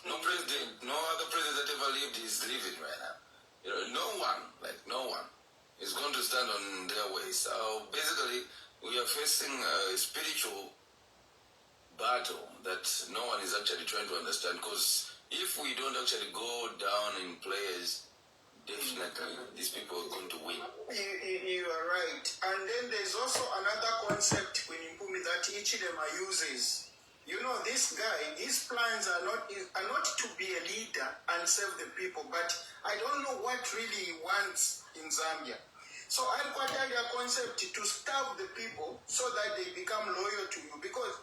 No president, no other president that ever lived is living right now. No one is going to stand on their ways. So basically, we are facing a spiritual battle that no one is actually trying to understand. Because if we don't actually go down in players, definitely these people are going to win. You are right. And then there's also another concept that Ichidema uses. This guy, his plans are not to be a leader and save the people, but I don't know what really he wants in Zambia. So I require a concept to starve the people so that they become loyal to you, because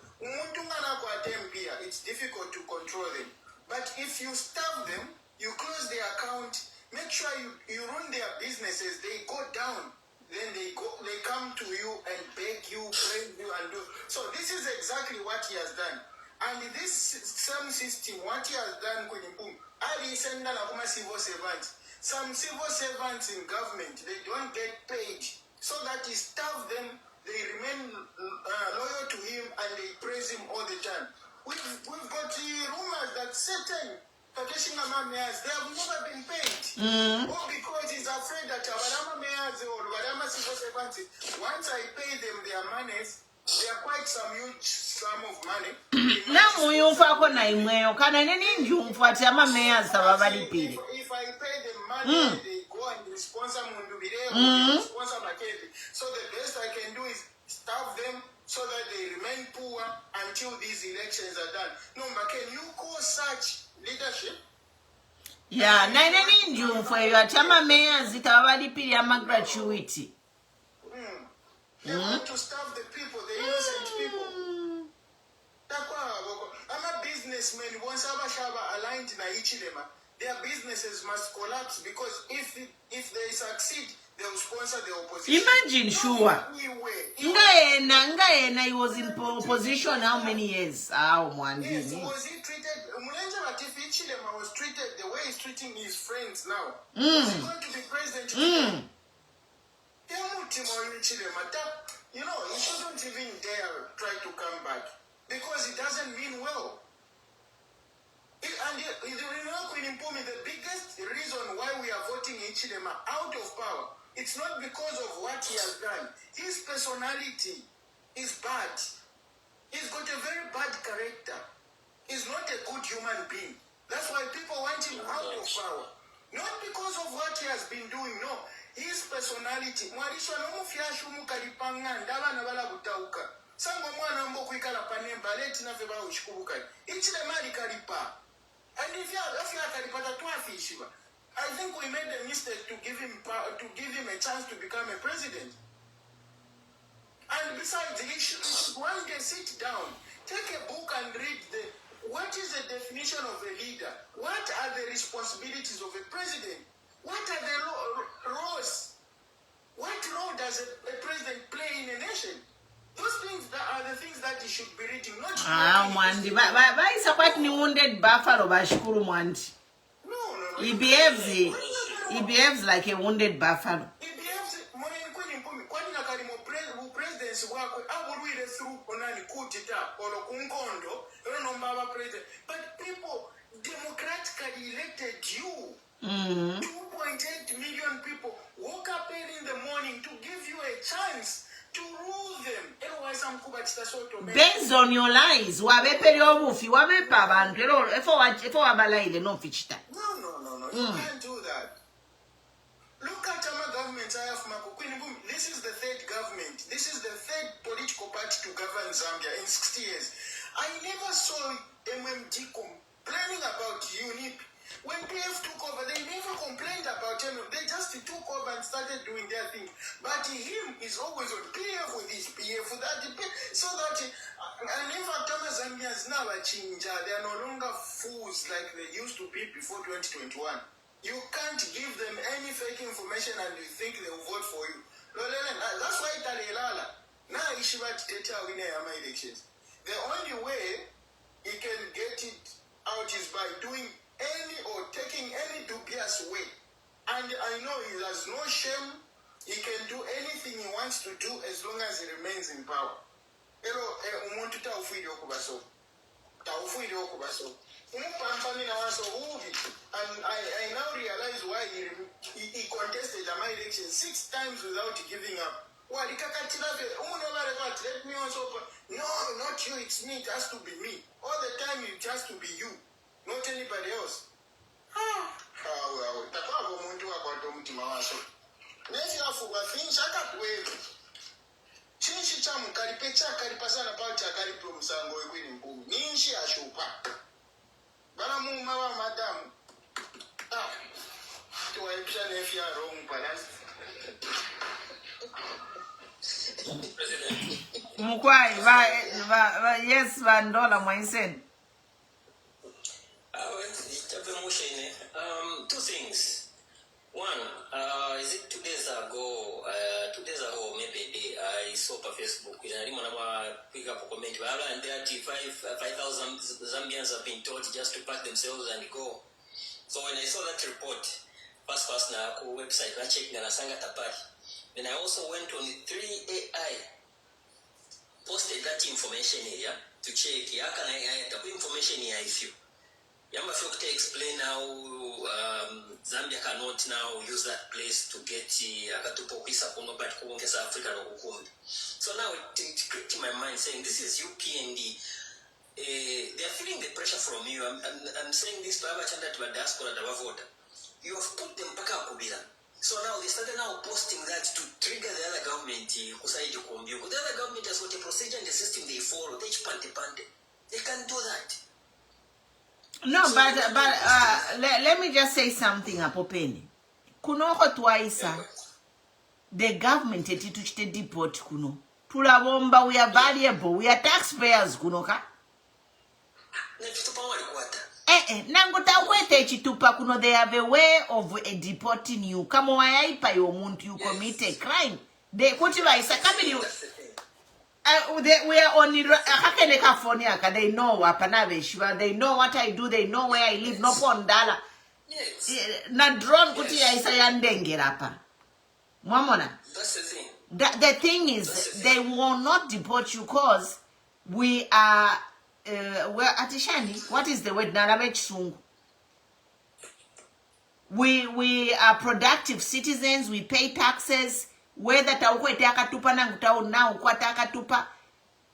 it's difficult to control them. But if you starve them, you close their account, make sure you run their businesses, they go down. Then they come to you and beg you, praise you, and do. So this is exactly what he has done. And this same system, what he has done, civil servants. Some civil servants in government, they don't get paid. So that he starve them, they remain loyal to him, and they praise him all the time. We've got rumors that certain Kakeshingama mayors, they have never been paid. Or because he's afraid that Abarama mayors or Abarama civil servants, once I pay them their monies, they are quite some huge sum of money. If I pay them money, they go and sponsor Mundubile and sponsor Makebi. So the best I can do is starve them so that they remain poor until these elections are done. No, but can you call such leadership? Yeah, for your chama mayors, it already paid a gratuity. They want to starve the people, the innocent people. I'm a businessman. Once Abashaba aligned na Ichidema, their businesses must collapse, because if they succeed, they will sponsor the opposition. Imagine, sure. Ngaena, he was in opposition how many years? Yes, was he treated? If Ichidema was treated the way he's treating his friends now, was he going to be president? He shouldn't even dare try to come back, because it doesn't mean well. The biggest reason why we are voting Ichidema out of power, it's not because of what he has done. His personality is bad. He's got a very bad character. He's not power. Not because of what he has been doing, no. His personality. Mwarisho no mufyashu mukalipanga ndaba nabala butauka. Sango mwana mbo kuikala panemba leti na veba ushikubuka. Ichile mali kalipa. And if you kalipa tatuafishiba. I think we made a mistake to give him a chance to become a president. And besides, he should one day sit down, take a book and read what is the definition of a leader? What are the responsibilities of a president? What are the roles? What role does a president play in a nation? Those things are the things that he should be reading. Not Mwandi. Why is quite ni wounded buffalo bashukuru Mwandi? No. He behaves like a wounded buffalo. He behaves presidency wako abulwire through onani kutita olo kunkondo nomba president. But people democratically elected you. 2.8 million people woke up early in the morning to give you a chance to rule them. Otherwise, I'm based on your lies, wabeperi obufi, wabepa abantu, efo wabalaile no fichita. No. You can't do that. Look at our government. This is the third government. This is the third political party to govern Zambia in 60 years. I never saw MMD complaining about UNIP. When PF took over, they never complained about him. They just took over and started doing their thing. But him is always on PF with his PF with that. So that, and in fact, Zambians now are changed. They are no longer fools like they used to be before 2021. You can't give them any fake information and you think they will vote for you. That's why Talelala. Now Ishibat Teta winner elections. The only way he can get it out is by doing any or taking any dubious way. And I know he has no shame. He can do anything he wants to do as long as he remains in power. And I now realize why he contested the election 6 times without giving up. Let me also, no, not you, it's me, it has to be me. All the time it has to be you, not anybody else. Chinshi chamu kalipecha kalipasana paucha kalipro msango wekwini mpumi. Ninshi ashupa. Bala muma wa madamu. Tuwaipsha nefia wrong balance. President. Mkwai, yes, Vandola Moisen. Two things. One, is it 2 days ago, maybe a day, I saw on Facebook, I pick up a comment, and there 5,000 Zambians have been taught just to pack themselves and go. So when I saw that report, first na website, I checked na Sanga Tapari. Then I also went on the 3AI, posted that information here to check. I information here if you. Yamba Fokte explain how Zambia cannot now use that place to get Akatupo Pisa Kono but Kongesa Africa no Kukundi. So now it clicked in my mind saying this is UPND. They are feeling the pressure from you. I'm saying this to Abachanda to Diaspora voter. You have put them back up Kubila. So now they started now posting that to trigger the other government Kusaidi Kumbio. The other government has got a procedure and the system they follow. They pante. They can't do that. No, so but let me just say something, Apopeni. Kunoko twaisa, the government etituchite deport kuno. Tulabomba, we are valuable, we are taxpayers kunoka. Nangota wete chitupa kuno, they have a way of deporting you. Kama wayaipa yomuntu, you commit a crime. They kutiwa isa kamili. We are only California. They know Wapanave, they know what I do, they know where I live, no pondala. Yes. Na drone kutia isa yandenge rapa. Mwamona. That's the thing. The thing is, they will not deport you because we are we're atishani. What is the word? Nalamechungu. We are productive citizens, we pay taxes. Whether taukwete akatupa na ngutao na ukwata akatupa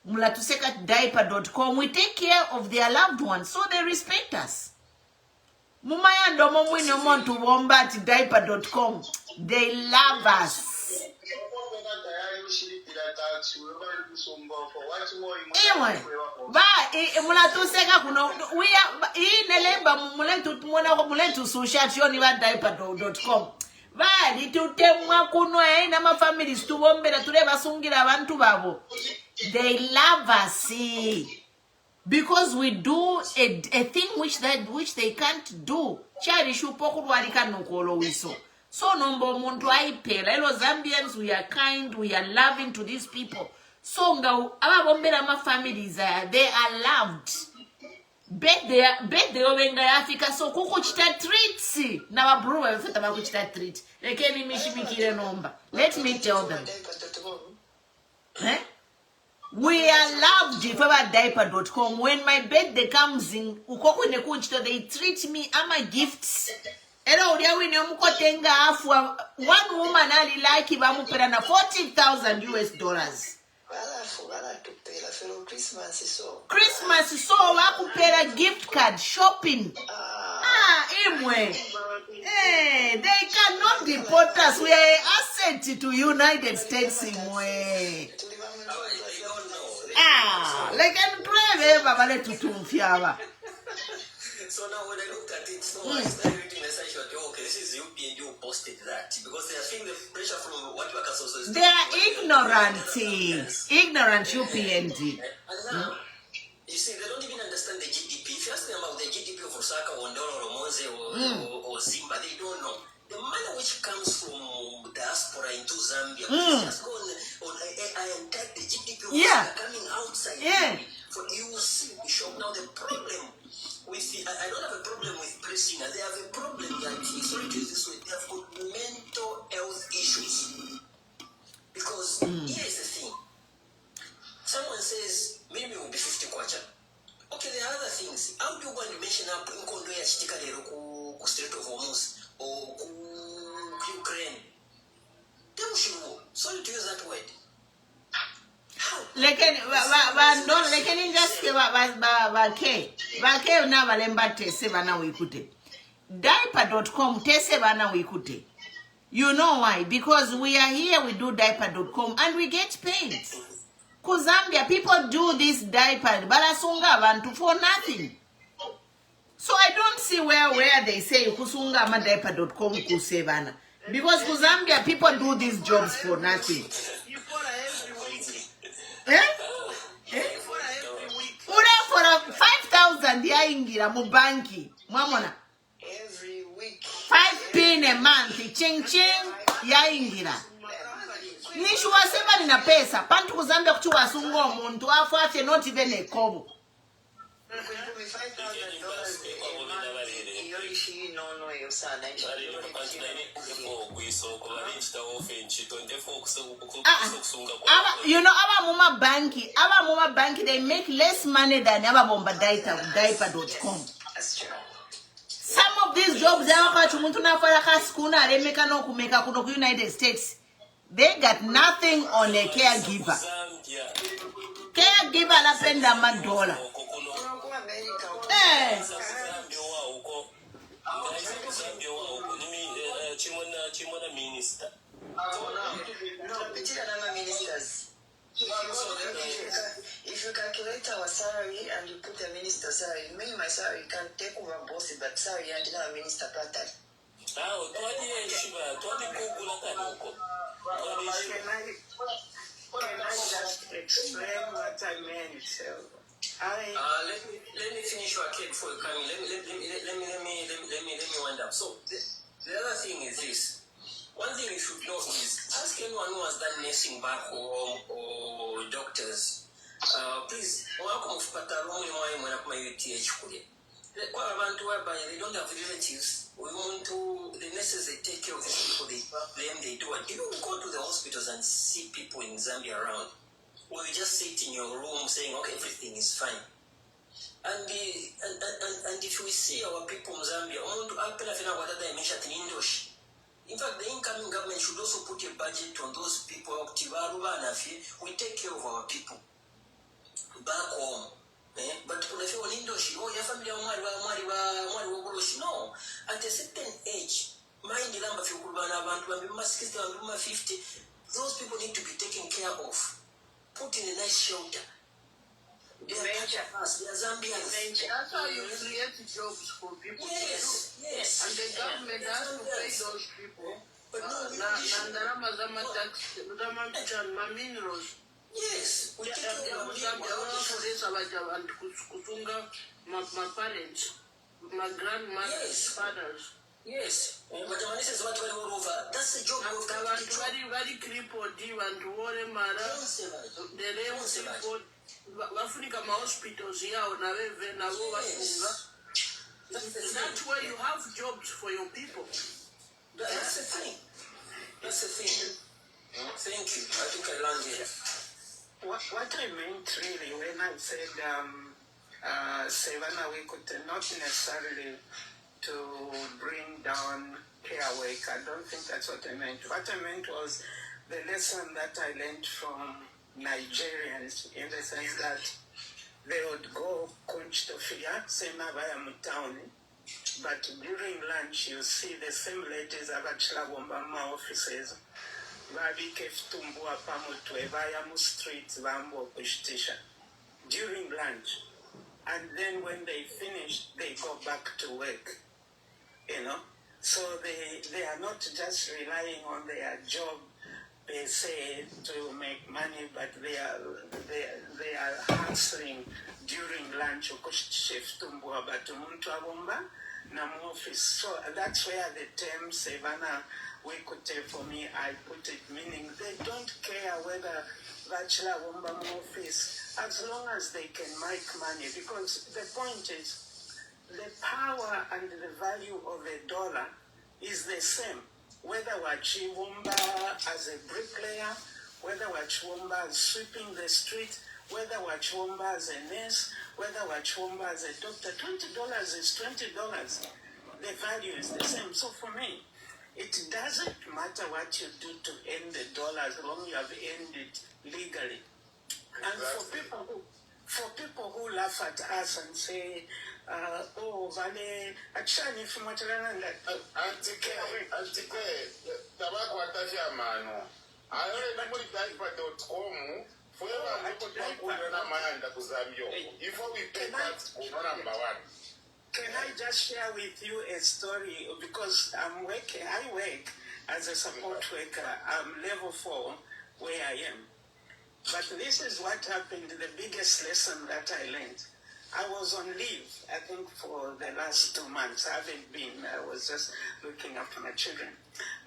mulatuseka diaper.com, we take care of their loved ones, so they respect us. Mumayando momwine omuntu bomba ati diaper.com. They love us. Anyway, munatuseka kuno we are inelemba muletu social show ni diaper.com. Bali tutemwa kuno na ma families tubombera tule basungira abantu babo. They love us because we do a thing which they can't do. Chari shupoku walika nokolo wiso. So nombo muntu aipela. Hello Zambians, we are kind, we are loving to these people. So nga ababombera ma families they are loved. Bet they owenga Africa so kuku chita treats. Na waburu wafeta baku chita treat. Lekeni mishimikire nomba. Let me tell them. We are loved if ever diaper.com. When my birthday comes in, they treat me ama gifts. One woman ali like bamupera na $40,000 US. Christmas so wakupera gift card shopping. Imwe. Hey, they cannot deport us. We are an asset to United States imwe. Like I'm praying, Baba to Tumfiava. So now when I looked at it, so I started reading the site, okay, this is UPND who posted that because they are feeling the pressure from what workers also is. They are ignorant, ignorant UPND. And now, you see, they don't even understand the GDP. If you ask them about the GDP of Osaka or Ndoro or Monze or Simba, they don't know. The money which comes from Diaspora into Zambia, just go on AI and type the GDP of Osaka coming outside. For you will see, Bishop. Now the problem with I don't have a problem with pressing. They have a problem that, sorry to use this way, they have got mental health issues. Because here is the thing. Someone says, maybe it will be 50 kwacha. Okay, there are other things. How do you want to mention up in Kondo ya Chitika ku Strait of Hormuz or Ukraine? Sorry to use that word. Lekeni just bake na balemba tese bana wikute. Diaper.com tese bana wikute. You know why? Because we are here, we do diaper.com and we get paid. Cause Zambia people do this diaper balasunga bantu for nothing. So I don't see where they say kusunga ma diaper.com kusebana. Because Zambia people do these jobs for nothing. For 5,000 yaingira mu banki mwamona every week 5 pin a month ching yaingira nishuwa sema nina pesa pantu kuzambia kuchuwa sungo omuntu afu afye not even a kobo. You know, our mama banki, they make less money than our bomba diaper.com. Some of these jobs, United States, they got nothing on a caregiver. Caregiver la penda $1. Minister. Ministers. If you calculate our salary and you put a minister salary, me my salary can take over boss, but salary and a minister part time. Can I just explain what I meant? Let me finish your cake before you come in. Let me wind up. So the other thing is this. One thing you should know is ask anyone who has done nursing back home or doctors. Please, welcome to Pataromo when I my UTH. They don't have relatives. We want to the nurses they take care of the people they do. And you don't go to the hospitals and see people in Zambia around. Or you just sit in your room saying, okay, everything is fine. And if we see our people in Zambia, in fact, the incoming government should also put a budget on those people. We take care of our people back home. But if you your family, no. 50. Those people need to be taken care of, put in a nice shelter. They are Zambians. That's how you create jobs for people. Yes. And the government has to pay those people. But no, minerals. yes. We take care of my parents, my grandmothers, fathers. Yes. But this is what we're all over. That's the job of very crippled and worry mara. The people Africa hospitals here on That's where you have jobs for your people. That's the thing. Thank you. I think I land here. What I meant really when I said Savannah, we could not necessarily to bring down care work. I don't think that's what I meant. What I meant was the lesson that I learned from Nigerians, in the sense that they would go kunch to fia, same via town, but during lunch you see the same ladies abachilabomba ma offices. Streets during lunch, and then when they finish they go back to work, so they are not just relying on their job per se to make money, but they are hustling during lunch. So that's where the term Savannah Wekute, for me, I put it, meaning they don't care whether bachelor womba office, as long as they can make money, because the point is the power and the value of a dollar is the same, whether wachi womba as a bricklayer, whether wachi womba as sweeping the street, whether wachi womba as a nurse, whether wachi womba as a doctor. $20 is $20. The value is the same. So for me, it doesn't matter what you do to earn the dollar as long as you have earned it legally. And for people who laugh at us and say, oh, vale, actually, if you want to learn that, can I just share with you a story? Because I work as a support worker. I'm level 4 where I am. But this is what happened, the biggest lesson that I learned. I was on leave, I think, for the last 2 months. I haven't been, I was just looking after my children.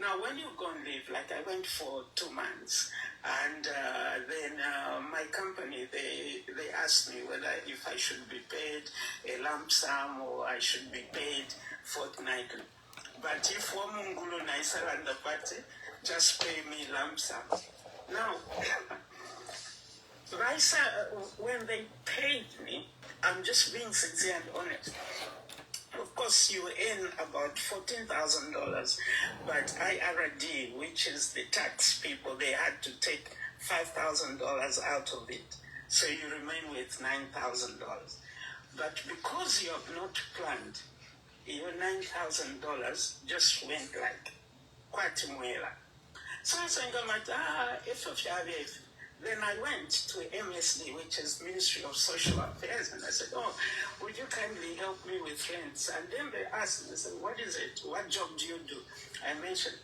Now, when you go on leave, like I went for 2 months, and then my company, they asked me whether if I should be paid a lump sum or I should be paid fortnightly. But if Wamungulu Naisara and the party, just pay me lump sum. Now, when they paid me, I'm just being sincere and honest. Of course, you earn about $14,000, but IRD, which is the tax people, they had to take $5,000 out of it. So you remain with $9,000. But because you have not planned, your $9,000 just went like quite mwela. So I said, then I went to MSD, which is Ministry of Social Affairs, and I said, oh, would you kindly help me with rents? And then they asked, they said, what is it? What job do you do? I mentioned.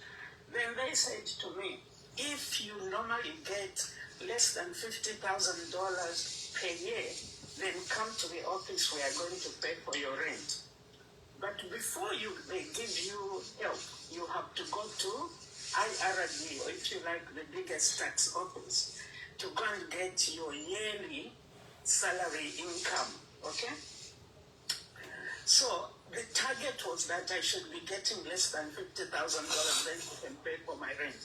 Then they said to me, if you normally get less than $50,000 per year, then come to the office, we are going to pay for your rent. But before they give you help, you have to go to IRD, or if you like, the biggest tax office, to go and get your yearly salary income, okay? So the target was that I should be getting less than $50,000, then you can pay for my rent.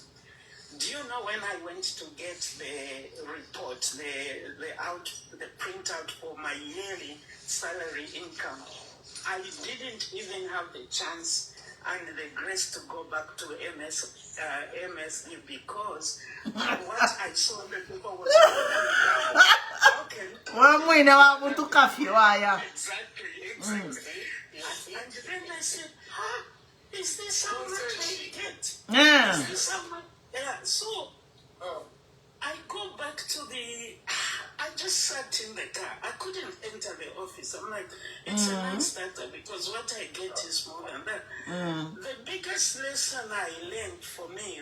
Do you know when I went to get the report, the printout for my yearly salary income, I didn't even have the chance and the grace to go back to MSD because what I saw the people was okay. Exactly. And then I said, Is this how much I get? Yeah. Is this how much? Yeah, so I go back to I just sat in the car. I couldn't enter the office. I'm like, it's a non-starter because what I get is more than that. The biggest lesson I learned for me,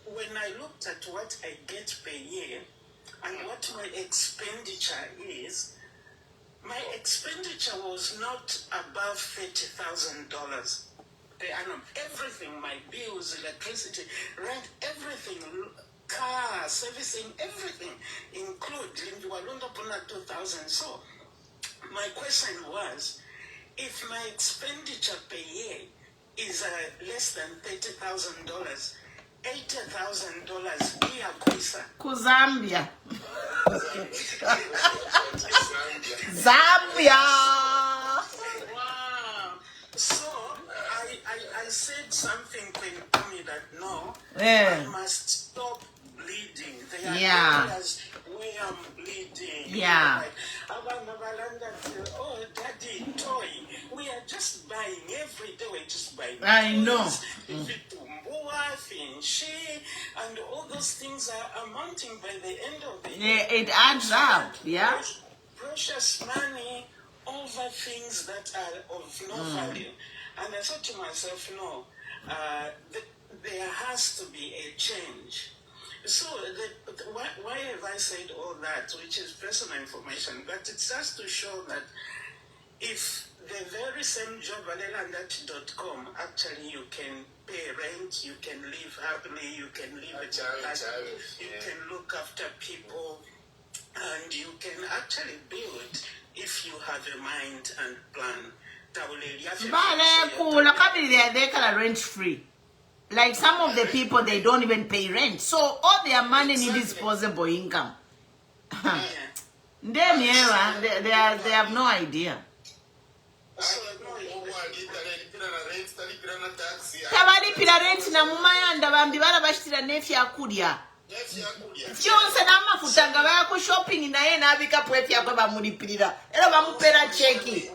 when I looked at what I get per year and what my expenditure is, my expenditure was not above $30,000 per annum. Everything, my bills, electricity, rent, everything, car, servicing, everything, including Walunda Puna 2000. So, my question was, if my expenditure per year is less than $30,000, $80,000 here, Zambia. Zambia. Wow. So I said something to me that no, I must stop bleeding. There are areas where I'm bleeding. Yeah. Oh, daddy, toy. We are just buying every day. We're just buying. I know. And all those things are amounting by the end of the Yeah, year. it adds up. Yeah. Precious money over things that are of no value. And I thought to myself, no, there has to be a change. So why have I said all that, which is personal information, but it's just to show that if the very same job, alelandat.com, actually you can pay rent, you can live happily, you can live a life, you can look after people, and you can actually build if you have a mind and plan. They can rent free. Like some of the people, they don't even pay rent. So all their money is disposable income. They have no idea. Tabalipira rent na mumayanda bambi barabashitira nefya kulya. Kyonse n'amafuta nga baya ku shopping naye n'abika pwefya kwe bamulipirira. Era bamupera cheki.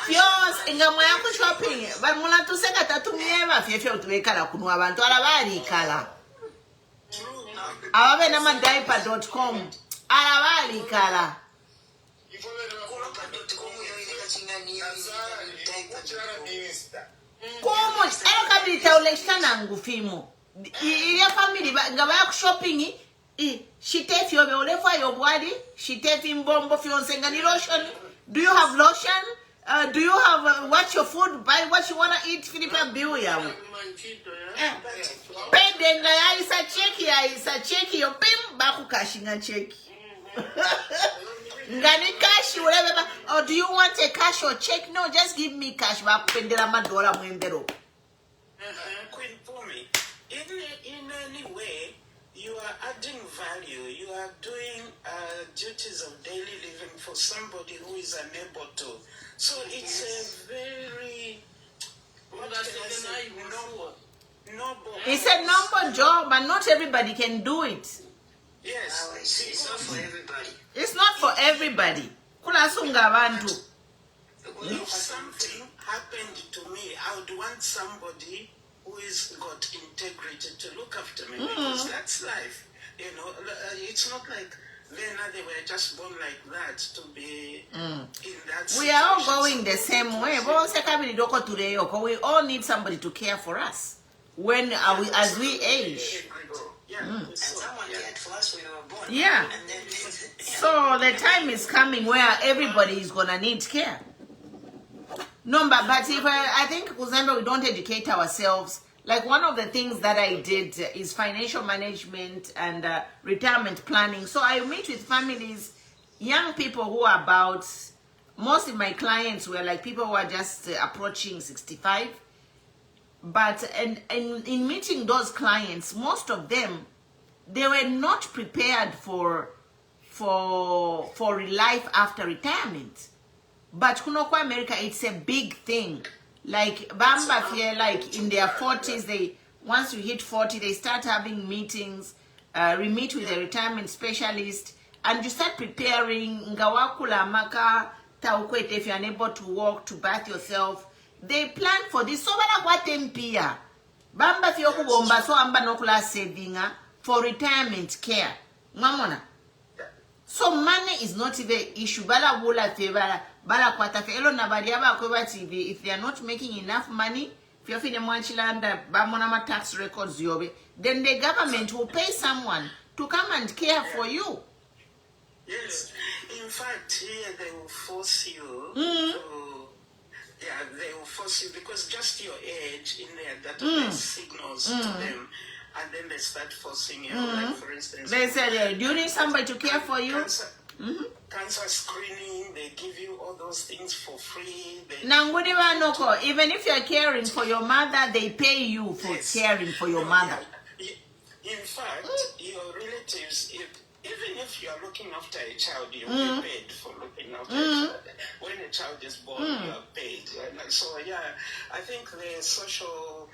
Fyonse nga mwaya ku shopping bamula tuseka tatumye bafyefya utubekala kunwa abantu alabalikala. Ababe nama Diaspora.com alabalikala. Como ero kabita uleshana ngufimo. Ile family nga baya ku shopping shitefi yobe ulefa yobwadi shitefi mbombo fyonse nga ni lotion. Do you have lotion? Do you have what your food? Buy what you wanna eat. Philippa bill yawe. Pende nga ya isa cheki yo pim baku kashinga cheki. Ngani cash whatever. Or do you want a cash or check? No, just give me cash. Bakupendela madola mwembero. Queen Pumi, in any way, you are adding value. You are doing duties of daily living for somebody who is unable to. So it's a very noble. It's a noble job, but not everybody can do it. Yes, it's not for everybody. It's not for everybody. Kulasunga abantu. If something happened to me, I would want somebody who is got integrity to look after me because that's life. You know, it's not like they were just born like that to be in that situation. We are all going the same way. We all need somebody to care for us as we age. And someone cared for us when we were born. Yeah. And then, So the time is coming where everybody is gonna need care. No, but if I think Zambia, we don't educate ourselves. Like one of the things that I did is financial management and retirement planning. So I meet with families, young people who are about, most of my clients were like people who are just approaching 65. But in meeting those clients, most of them, they were not prepared for life after retirement. But Kunokwa America, it's a big thing. Like Bamba here, like in their 40s, once you hit 40, they start having meetings meet with a retirement specialist, and you start preparing. Ngawakula maka taukwete, if you're unable to walk, to bath yourself. They plan for this. So bana kwa tempia. Bamba fiyoku bomba so amba nokula savinga for retirement care. Mamona. So money is not even issue. Bala wula febala bala kwata fe elo nabali aba kwa TV. If they are not making enough money, if you're feeling mwanchilanda bamonama tax records yobe, then the government will pay someone to come and care for you. Yes. In fact, here they will force you to. Yeah, they will force you because just your age in their database signals to them, and then they start forcing you. Like for instance, they say, do you need somebody to care for you? Cancer screening, they give you all those things for free. Even if you're caring for your mother, they pay you for caring for your mother. In fact, your relatives, even if you are looking after a child, you'll be paid for looking after a child. When a child is born, you are paid. So, yeah, I think the social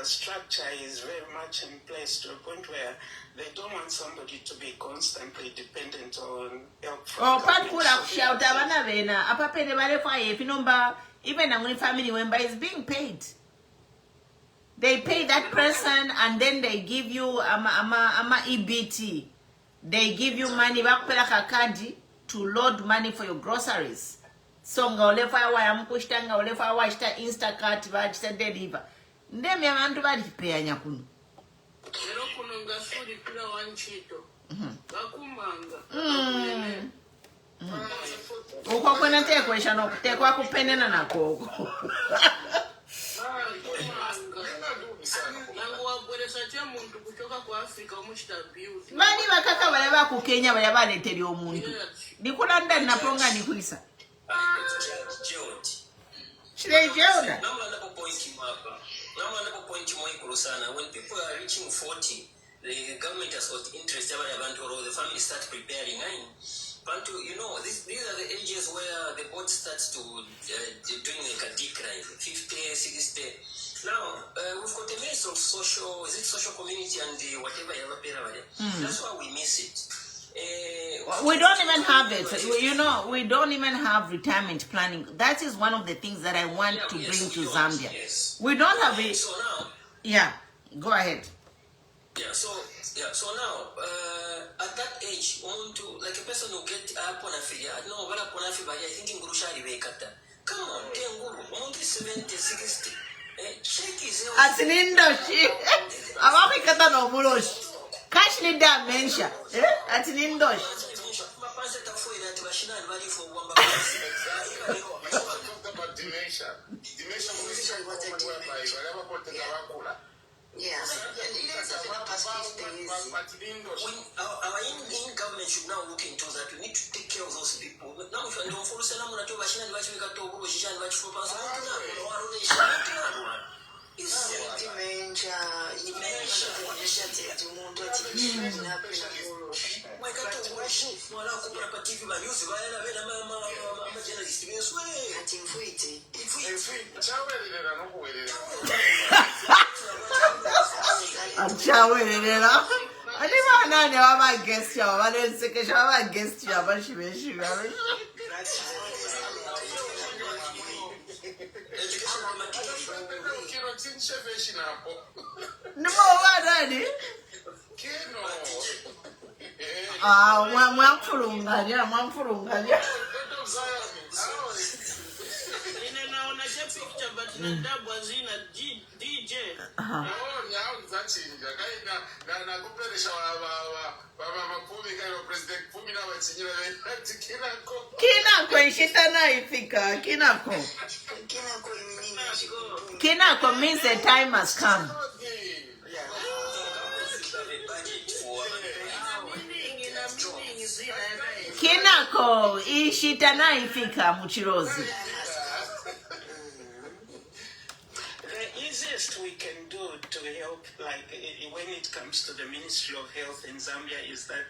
structure is very much in place to a point where they don't want somebody to be constantly dependent on help from even a family member is being paid. They pay that person and then they give you ama EBT. They give you money to load money for your groceries. So ngaolefa wa yamkushta ngaolefa wa ista Instacart va deliver. Ndem ya mantu bali pay nyakunu. Lero kuno ngasuri kula wanchito. Bakumanga. Uko kwena tekwesha no kutekwa kupenena nako. Mani bakaka bale ba ku Kenya bale baleteri omuntu. Ndikulanda naponga ndikwisa. Chile jeoda. When people are reaching 40, the government has got interest or the family start preparing. But you know, these are the ages where the body starts to doing like a decline, 50, 60. Now, we've got a mix of social community and whatever you have. That's why we miss it. We don't even have it. You know, we don't even have retirement planning. That is one of the things that I want to bring to Zambia. Yes. We don't have it. So now, yeah, go ahead. So now, at that age, like a person who get up on a figure, no, but upon a figure, I think in Grushari Vekata. Come on, 70, 60. Check his As an industry, I'm a no bullshit. Cash need dementia. At an industry. Yes, our Indian government should now look into that. We need to take care of those people. Now, if you don't follow Salam, Kinako means the time has come. Kinako ishitana ifika muchirozi. The easiest we can do to help, like when it comes to the Ministry of Health in Zambia, is that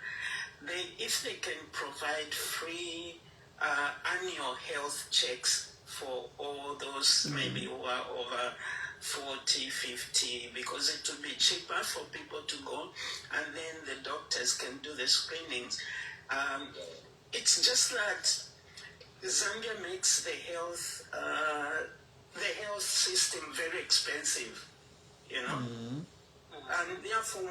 if they can provide free annual health checks for all those maybe who are over 40, 50, because it will be cheaper for people to go, and then the doctors can do the screenings. It's just that Zambia makes the health system very expensive, you know. And therefore,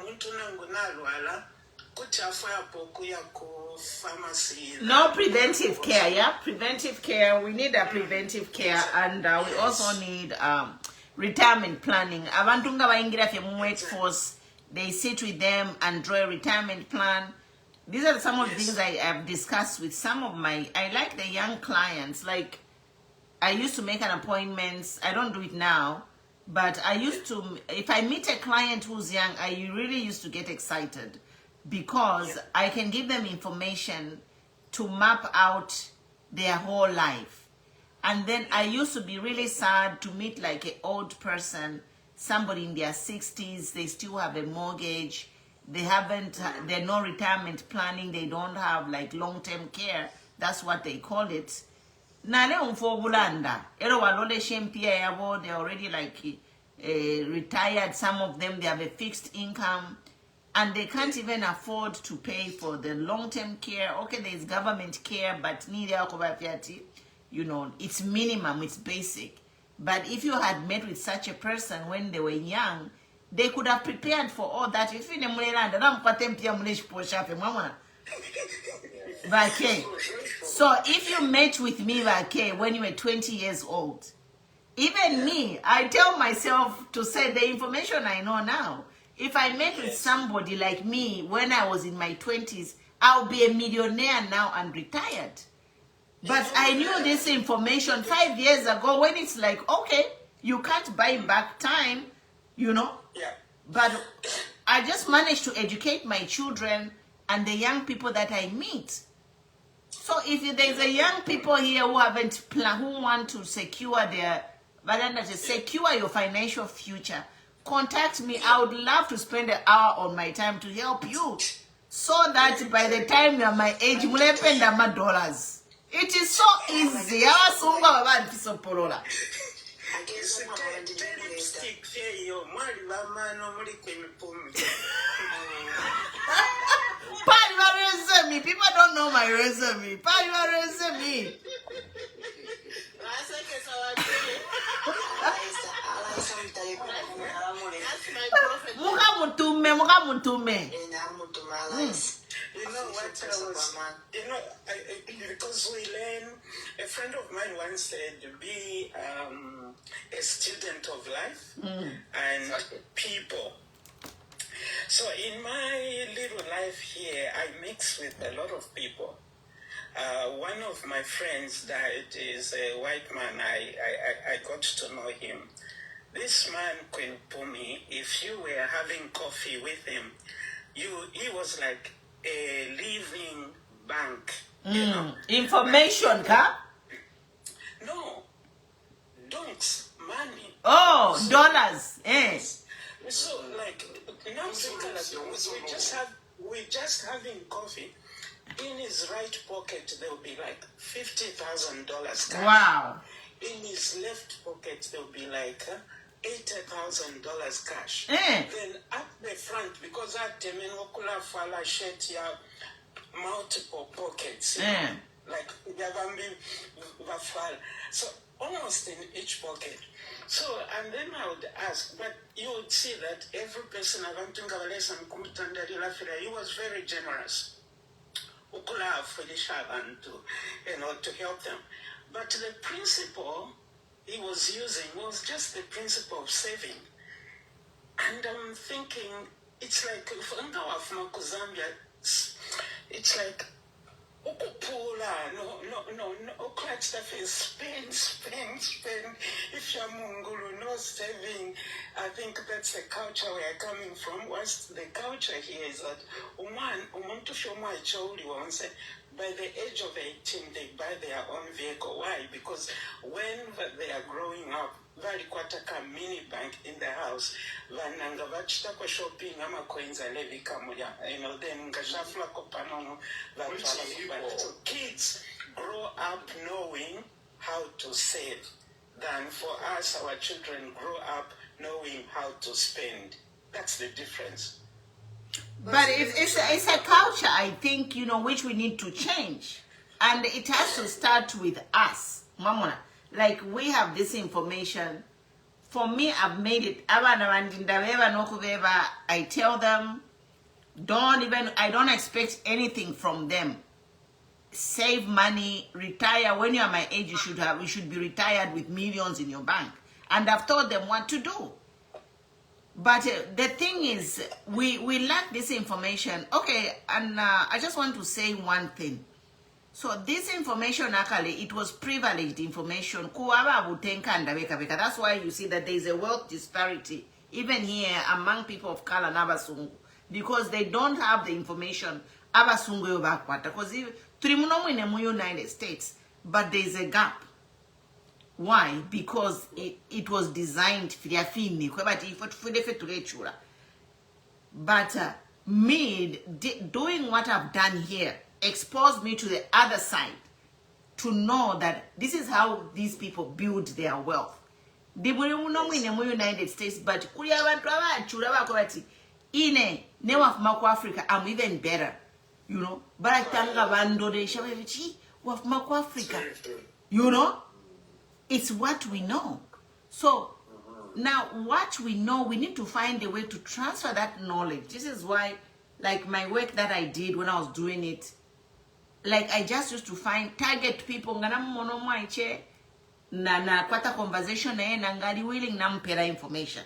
no preventive care, yeah? Preventive care. We need a preventive care, and we also need retirement planning. Abantu nga bayingira fe mu workforce, they sit with them and draw a retirement plan. These are some of the things I have discussed with some of I like the young clients. Like, I used to make an appointment. I don't do it now, but I used to, if I meet a client who's young, I really used to get excited because I can give them information to map out their whole life. And then I used to be really sad to meet like an old person, somebody in their 60s, they still have a mortgage, they're no retirement planning, they don't have like long-term care, that's what they call it. They're already like retired, some of them, they have a fixed income, and they can't even afford to pay for the long-term care. Okay, there's government care, but you know, it's minimum, it's basic. But if you had met with such a person when they were young, they could have prepared for all that. If you so if you met with me when you were 20 years old, even me, I tell myself to say the information I know now. If I met with somebody like me when I was in my 20s, I'll be a millionaire now and retired. But I knew this information 5 years ago when it's like, okay, you can't buy back time, you know. Yeah. But I just managed to educate my children and the young people that I meet. So if there's a young people here who haven't planned, who want to secure secure your financial future, contact me. I would love to spend an hour on my time to help you, so that by the time you're my age, you'll spend my dollars. It is so easy. People don't know my resume. You know what because we learn, a friend of mine once said, be a student of life and people. So in my little life here, I mix with a lot of people. One of my friends died, is a white man. I got to know him. This man, Queen Pumi, if you were having coffee with him, he was like a living bank. You know? Information, huh? No. Donks, money. Oh, dollars. Yes. So, like, now we're just having coffee. In his right pocket, there will be like $50,000 cash. Wow. In his left pocket, there will be like $80,000 cash. Then at the front, because at the menokula fala shirt ya multiple pockets, like so almost in each pocket. So, and then I would ask, but you would see that every person he was very generous. To help them. But the principle he was using was just the principle of saving. And I'm thinking, it's like, Zambia, it's like, no, stuff is spend. If you're Mungulu, no saving. I think that's the culture we are coming from. What's the culture here is that, by the age of 18, they buy their own vehicle. Why? Because when they are growing up, very quataka mini bank in the house, vananga vachita shopping ama coins alevi kamuya, then ngashafla kopanono. So kids grow up knowing how to save. than for us, our children grow up knowing how to spend. That's the difference. But it's a culture, I think, you know, which we need to change. And it has to start with us. Mamona, like we have this information. For me, I've made it. I tell them, I don't expect anything from them. Save money, retire. When you are my age, you should be retired with millions in your bank. And I've told them what to do. But the thing is, we lack this information. Okay, and I just want to say one thing. So this information, actually, it was privileged information. That's why you see that there is a wealth disparity, even here among people of color and Abasungu, because they don't have the information. Abasungu because in the United States, but there is a gap. Why? Because it was designed for but me doing what I've done here exposed me to the other side to know that this is how these people build their wealth. They were in the United States, but in Africa, I'm even better, you know. But I thank Africa, you know. It's what we know. So now what we know, we need to find a way to transfer that knowledge. This is why, like my work that I did when I was doing it, like I just used to target people na kwata conversation na ngali willing na mpera information.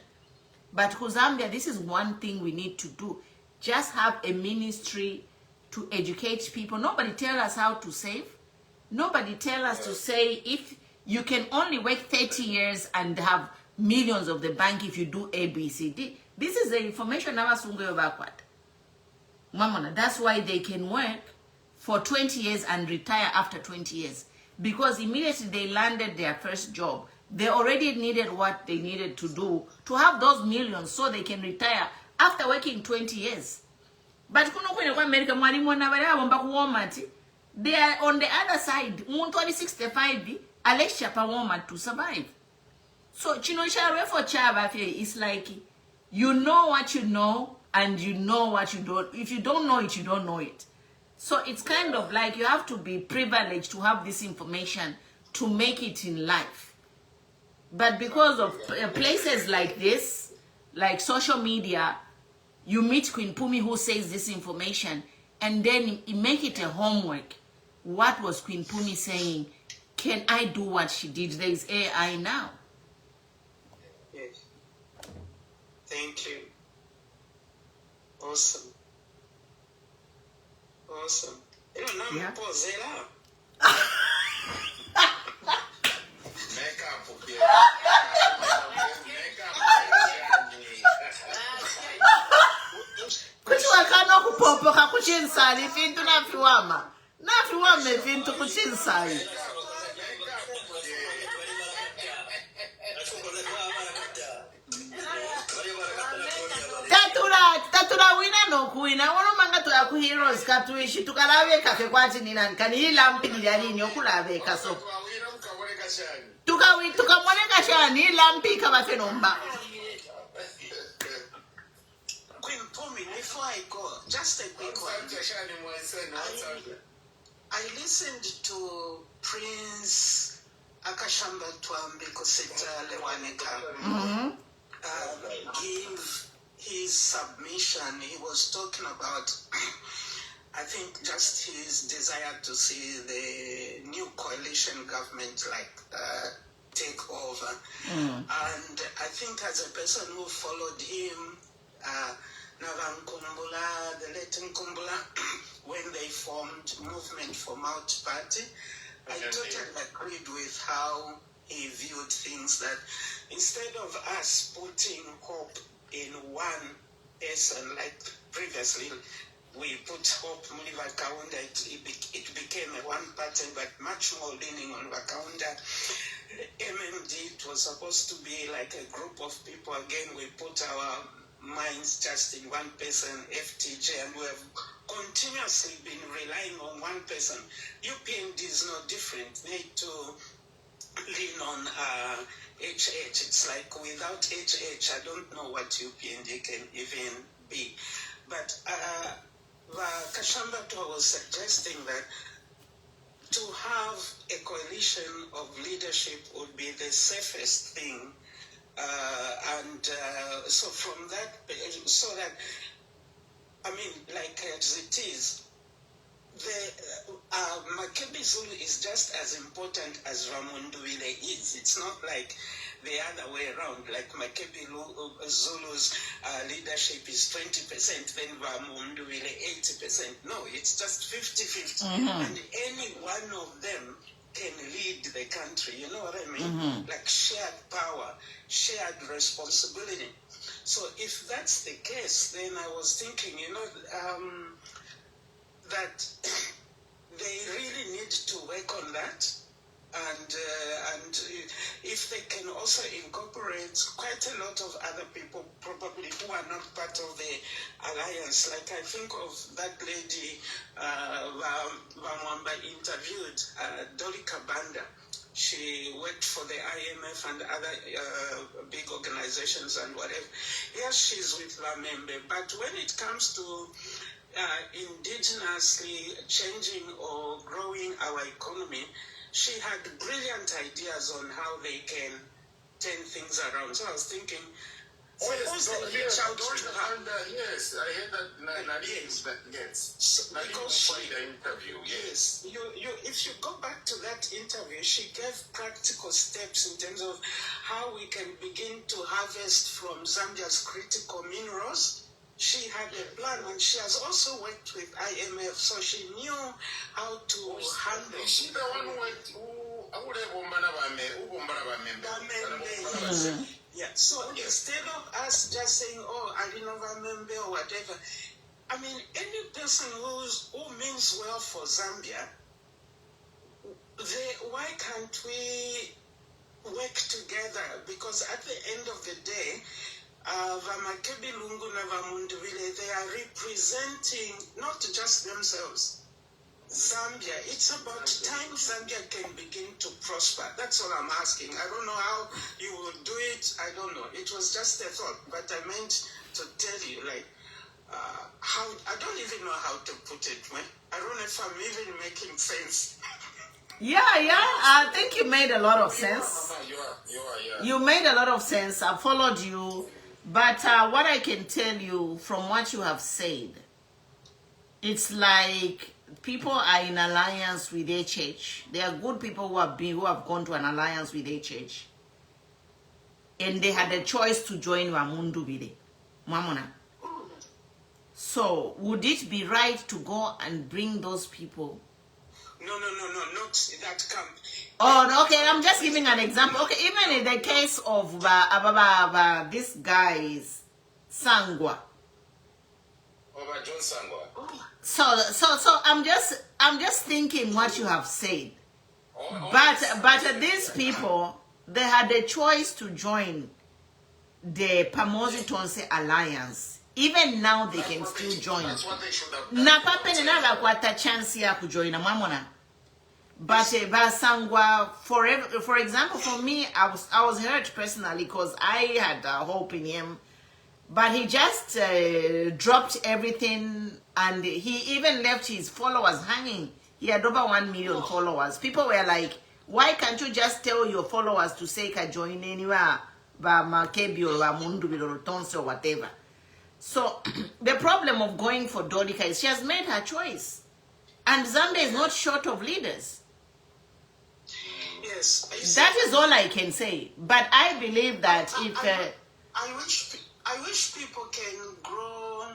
But for Zambia, this is one thing we need to do. Just have a ministry to educate people. Nobody tell us how to save. Nobody tell us to say if you can only work 30 years and have millions of the bank if you do A, B, C, D. This is the information backward. Mamona, that's why they can work for 20 years and retire after 20 years. Because immediately they landed their first job, they already needed what they needed to do to have those millions so they can retire after working 20 years. But America, they are on the other side. 65 to survive. So it's like you know what you know and you know what you don't. If you don't know it, you don't know it. So it's kind of like you have to be privileged to have this information to make it in life. But because of places like this, like social media, you meet Queen Pumi who says this information and then you make it a homework. What was Queen Pumi saying? Can I do what she did? There is AI now. Yes. Thank you. Awesome. Awesome. Yeah. Kuchi wakano kupopoka kuchinsali fintu na fiwama. Na fiwame fintu kuchinsali. Tatura wina no kuina wano manga tuya ku heroes katuishi tukalawe kafe kwati nina kani hila mpini jani nyokulawe kaso tukamwoneka shani hila mpika wafe nomba. Queen Pumi, before I go, just a quick one. I listened to Prince Akashamba Twambi Koseta Lewaneka give his submission. He was talking about, I think, just his desire to see the new coalition government take over. And I think as a person who followed him, Navan Kumbula, the late Kumbula, when they formed Movement for Mount Party, I totally agreed with how he viewed things, that instead of us putting hope in one person, like previously we put hope in Wakaunda, it became a one party, but much more leaning on Wakaunda. MMD, it was supposed to be like a group of people. Again, we put our minds just in one person, FTJ, and we have continuously been relying on one person. UPND is no different. Need to lean on HH. It's like without HH, I don't know what UPND can even be. But Kashamba was suggesting that to have a coalition of leadership would be the safest thing. So from that, so that, I mean, like as it is, the Makebi Zulu is just as important as Mundubile is. It's not like the other way around, like Makebi Zulu's leadership is 20%, then Mundubile 80%. No, it's just 50-50. And any one of them can lead the country, you know what I mean? Like shared power, shared responsibility. So if that's the case, then I was thinking, you know, that they really need to work on that, and if they can also incorporate quite a lot of other people probably who are not part of the alliance. Like I think of that lady Vamwamba interviewed, Dolly Kabanda. She worked for the IMF and other big organizations and whatever. Yes, she's with Lamembe, but when it comes to indigenously changing or growing our economy, she had brilliant ideas on how they can turn things around. So I was thinking, suppose they reach out to her. Yes, I heard that. Yes, because yes, if you go back to that interview, she gave practical steps in terms of how we can begin to harvest from Zambia's critical minerals. She had a plan, and she has also worked with IMF, so she knew how to handle. Is she the one who yeah, so instead of us just saying, oh, I didn't remember or whatever, I mean, any person who means well for Zambia, why can't we work together? Because at the end of the day, Makebi Lungu na Mundubile, they are representing not just themselves, Zambia. It's about time Zambia can begin to prosper. That's all I'm asking. I don't know how you will do it. I don't know. It was just a thought, but I meant to tell you, like, how, I don't even know how to put it, man. I don't know if I'm even making sense. Yeah, I think you made a lot of sense. You made a lot of sense. I followed you. But what I can tell you from what you have said, it's like people are in alliance with HH. There are good people who have gone to an alliance with HH. And they had a choice to join Mundubile. Mamona. So, would it be right to go and bring those people? No, not that camp. Oh, okay, I'm just giving an example. Okay, even in the case of this guy's Sangwa. Over John Sangwa. So I'm just thinking what you have said. But these people, they had a choice to join the Pamosi Tonse Alliance. Even now they can still join. That's what they should have done. But Sangwa, for example, for me, I was hurt personally because I had hope in him. But he just dropped everything, and he even left his followers hanging. He had over 1 million followers. People were like, why can't you just tell your followers to say ka join anywhere, Makebi or Mundubile or Tonse or whatever. So the problem of going for Dolika is she has made her choice. And Zambia is not short of leaders. Yes. That is all I can say. But I believe that I wish people can grow,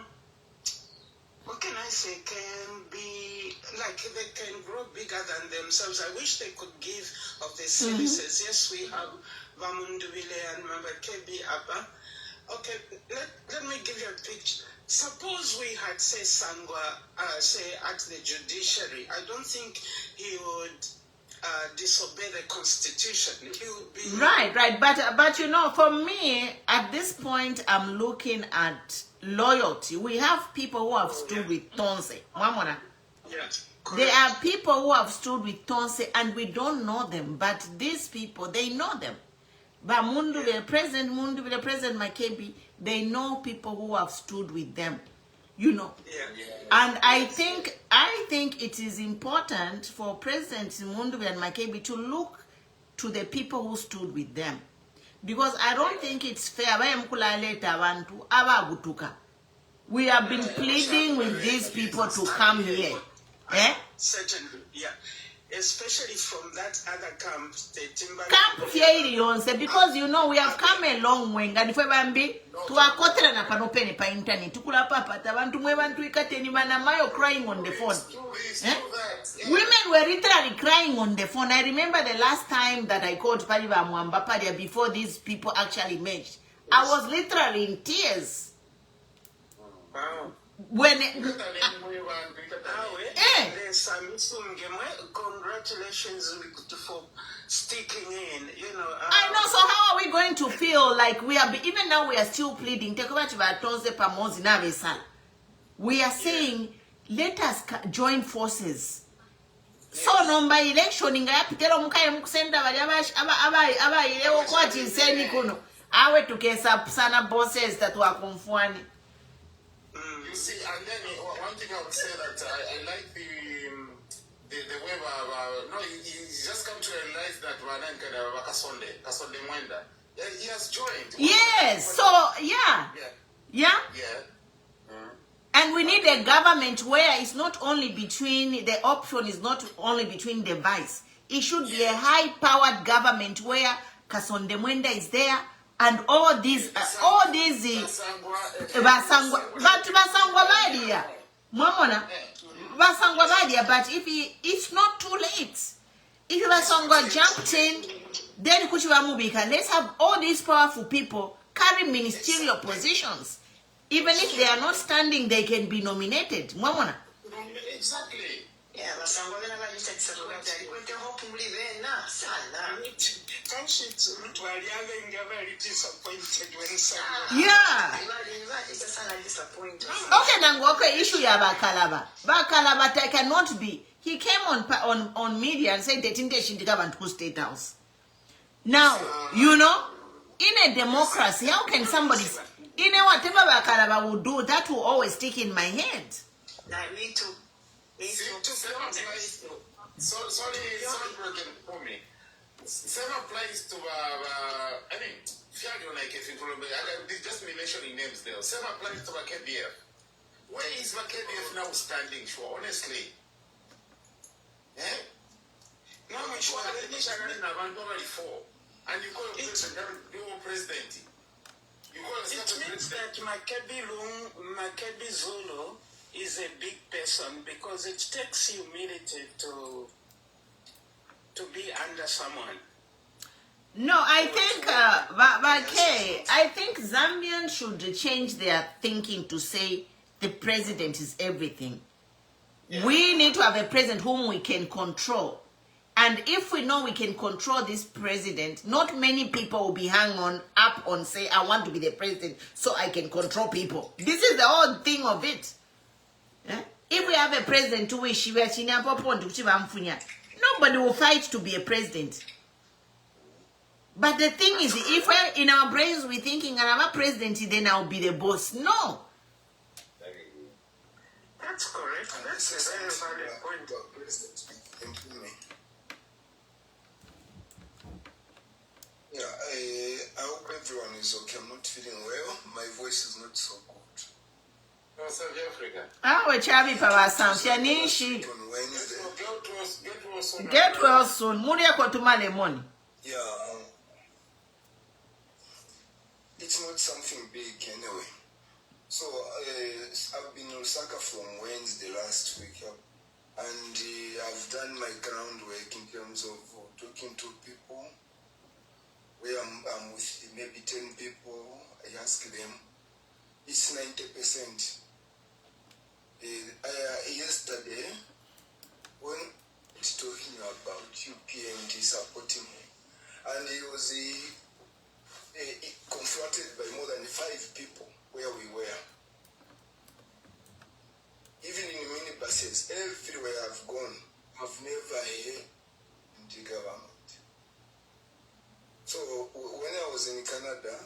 what can I say, can be, like they can grow bigger than themselves. I wish they could give of the services. Yes, we have Mundubile and Makebi Abba. Okay, let me give you a picture. Suppose we had, say, Sangwa, say, at the judiciary. I don't think he would disobey the constitution. He would be... Right. But you know, for me, at this point, I'm looking at loyalty. We have people who have stood with Tonse. Mamona. Yes. There are people who have stood with Tonse and we don't know them, but these people, they know them. But Mundubile, President Mundubile, President Makebi, they know people who have stood with them, you know. And I think it is important for President Mundubile and Makebi to look to the people who stood with them. Because I don't think it's fair. We have been pleading with these people to come here. Certainly, yeah. Especially from that other camp, the timber camp here, because you know we have come a long way. And if we bambi, tuwakotela na panopene pa internet, tukula papa tabantu mwebantu ikateni manamayo crying on the phone. Women were literally crying on the phone. I remember the last time that I called Pariba Mwamba Paria before these people actually met. I was literally in tears. When congratulations for sticking in, you know. I know, so how are we going to feel like we are, even now we are still pleading, we are saying, let us join forces. So number election inga yapitelo mukaye mukusenda bali aba kwati nseni kuno awe tukesa sana bosses that were konfuani. You see, and then one thing I would say that I like the way no, he just come to realize that Kasonde Mwenda, he has joined. Yes, so yeah. And we need a government where it's not only between, the option is not only between the vice. It should be a high-powered government where Kasonde Mwenda is there, and all these Basangwa Badia. Mamona Basangwa Badia, but it's not too late. If Basangwa jumped in, then Kuchiwamubika, let's have all these powerful people carry ministerial positions. Even if they are not standing, they can be nominated. Mamona. Exactly. Yeah, okay, Nangoka issue ya Bakalaba. Bakalaba cannot be. He came on media and said that intention to govern to State House. Now, you know, in a democracy, how can somebody, in a whatever Bakalaba would do, that will always stick in my head. Me too. Sorry, broken for me. Same applies to I mean, just me mentioning names there. Same applies to KDF. Where is KDF now standing for, honestly? No, I'm sure that and you call the president. It means that Makebi Zulu is a big person because it takes humility to be under someone. No, I think, I think Zambians should change their thinking to say the president is everything. Yeah. We need to have a president whom we can control. And if we know we can control this president, not many people will be hung up on say, I want to be the president so I can control people. This is the whole thing of it. Yeah? If we have a president who is nobody will fight to be a president. But the thing is, if we're in our brains we're thinking another president, then I'll be the boss. No. That's correct. That's a very valid point. Yeah, I hope everyone is okay. I'm not feeling well. My voice is not so good. South Africa. We're Chabi Pawasam. Get well soon. Muria Kotumale money. Yeah. It's not something big anyway. So I've been in Lusaka from Wednesday last week, and I've done my groundwork in terms of talking to people. Where I'm with maybe 10 people, I ask them. It's 90%. Yesterday, when it's talking about UPND supporting him, and he was confronted by more than 5 people where we were. Even in minibuses, everywhere have gone, I've never heard the government. So when I was in Canada,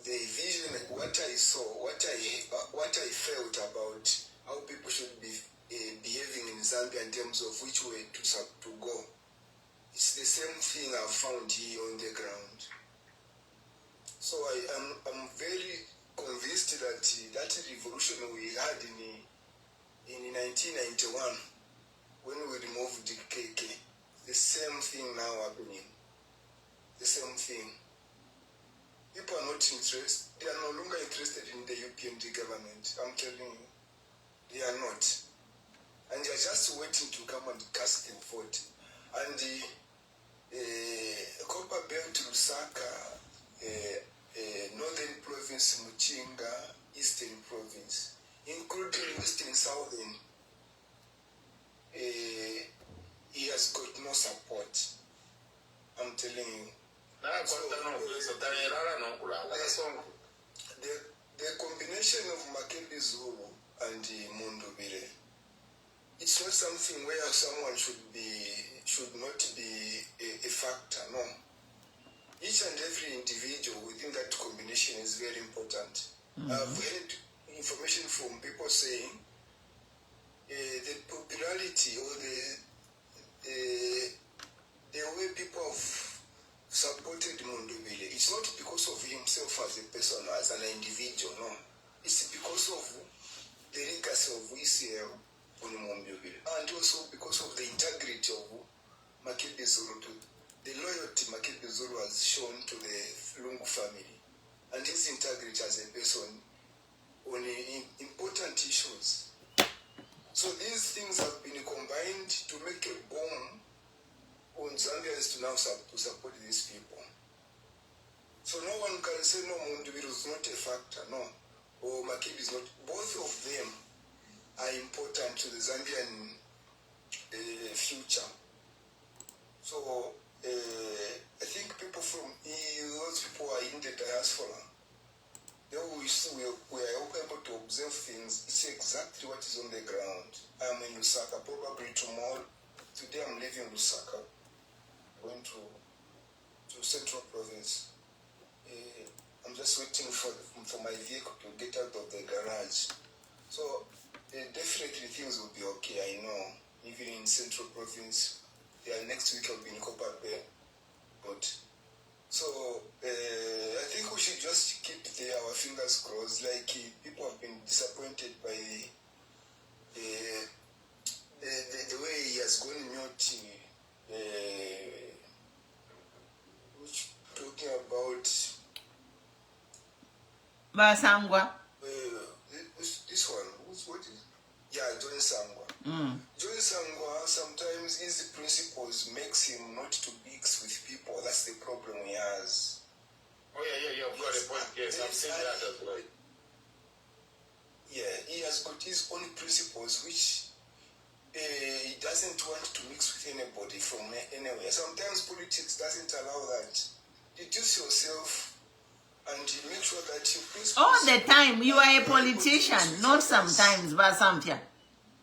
the vision, what I saw, what I felt about how people should be behaving in Zambia in terms of which way to go, it's the same thing I've found here on the ground. So I'm very convinced that that revolution we had in 1991, when we removed the KK, the same thing now happening. The same thing. People are not interested. They are no longer interested in the UPND government. I'm telling you, they are not. And they are just waiting to come and cast their vote. And the Copper Belt, Lusaka, Northern Province, Muchinga, Eastern Province, including Western Southern, he has got no support. I'm telling you. So, the combination of Makebi Zulu and Mundubile, it's not something where someone should not be a factor. No. Each and every individual within that combination is very important. I've heard information from people saying the popularity or the way people have supported Mundubile, it's not because of himself as a person, as an individual, no. It's because of the legacy of ECL on Mundubile, and also because of the integrity of Makebi Zulu, the loyalty Makebi Zulu has shown to the Lungu family, and his integrity as a person on important issues. So these things have been combined to make a bomb on Zambians to now to support these people. So no one can say no, Mundubile is not a factor, no, or Makebi is not. Both of them are important to the Zambian future. So I think people from those people are in the diaspora. Then we are able to observe things. It's exactly what is on the ground. I'm in Lusaka, probably tomorrow. Today I'm leaving Lusaka, going to Central Province. I'm just waiting for my vehicle to get out of the garage. So definitely things will be okay, I know. Even in Central Province, next week I'll be in Copper Bay. But so I think we should just keep our fingers crossed. Like people have been disappointed by the way he has gone mute. Which talking about Basangwa. This one. What is? Yeah, John Sangwa. John Sangwa, sometimes his principles makes him not to mix with people. That's the problem he has. Oh yeah, I've got a point. Yes, I've seen that as well. Yeah, he has got his own principles, which he doesn't want to mix with anybody from anywhere. Sometimes politics doesn't allow that. Reduce yourself and make sure that you principles... All the time, you are a politician, not sometimes, but sometimes.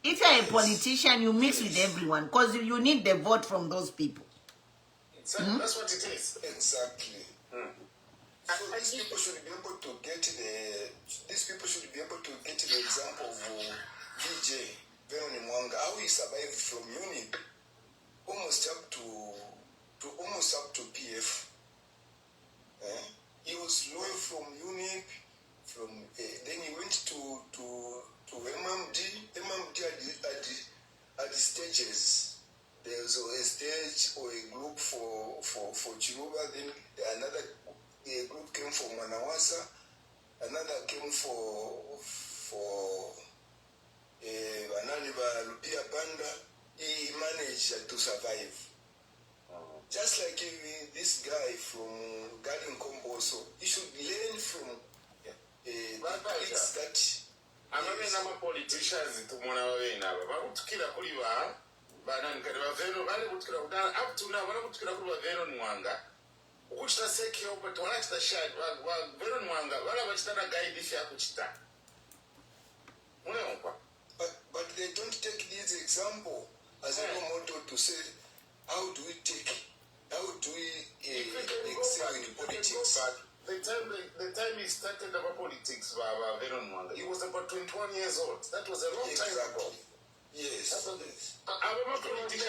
If you are a politician, you mix with everyone, because you need the vote from those people. Exactly. That's what it is. Exactly. So these people should be able to get the example of VJ, Veroni Mwanga, how he survived from UNIP almost up to PF. He was loyal from UNIP, then he went to MMD. MMD at the stages. There's a stage or a group for Chiruba, then another group came for Manawasa, another came for Ananiba Lupia Banda. He managed to survive. Just like this guy from Garden Combo also, he should learn from that. I'm a politician to Monawena, but to kill a Kuriwa, but I'm going to up to now, I'm going to kill a Veron Wanga, which does take you, but to watch the shot, Veron Wanga, what about a guy this year? But the they don't take this example as a role model to say, how do we excel in politics? The time he started about politics, he was about 21 years old. That was a long time ago. Yes. I'm politicians.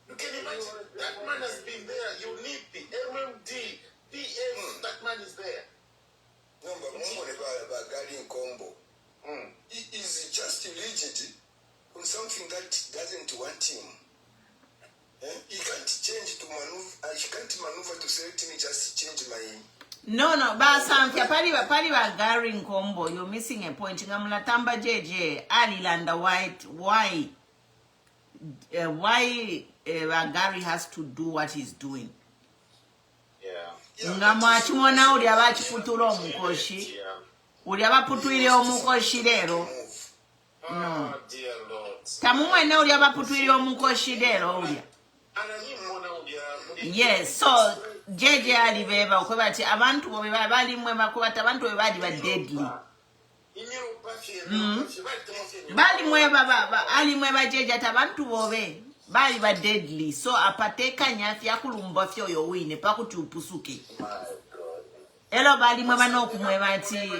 You can imagine that man has been there. You need the MMD, PF, that man is there. No, but Gary Combo. He is just rigid on something that doesn't want him. He can't change to maneuver. He can't maneuver to say, let me just change my. No, but Samfia pali Gary Combo, you're missing a point. Ngamula tamba JJ Alilanda why Gary has to do what he's doing. Yeah. Ngamwachimona uli abachiputula omukoshi. Uli abaputwile omukoshi lero. No. Dear Lord. Tamumwene uli abaputwile omukoshi lero uli. Yes, so JJ alibeba okwebati abantu bobe bali mwema kubata abantu bobe bali ba deadly. Bali mweba ali mweba JJ atabantu bobe bali ba deadly, so apateka nyafi akulumba fyo yo wine pakuti upusuke. Elo bali mweba no kumweba ati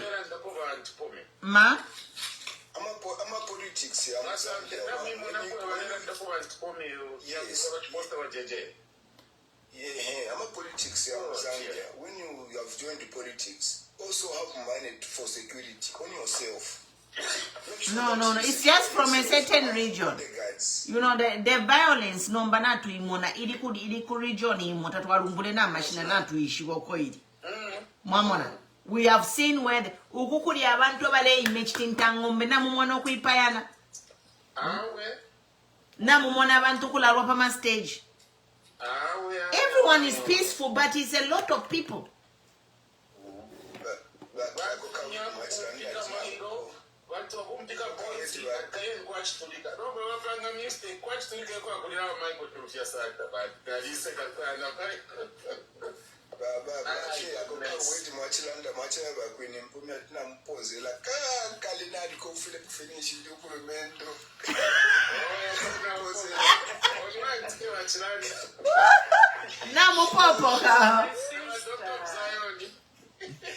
ma ama politics ya I'm a politics Zambia. When you have joined politics, also have money for security on yourself. No. It's just from a certain region. You know the violence number na tuimona ili ku region imota twalumbule na machine na tuishiwo koidi. Mwamona. We have seen where ukukuli abantu abale imechitinta ngombe na mumona okuipayana. Na mumona abantu kulalwa pa ma stage. Everyone is peaceful, but it's a lot of people.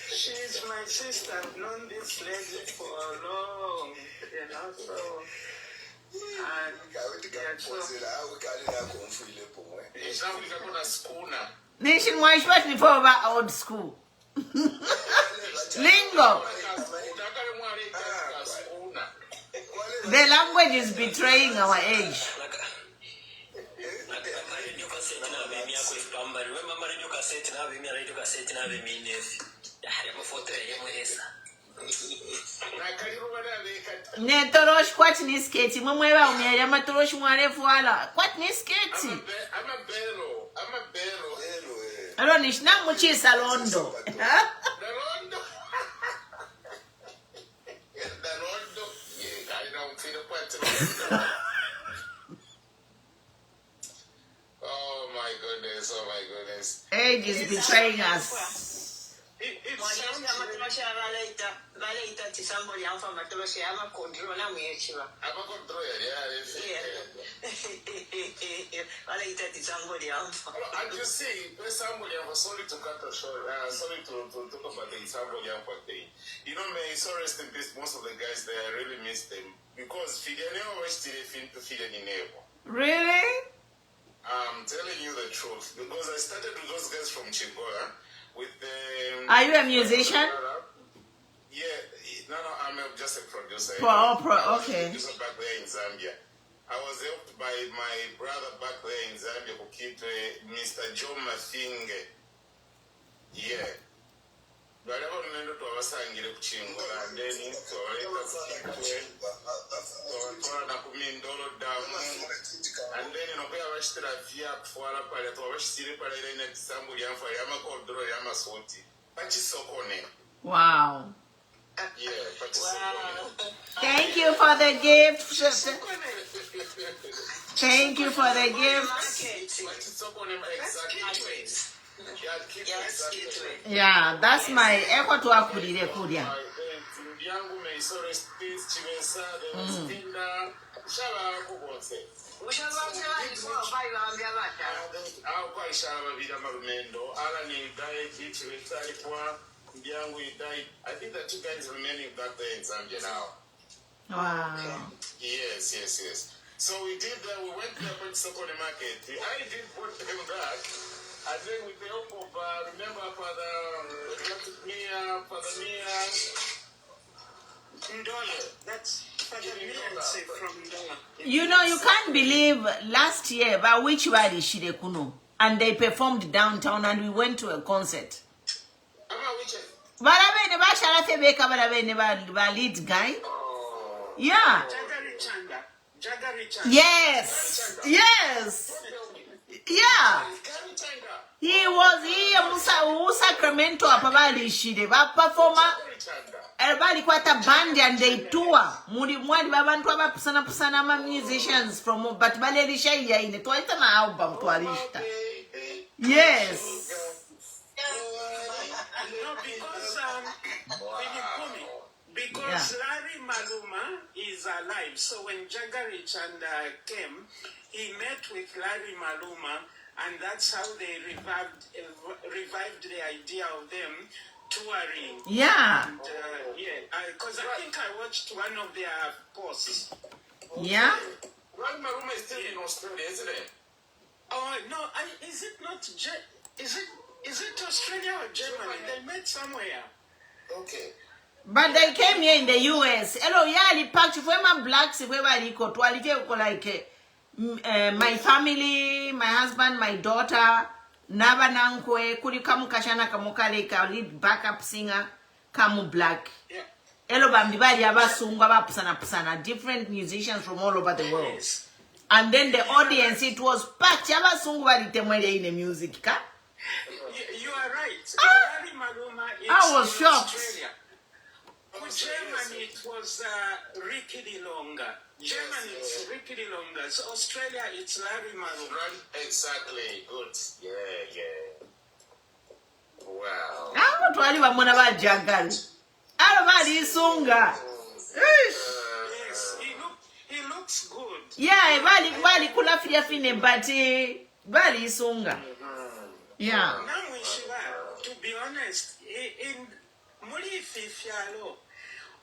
She's my sister. I've known this lady for long, so. Nationwide, especially for our old school. Lingo. The language is betraying our age. Ne torosh kwat ni sketi mwe ba umya ma torosh mware fuala kwat ni sketi I'm a bello alo ni shina muchisa londo Oh my goodness. Age is betraying us. And you see, sorry to cut the short, sorry to talk about the Zambia thing. You know, may so rest in peace, most of the guys there, I really miss them. Because Really? I'm telling you the truth. Because I started with those guys from Chigola. With the, are you a musician? Yeah, no, I'm just a producer. Okay. I was a producer back there in Zambia. I was helped by my brother back there in Zambia who kept Mr. John Mafinge. Yeah. But I don't know to our sang it and then to and then you know we are still a via for a pilot or still in somebody for Yamako Dro Yamasoti. But it's so connected. Wow. Yeah, but wow. Thank you for the gift, sister. Thank you for the gift. Yeah, that's my echo to Akulire Kudia. I think that 2 guys remaining back there in Zambia now. Wow. Yes. So we did that. We went to the Sokone market. I did put them back. And then with the help of, remember, Father Mia, Ndola. That's Father Mia from Ndola. You know, you can't believe last year, but which wadi Shidekuno, and they performed downtown, and we went to a concert. But I mean, the lead guy. Yeah. Yes. Yeah. He was here, Sacramento, Apabali Shide, but performer. Everybody quite a band and they tour. Mwadi babantu abapusana musicians from but balerisha ya ine twaita na album twarishta. Yes. Because Larry Maluma is alive. So when Jagger Chanda came, he met with Larry Maluma, and that's how they revived the idea of them touring. Yeah. And, because I think I watched one of their posts. Yeah. Larry Maluma is still in Australia, isn't it? Oh no! Is it not? Is it Australia or Germany? They met somewhere. Okay. But they came here in the US. Hello, yeah, the patch for my blacks, like my family, my husband, my daughter, Naba Nankwe, Kurikamu Kashana Kamukaleka, lead backup singer, Kamu Black. Hello, Bambibadi Abasunga Pusana, different musicians from all over the world. And then the audience, it was packed. Abasunga in the music. You are right. Larry Maluma is I was shocked. Australia. For Germany, it was Ricky Dilonga. Germany, it's Ricky Dilonga. So Australia, it's Larry Maluma. Exactly. Good. Yeah. Wow. I'm not about Monaba Jagal. Everybody is Sunga. Yes, he looks good. Yeah, Bali Kula Fiafine, but Bali is Sunga. Yeah. Now, to be honest, in Muri Fifialo,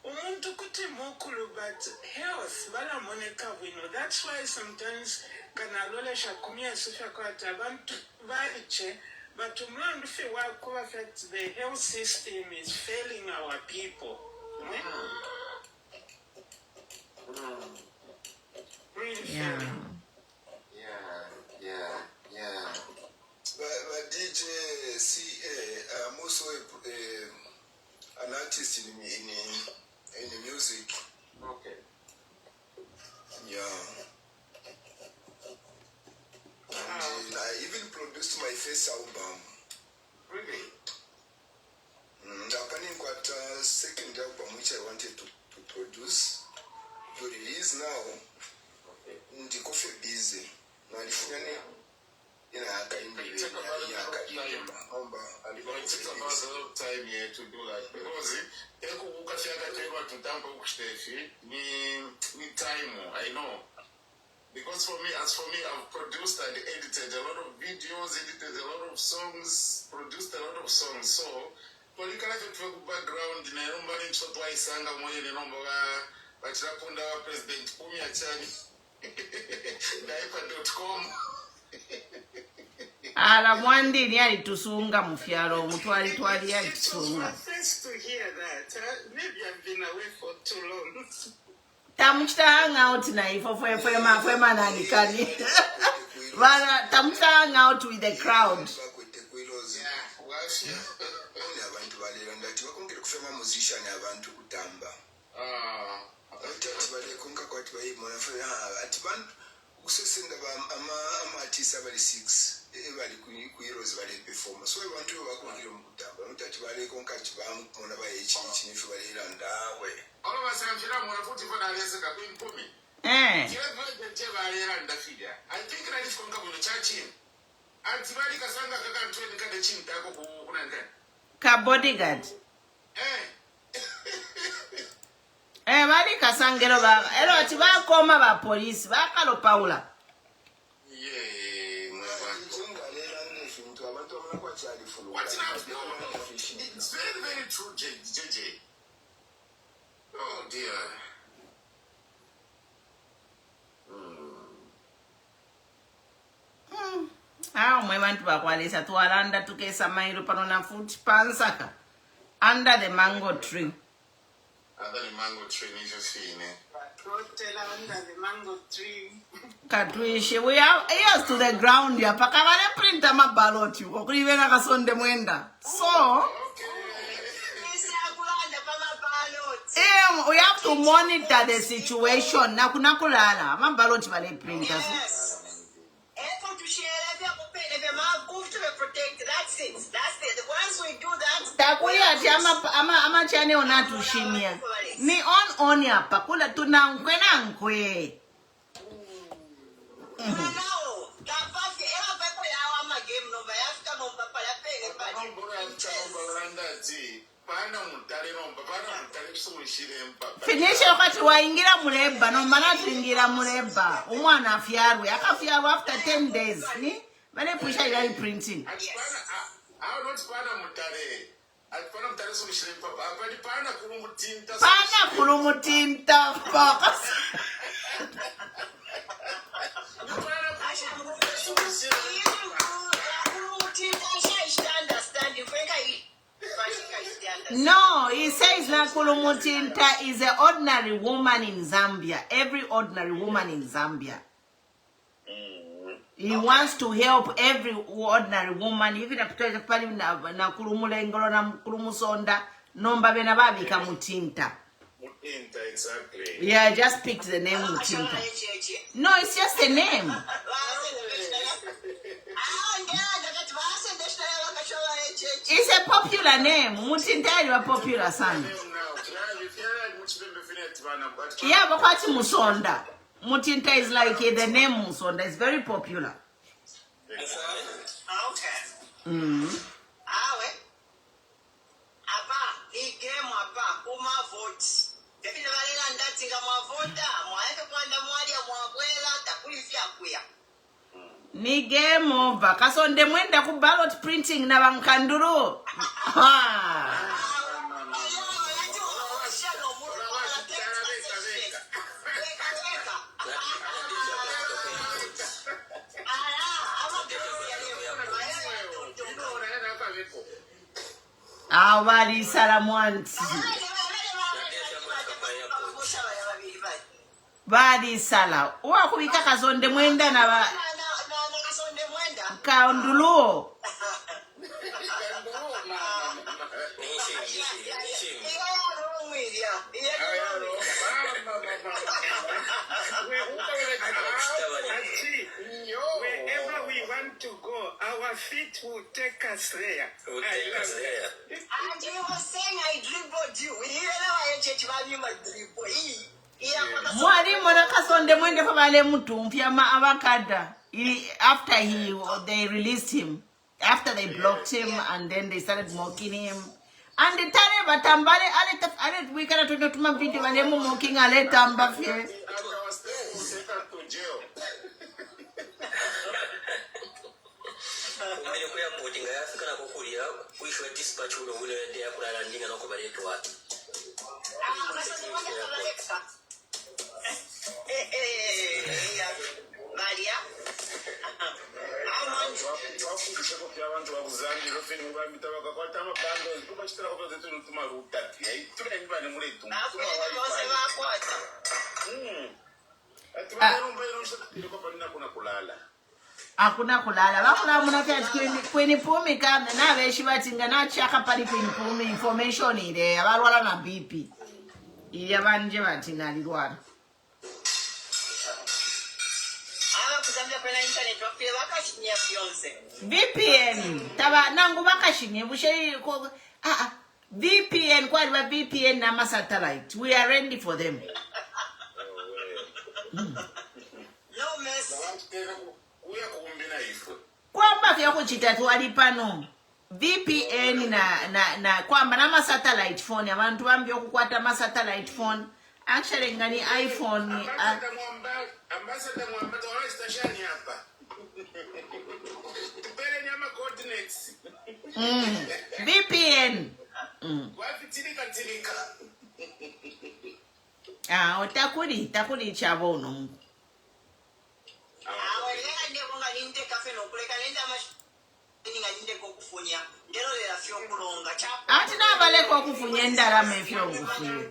umuntu kuti mukulu, but health bala moneka wino. That's why sometimes kanalole shakumia sufya kwa abantu baliche, but umlandu fi wakuwa that the health system is failing our people. Really failing. Yeah. But DJ CA, I'm also an artist in music. Okay. Yeah. And I even produced my first album. Really? Happening got a second album which I wanted to produce. To release now. The coffee busy. Now if you take about a lot of time here to do that because time, I know. Because for me, I've produced and edited a lot of videos, edited a lot of songs, produced a lot of songs. So, political background, President Diaspora.com. Ala mwandi ni alitusunga mufyalo mutwali alitusunga. First to hear that, maybe I've been away for too long. Tamuchita hang out na ifo fema nani kani. Bana tamuchita hang out with the crowd. Kusesenda ama-artists abali 6 ebali ku-heroes bali performer so abantu bakongile mukutamba notati bali konkathi bamona bayechichi nife balira ndawe olobasambira mwana futhi fona aleseka kwimpumi I I think that is konka kuno chachini Antibali kasanga kakantweni kade chintako kunanga. Ka bodyguard. Bali kasangero ba. Ero ati ba koma ba police ba kalo Paula. It's very, very true, JJ. Oh dear. Mwe bantu bakwalisa tuwalanda tukesa mailo pano na foot pansaka. Under the mango tree. Under the mango tree, ni just fine. Under the mango tree. Katuishi, we are ears to the ground ya pakavale printer ma ballot you. Okurivena kasonde mwenda. So, we have to monitor the situation. Na kuna kulala. Ma ballot vale printers. That's it. Once we do that, Takuya ati ama chane onatushimia. Ni on hapa kula tunankwe nkwe. Finish wakati waingira muleba no mana tuingira muleba umwana afyarwe akafyarwa after 10 days ni bale pusha ya printing pana kurumutinta focus No, he says Nakulumutinta is an ordinary woman in Zambia. Every ordinary woman in Zambia. He wants to help every ordinary woman. Even if Nakulumulengolo na Kulumusonda, nomba bena babi kamutinta. Mutinta, exactly. Yeah, I just picked the name Mutinta. No, it's just a name. It's a popular name. Mutinta is a popular son. Yeah, but what's Musonda? Mutinta is like the name Musonda. It's very popular. okay. Ni game over. Kasonde mwenda ku ballot printing na bankanduru. Awali salamwanti. Badi sala. Uwa kubika kasonde mwenda na ba kaundulu. Wherever we want to go, our feet will take us there. And you were saying I dribbled you. We hear now church value my dribble. Mwalimu na kasonde mwende pabale mtu mpya ma avakada. After they released him, after they blocked him, and then they started mocking him. And the time batambale we cannot do tuma video balemu mocking ale tamba fie. Maria. Hakuna kulala. Bakula munake kweni pumi kamne na beshi batinga na chaka pali kweni pumi information ile abalwala na BP. Ile abanje batinga lirwala. VPN taba nangu bakashinye bushe ko VPN kwali ba VPN na ma satellite we are ready for them. No mess. kwamba vya kuchita tuwali pano VPN na kwamba na satellite phone abantu bambi okukwata ma satellite phone actually ngani iPhone ambassador mwamba tawala station hapa tupele nyama coordinates VPN wapi tilika takuli chabono ati nabaleko okufunya endalama efyokufunya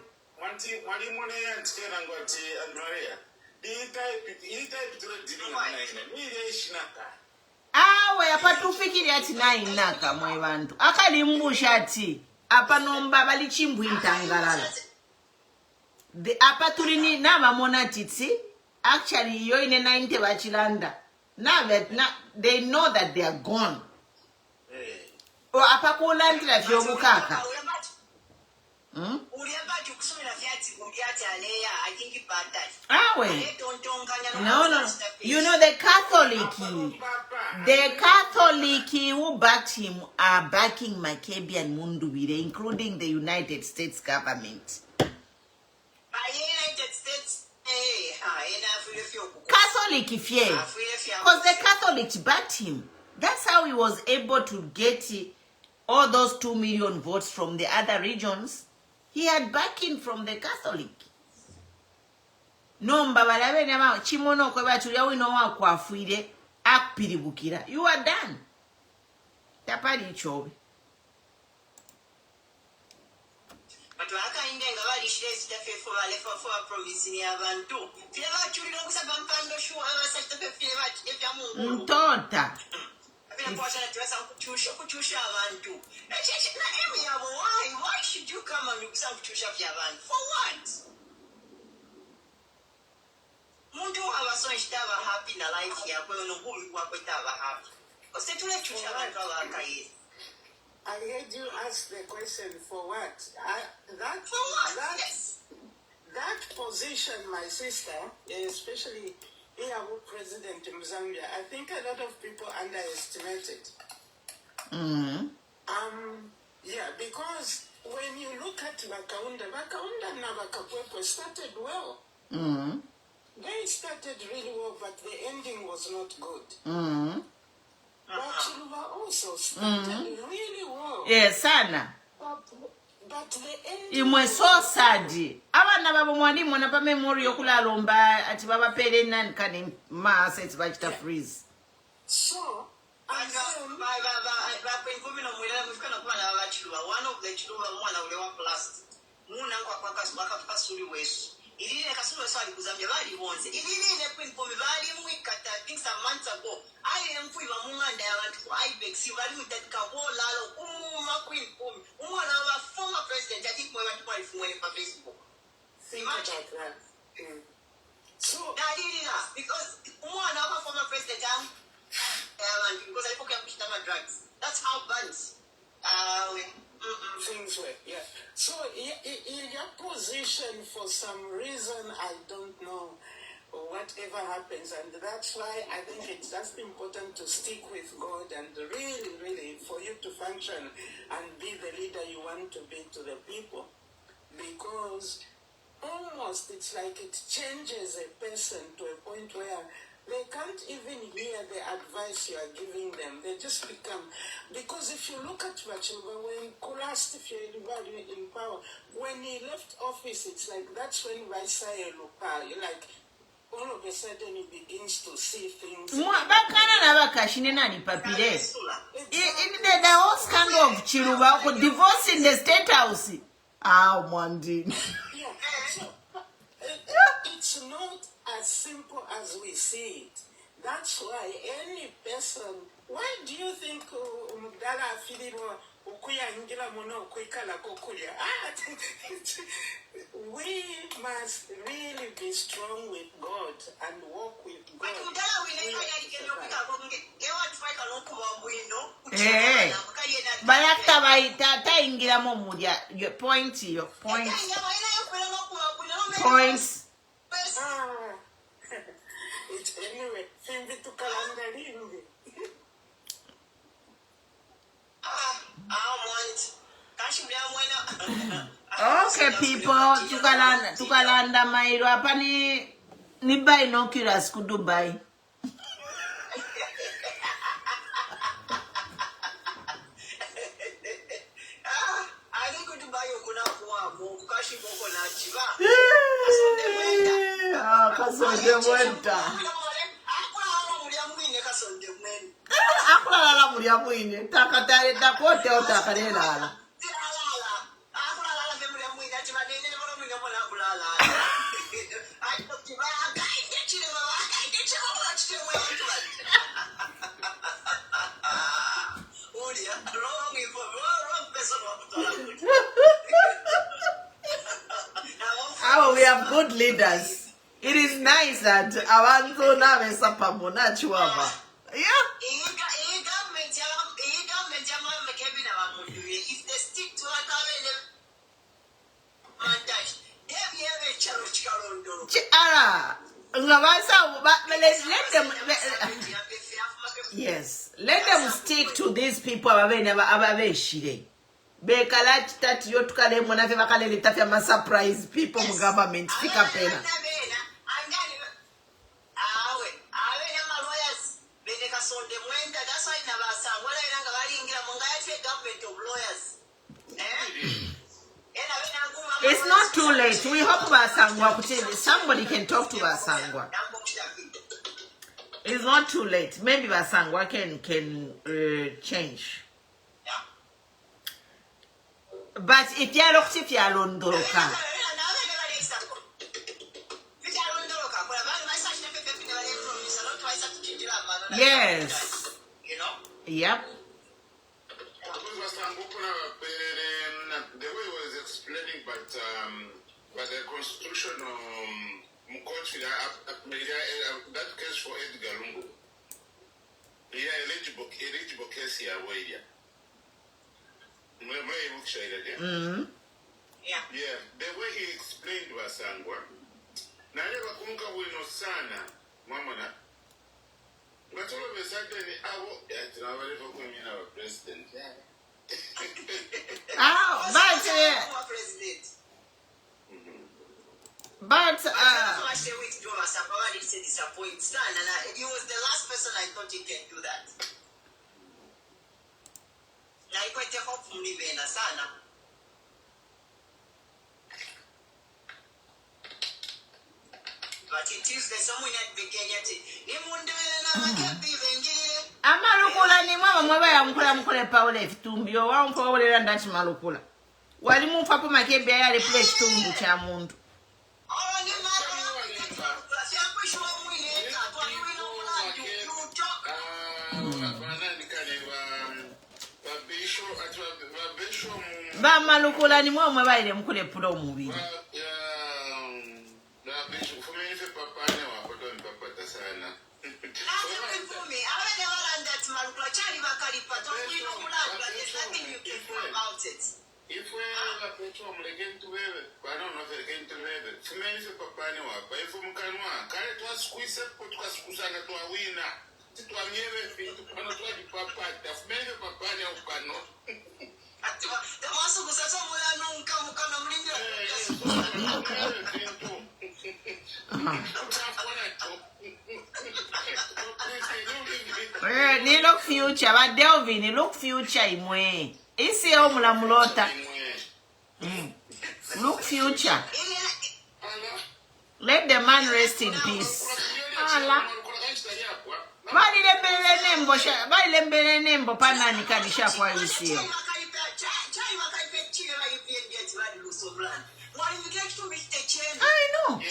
mwalimu naye antikera ngoti Andrea iyi type turedilina mire shinaka awe apatufikiri ati nainaka mwe bantu akalimbusha ati apa nomba bali chimbwintangalala apa tulini nabamona titsi actually yo ine 90 bachilanda they know that they are gone o apa kulandira vyobukaka awe no you know the Catholic who backed him are backing Makebi and Mundubile, including the United States government. Catholic fear, because the Catholics backed him. That's how he was able to get all those 2 million votes from the other regions. He had backing from the Catholic. Nomba balabe nama chimono kwe batulia wino wa kwafuire akpiribukira. You are done. Tapali chobe. But waka indenga bali shirezi tafe for province ni abantu. File bachuli no kusaba mpando shu abasa tafe file bachuli ya mungu. Mtota. Kuchusha abantu. Why should you come and kuchusha abantu? For what? Muntu abaso ishitaba happy na life ya kwe nungulu kwa kwetaba happy. Osetule chusha abantu abakaye. I heard you ask the question for what? That position, my sister, especially here with President Zambia, I think a lot of people underestimate it. Yeah, because when you look at Bakaunda and Nabakapwepo started well. They started really well, but the ending was not good. But Chiluba also started really well. Yes, Sana. But the ending imwe so sad. Abana babo mwalimu na pa memory okula lomba ati baba pele nani kani ma assets bachita freeze. So, one of the Chiluba mwana ulewa plastic. Muna kwa kasuri wesu. Ilile kasuri wesu alikuzambia bali wonze. Ilile Queen Pomi bali mwikata I think some months ago. I mfu iwa munganda ya wantu kwa IBEX. Ibali mwitatika lalo Queen Pomi. Mwana wa former president. I think mwana kwa ifumweni pa Facebook. Think about that. So, because mwana wa former president because I forget kushitama drugs. That's how bad things were, yeah. So, in your position, for some reason, I don't know, whatever happens, and that's why I think it's just important to stick with God and really, for you to function and be the leader you want to be to the people, because almost it's like it changes a person to a point where they can't even hear the advice you are giving them. They just become... Because if you look at Vachilva, when Kulast, if you're in power, when he left office, it's like that's when Vaisaya Lupa, you're like, all of a sudden he begins to see things. The whole scandal of Chiluba, divorce in the state house. Mwandi. Yeah, so it's not as simple as we see it. That's why any person, why do you think Mudala Filimo Ukuya Ngila Mono Kwikala Kokuya? We must really be strong with God and walk with God. Hey, Bayakta Baita Ingira Momudia, your point. Points. It's anyway, Fimbi to Kalandaringi. Okay, people, tukalanda mailo hapa ni binoculars ku Dubai. Kasonde mwenta. Akulala mulya mwine. Takatare takote otakarelala. Oh, we have good leaders. It is nice that abantu nave sapamona chuaba. Yeah. If they stick to what let them. Yes, let them stick to these people. Bekalat that you took a lemon of a surprise people in government. Pick up pena. It's not too late. We hope somebody can talk to Basangwa. It's not too late. Maybe Basangwa can change. But if you look if you alone, yes. Yep. The way he was explaining, but the constitution that case for Edgar Lungu, eligible case here, where yeah, the way he explained was Sangwa. Naleva kunga wino sana, mamona. But all of a sudden, our president. But he was the last person I thought he can do that. But it is the someone at the Mundubile and Makebi Zulu. Amalukula ni mama mwabaya mkule Paule fitumbio wa mfawole ndachi malukula. Walimu mfapo Makebi ya replace tumbu cha mundu. Ba malukula ni mwa mwabaya mkule pulo mubili. If we are petrol again to weather, I don't know if again to weather. For many people, Panama, but if we can one, carry to us squeeze up, put us Kusanga to a winner. To a never fit to Panama, Papa, the many Papania of Pano. The also was a someone unknown come ni look future, but Delvin, ni look future imwe. Isi ya umula mulota. Look future. Let the man rest in peace. Allah. Bali lembele nembo panani kanisha kwa isio. I know.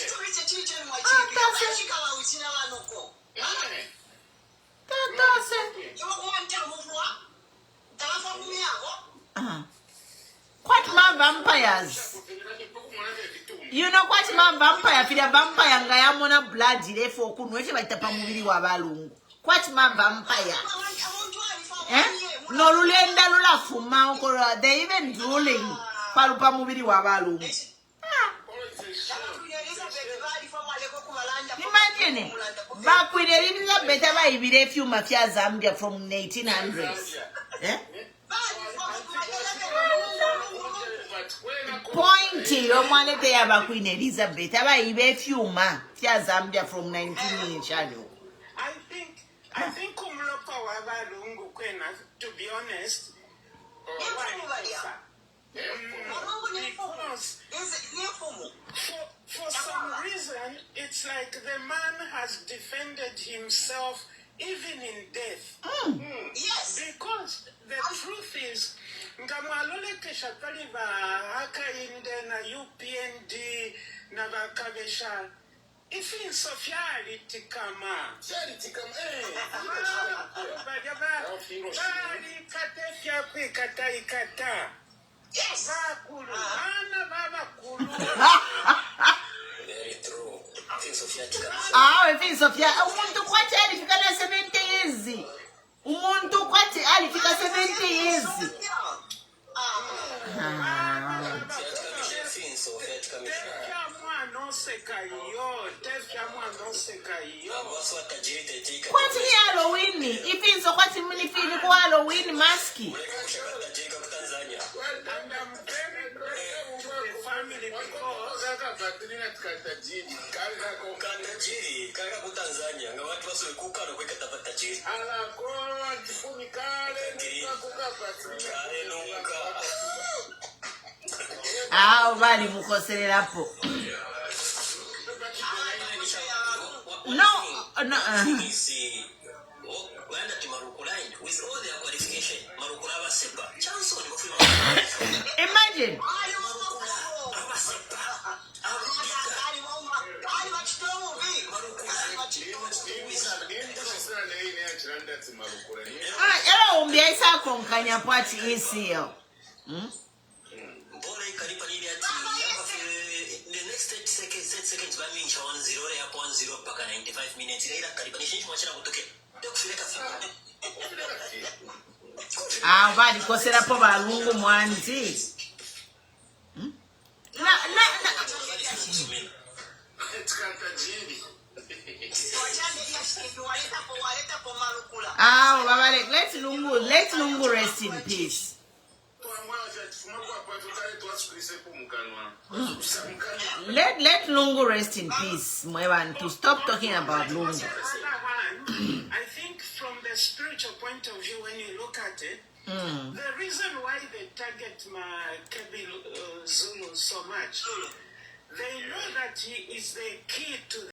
Quite my vampires. You know what my vampire? If the vampire ngayamona blood therefore kunweche baitapa mubiri wa balungu. Quite my vampire. No lulenda lula fuma okora they even drooling palupa mubiri wa balungu. Imagine back with Elizabeth by few mafia Zambia from 1800s. Pointing. Lady, Omalete Yaba Queen Elizabeth, Aba Ibe Fiuma, Tia Zambia from 19 channel. I think Kumlopa Wabalungu Kwena, to be honest, because for some reason, it's like the man has defended himself even in death. Yes. Because the truth is, Ngamwalole Keshapaliva, Haka Inde na UPND, Nabakabesha, if in Sofia Tikama, Yes. Very true. If it's Sofia, umuntu kwathi alifika 70 years. Umuntu kwathi alifika 70 years. Kwathi Halloween, ifinso kwathi mnifini ku Halloween mask. And I'm very grateful to the family because Bali mukosererapo. No. Imagine. Umbiaisa konkanya party ECL. The next 30 seconds by me 1-0 paka 95 minutes ila karibanishi mwachana kutoke dokufileka fimu Bali kosera po balungu mwanzi. Let Lungu rest in peace. Let Lungu rest in peace, Mwewan, to stop talking about Lungu. I think from the spiritual point of view, when you look at it, the reason why they target Makebi Zulu so much, they know that he is the key to